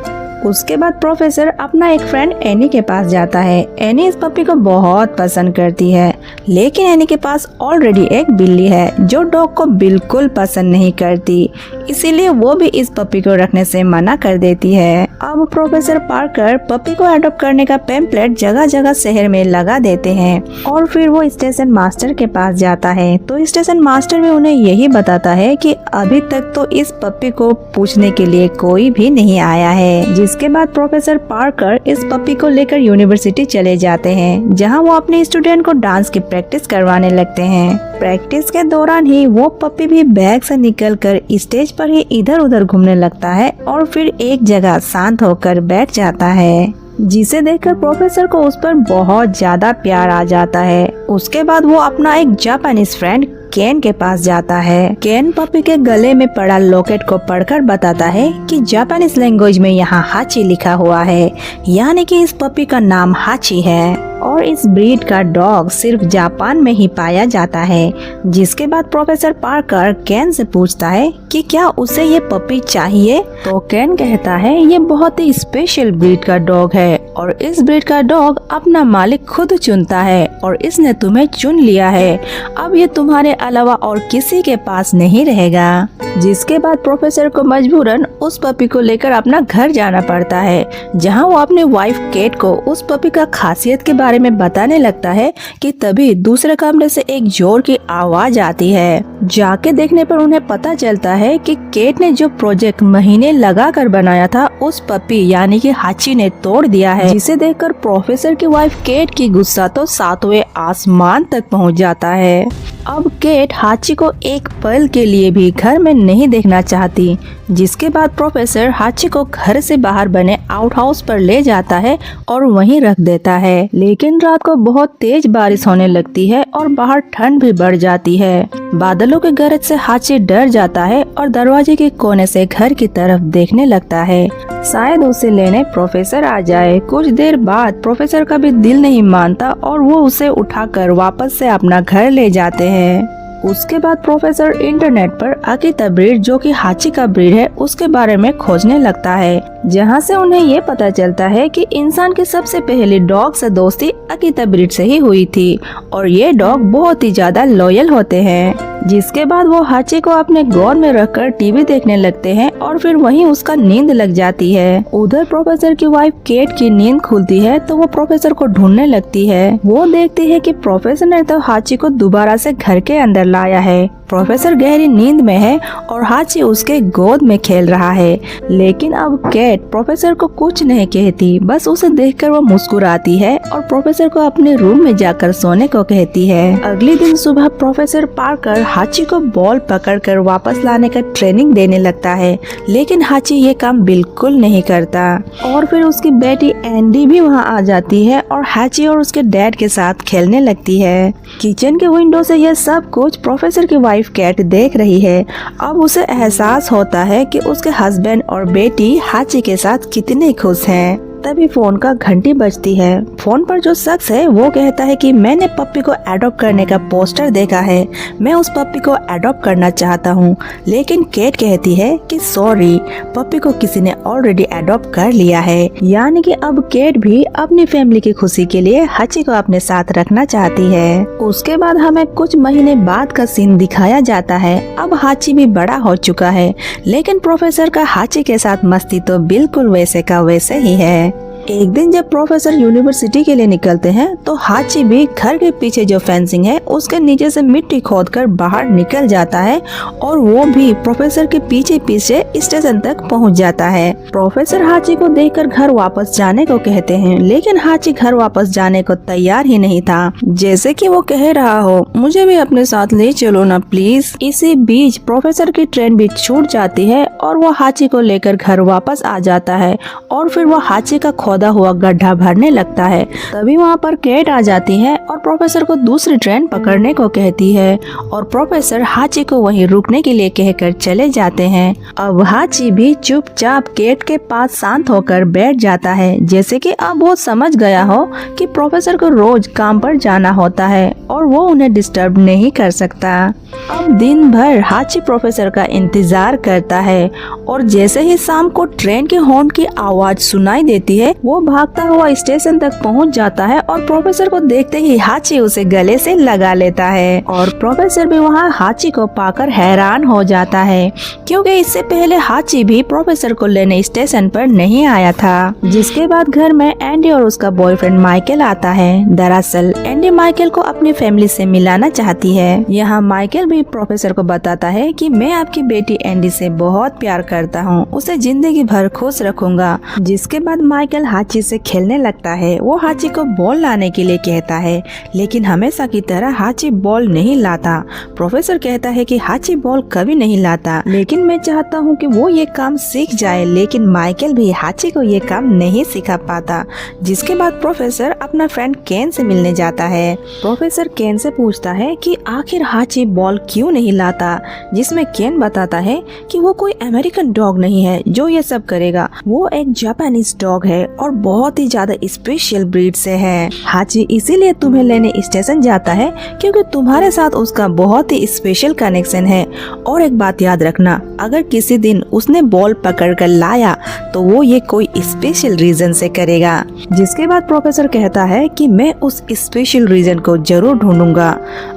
उसके बाद प्रोफेसर अपना एक फ्रेंड एनी के पास जाता है। एनी इस पपी को बहुत पसंद करती है, लेकिन एनी के पास ऑलरेडी एक बिल्ली है जो डॉग को बिल्कुल पसंद नहीं करती, इसीलिए वो भी इस पपी को रखने से मना कर देती है। अब प्रोफेसर पार्कर पपी को अडॉप्ट करने का पैम्पलेट जगह जगह शहर में लगा देते हैं और फिर वो स्टेशन मास्टर के पास जाता है। तो स्टेशन मास्टर भी उन्हें यही बताता है कि अभी तक तो इस पपी को पूछने के लिए कोई भी नहीं आया है। जिसके बाद प्रोफेसर पार्कर इस पपी को लेकर यूनिवर्सिटी चले जाते हैं, जहाँ वो अपने स्टूडेंट को डांस की प्रैक्टिस करवाने लगते हैं। प्रैक्टिस के दौरान ही वो पपी भी बैग से निकलकर स्टेज पर ही इधर उधर घूमने लगता है और फिर एक जगह शांत होकर बैठ जाता है, जिसे देखकर प्रोफेसर को उस पर बहुत ज्यादा प्यार आ जाता है। उसके बाद वो अपना एक जापानीज फ्रेंड केन के पास जाता है। केन पपी के गले में पड़ा लॉकेट को पढ़कर बताता है कि जापानीज लैंग्वेज में यहाँ हाची लिखा हुआ है, यानी कि इस पपी का नाम हाची है और इस ब्रीड का डॉग सिर्फ जापान में ही पाया जाता है। जिसके बाद प्रोफेसर पार्कर केन से पूछता है कि क्या उसे ये पपी चाहिए, तो केन कहता है ये बहुत ही स्पेशल ब्रीड का डॉग है और इस ब्रीड का डॉग अपना मालिक खुद चुनता है और इसने तुम्हें चुन लिया है, अब ये तुम्हारे अलावा और किसी के पास नहीं रहेगा। जिसके बाद प्रोफेसर को मजबूरन उस पपी को लेकर अपना घर जाना पड़ता है, जहां वो अपने वाइफ केट को उस पपी का खासियत के बारे में बताने लगता है कि तभी दूसरे कमरे से एक जोर की आवाज आती है। जाके देखने पर उन्हें पता चलता है कि केट ने जो प्रोजेक्ट महीने लगाकर बनाया था उस पपी यानी कि हाची ने तोड़ दिया है। जिसे देखकर प्रोफेसर की वाइफ केट की गुस्सा तो 7वें आसमान तक पहुंच जाता है। अब केट हाची को एक पल के लिए भी घर में नहीं देखना चाहती। जिसके बाद प्रोफेसर हाची को घर से बाहर बने आउट हाउस पर ले जाता है और वहीं रख देता है। लेकिन रात को बहुत तेज बारिश होने लगती है और बाहर ठंड भी बढ़ जाती है। बादलों के गरज से हाची डर जाता है और दरवाजे के कोने से घर की तरफ देखने लगता है, शायद उसे लेने प्रोफेसर आ जाए। कुछ देर बाद प्रोफेसर का भी दिल नहीं मानता और वो उसे उठाकर वापस से अपना घर ले जाते हैं। उसके बाद प्रोफेसर इंटरनेट पर अकीता ब्रीड जो कि हाची का ब्रीड है उसके बारे में खोजने लगता है, जहां से उन्हें ये पता चलता है कि इंसान की सबसे पहली डॉग से दोस्ती अकीता ब्रीड से ही हुई थी और ये डॉग बहुत ही ज्यादा लॉयल होते हैं। जिसके बाद वो हाची को अपने गोद में रखकर टीवी देखने लगते हैं और फिर वहीं उसका नींद लग जाती है। उधर प्रोफेसर की वाइफ केट की नींद खुलती है तो वो प्रोफेसर को ढूंढने लगती है। वो देखती है कि प्रोफेसर ने तो हाची को दोबारा से घर के अंदर लाया है। प्रोफेसर गहरी नींद में है और हाची उसके गोद में खेल रहा है। लेकिन अब केट प्रोफेसर को कुछ नहीं कहती, बस उसे देखकर वो मुस्कुराती है और प्रोफेसर को अपने रूम में जाकर सोने को कहती है। अगले दिन सुबह प्रोफेसर पार्कर हाची को बॉल पकड़कर वापस लाने का ट्रेनिंग देने लगता है, लेकिन हाची ये काम बिल्कुल नहीं करता। और फिर उसकी बेटी एंडी भी वहाँ आ जाती है और हाची और उसके डैड के साथ खेलने लगती है। किचन के विंडो से यह सब कुछ प्रोफेसर की वाइफ केट देख रही है। अब उसे एहसास होता है कि उसके हस्बैंड और बेटी हाची के साथ कितने खुश हैं। तभी फोन का घंटी बजती है। फोन पर जो शख्स है वो कहता है कि मैंने पप्पी को अडॉप्ट करने का पोस्टर देखा है, मैं उस पप्पी को अडॉप्ट करना चाहता हूँ। लेकिन केट कहती है कि सॉरी, पप्पी को किसी ने ऑलरेडी अडॉप्ट कर लिया है। यानी कि अब केट भी अपनी फैमिली की खुशी के लिए हाची को अपने साथ रखना चाहती है। उसके बाद हमें कुछ महीने बाद का सीन दिखाया जाता है। अब हाची भी बड़ा हो चुका है, लेकिन प्रोफेसर का हाची के साथ मस्ती तो बिल्कुल वैसे का वैसे ही है। एक दिन जब प्रोफेसर यूनिवर्सिटी के लिए निकलते हैं तो हाची भी घर के पीछे जो फेंसिंग है उसके नीचे से मिट्टी खोदकर बाहर निकल जाता है और वो भी प्रोफेसर के पीछे पीछे स्टेशन तक पहुंच जाता है। प्रोफेसर हाची को देखकर घर वापस जाने को कहते हैं, लेकिन हाची घर वापस जाने को तैयार ही नहीं था, जैसे कि वो कह रहा हो मुझे भी अपने साथ ले चलो ना प्लीज। इसी बीच प्रोफेसर की ट्रेन भी छूट जाती है और वो हाची को लेकर घर वापस आ जाता है और फिर वो हाची का खोदा हुआ गड्ढा भरने लगता है। तभी वहाँ पर केट आ जाती है और प्रोफेसर को दूसरी ट्रेन पकड़ने को कहती है और प्रोफेसर हाची को वहीं रुकने के लिए कहकर चले जाते हैं। अब हाची भी चुपचाप केट के पास शांत होकर बैठ जाता है, जैसे कि अब वो समझ गया हो कि प्रोफेसर को रोज काम पर जाना होता है और वो उन्हें डिस्टर्ब नहीं कर सकता। अब दिन भर हाची प्रोफेसर का इंतजार करता है और जैसे ही शाम को ट्रेन के हॉर्न की आवाज सुनाई देती है वो भागता हुआ स्टेशन तक पहुंच जाता है और प्रोफेसर को देखते ही हाची उसे गले से लगा लेता है और प्रोफेसर भी वहाँ हाची को पाकर हैरान हो जाता है, क्योंकि इससे पहले हाची भी प्रोफेसर को लेने स्टेशन पर नहीं आया था। जिसके बाद घर में एंडी और उसका बॉयफ्रेंड माइकल आता है। दरअसल एंडी माइकल को अपनी फैमिली से मिलाना चाहती है। यहाँ माइकल भी प्रोफेसर को बताता है कि मैं आपकी बेटी एंडी से बहुत प्यार करता हूँ, उसे जिंदगी भर खुश रखूंगा। जिसके बाद माइकल हाची से खेलने लगता है। वो हाची को बॉल लाने के लिए कहता है, लेकिन हमेशा की तरह हाची बॉल नहीं लाता। प्रोफेसर कहता है कि हाची बॉल कभी नहीं लाता, लेकिन मैं चाहता हूँ कि वो ये काम सीख जाए, लेकिन माइकल भी हाची को ये काम नहीं सिखा पाता। जिसके बाद प्रोफेसर अपना फ्रेंड केन से मिलने जाता है। प्रोफेसर केन से पूछता है कि आखिर हाची बॉल क्यों नहीं लाता, जिसमें केन बताता है कि वो कोई अमेरिकन डॉग नहीं है जो ये सब करेगा, वो एक जापानीज डॉग है और बहुत ही ज्यादा स्पेशल ब्रीड से है। हाची इसीलिए तुम्हें लेने स्टेशन जाता है क्योंकि तुम्हारे साथ उसका बहुत ही स्पेशल कनेक्शन है। और एक बात याद रखना, अगर किसी दिन उसने बॉल पकड़ कर लाया तो वो ये कोई स्पेशल रीजन से करेगा। जिसके बाद प्रोफेसर कहता है कि मैं उस स्पेशल रीजन को जरूर ढूंढूंगा।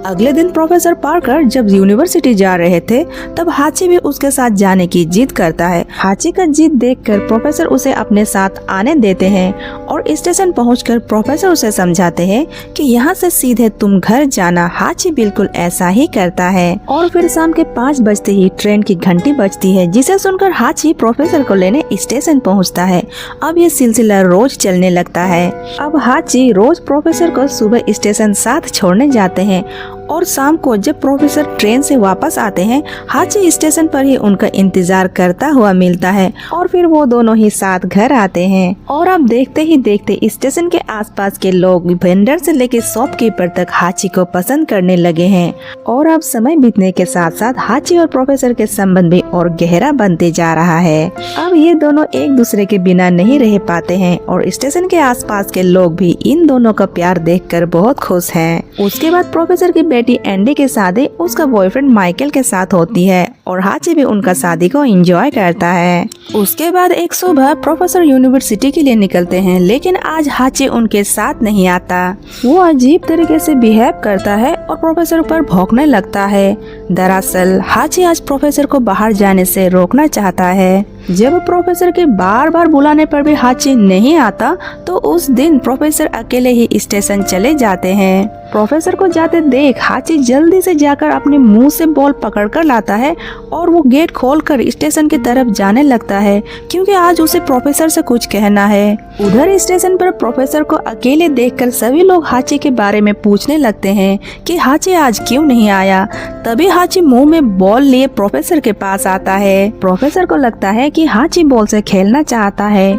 अगले दिन प्रोफेसर पार्कर जब यूनिवर्सिटी जा रहे थे तब हाची भी उसके साथ जाने की जिद करता है। हाची का जिद देखकर प्रोफेसर उसे अपने साथ आने देते हैं और स्टेशन पहुंचकर प्रोफेसर उसे समझाते हैं कि यहाँ से सीधे तुम घर जाना। हाची बिल्कुल ऐसा ही करता है और फिर शाम के 5 बजते ही ट्रेन की घंटी बजती है, जिसे सुनकर हाची प्रोफेसर को लेने स्टेशन पहुंचता है। अब ये सिलसिला रोज चलने लगता है। अब हाची रोज प्रोफेसर को सुबह स्टेशन साथ छोड़ने जाते हैं और शाम को जब प्रोफेसर ट्रेन से वापस आते हैं, हाची स्टेशन पर ही उनका इंतजार करता हुआ मिलता है और फिर वो दोनों ही साथ घर आते हैं। और अब देखते ही देखते स्टेशन के आसपास के लोग वेंडर से लेकर शॉपकीपर तक हाची को पसंद करने लगे हैं। और अब समय बीतने के साथ साथ हाची और प्रोफेसर के संबंध भी और गहरा बनते जा रहा है। अब ये दोनों एक दूसरे के बिना नहीं रह पाते हैं और स्टेशन के आसपास के लोग भी इन दोनों का प्यार देखकर बहुत खुश हैं। उसके बाद प्रोफेसर की बेटी एंडी की शादी उसका बॉयफ्रेंड माइकल के साथ होती है और हाची भी उनका शादी को एंजॉय करता है। उसके बाद एक सुबह प्रोफेसर यूनिवर्सिटी के लिए निकलते हैं, लेकिन आज हाची उनके साथ नहीं आता। वो अजीब तरीके से बिहेव करता है और प्रोफेसर पर भौंकने लगता है। दरअसल हाची आज प्रोफेसर को बाहर जाने से रोकना चाहता है। जब प्रोफेसर के बार बार बुलाने पर भी हाची नहीं आता तो उस दिन प्रोफेसर अकेले ही स्टेशन चले जाते हैं। प्रोफेसर को जाते देख हाची जल्दी से जाकर अपने मुंह से बॉल पकड़कर लाता है और वो गेट खोलकर स्टेशन की तरफ जाने लगता है, क्योंकि आज उसे प्रोफेसर से कुछ कहना है। उधर स्टेशन पर प्रोफेसर को अकेले देखकर सभी लोग हाची के बारे में पूछने लगते हैं कि हाची आज क्यों नहीं आया। तभी हाची मुंह में बॉल लिए प्रोफेसर के पास आता है। प्रोफेसर को लगता है कि हाची बॉल से खेलना चाहता है।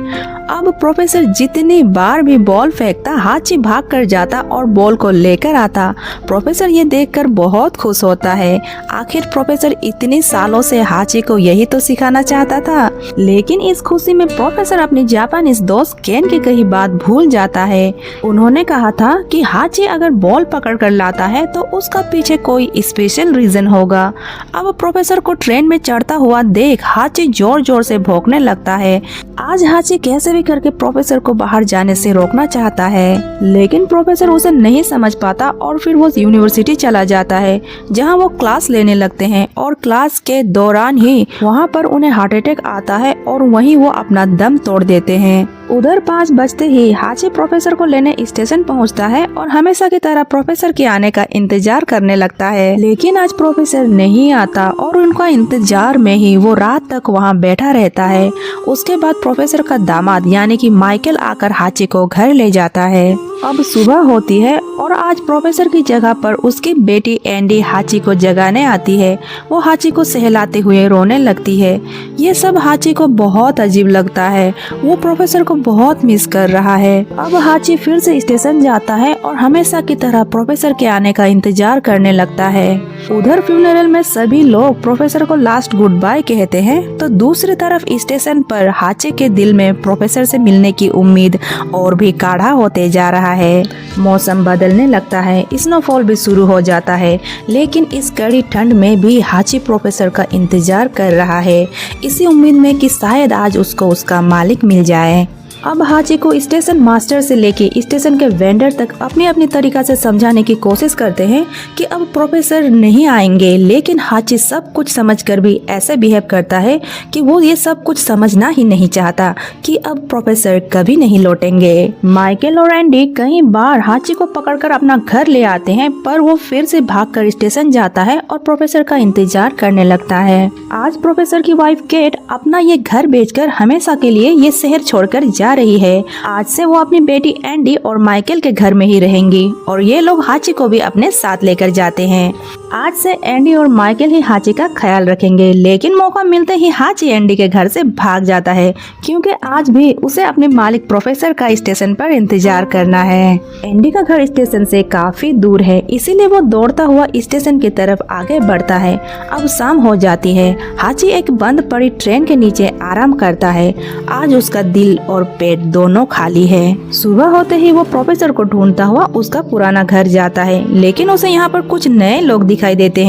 अब प्रोफेसर जितनी बार भी बॉल फेंकता, हाची भाग कर जाता और बॉल को लेकर आता। प्रोफेसर ये देखकर बहुत खुश होता है। आखिर प्रोफेसर इतने सालों से हाची को यही तो सिखाना चाहता था। लेकिन इस खुशी में प्रोफेसर अपनी जापानीज दोस्त केन की कही बात भूल जाता है। उन्होंने कहा था कि हाची अगर बॉल पकड़ कर लाता है तो उसका पीछे कोई स्पेशल रीजन होगा। अब प्रोफेसर को ट्रेन में चढ़ता हुआ देख हाची जोर जोर से भौंकने लगता है। आज हाची कैसे भी करके प्रोफेसर को बाहर जाने से रोकना चाहता है, लेकिन प्रोफेसर उसे नहीं समझ पाता और फिर वो यूनिवर्सिटी चला जाता है, जहां वो क्लास लेने लगते हैं और क्लास के दौरान ही वहां पर उन्हें हार्ट अटैक आता है और वहीं वो अपना दम तोड़ देते हैं। उधर 5 बजते ही हाची प्रोफेसर को लेने स्टेशन पहुंचता है और हमेशा की तरह प्रोफेसर के आने का इंतजार करने लगता है, लेकिन आज प्रोफेसर नहीं आता और उनका इंतजार में ही वो रात तक वहां बैठा रहता है। उसके बाद प्रोफेसर का दामाद यानी कि माइकल आकर हाची को घर ले जाता है। अब सुबह होती है और आज प्रोफेसर की जगह पर उसकी बेटी एंडी हाची को जगाने आती है। वो हाची को सहलाते हुए रोने लगती है। ये सब हाची को बहुत अजीब लगता है। वो प्रोफेसर को बहुत मिस कर रहा है। अब हाची फिर से स्टेशन जाता है और हमेशा की तरह प्रोफेसर के आने का इंतजार करने लगता है। उधर फ्यूनरल में सभी लोग प्रोफेसर को लास्ट गुड बाय कहते हैं, तो दूसरी तरफ स्टेशन पर हाची के दिल में प्रोफेसर से मिलने की उम्मीद और भी गाढ़ा होते जा रहा है। मौसम बदलने लगता है, स्नोफॉल भी शुरू हो जाता है, लेकिन इस कड़ी ठंड में भी हाची प्रोफेसर का इंतजार कर रहा है, इसी उम्मीद में कि शायद आज उसको उसका मालिक मिल जाए। अब हाची को स्टेशन मास्टर से लेके स्टेशन के वेंडर तक अपनी अपनी तरीका से समझाने की कोशिश करते हैं कि अब प्रोफेसर नहीं आएंगे, लेकिन हाची सब कुछ समझकर भी ऐसे बिहेव करता है कि वो ये सब कुछ समझना ही नहीं चाहता कि अब प्रोफेसर कभी नहीं लौटेंगे। माइकल और एंडी कई बार हाची को पकड़कर अपना घर ले आते हैं, पर वो फिर से भागकर स्टेशन जाता है और प्रोफेसर का इंतजार करने लगता है। आज प्रोफेसर की वाइफ केट अपना ये घर बेचकर हमेशा के लिए ये शहर छोड़कर जा रही है। आज से वो अपनी बेटी एंडी और माइकल के घर में ही रहेंगी और ये लोग हाची को भी अपने साथ लेकर जाते हैं। आज से एंडी और माइकल ही हाची का ख्याल रखेंगे, लेकिन मौका मिलते ही हाची एंडी के घर से भाग जाता है क्योंकि आज भी उसे अपने मालिक प्रोफेसर का स्टेशन पर इंतजार करना है। एंडी का घर स्टेशन से काफी दूर है, इसीलिए वो दौड़ता हुआ स्टेशन की तरफ आगे बढ़ता है। अब शाम हो जाती है। हाची एक बंद पड़ी ट्रेन के नीचे आराम करता है। आज उसका दिल और पेट दोनों खाली है। सुबह होते ही वो प्रोफेसर को ढूंढता हुआ उसका पुराना घर जाता है, लेकिन उसे यहाँ पर कुछ नए लोग दिखाई देते हैं।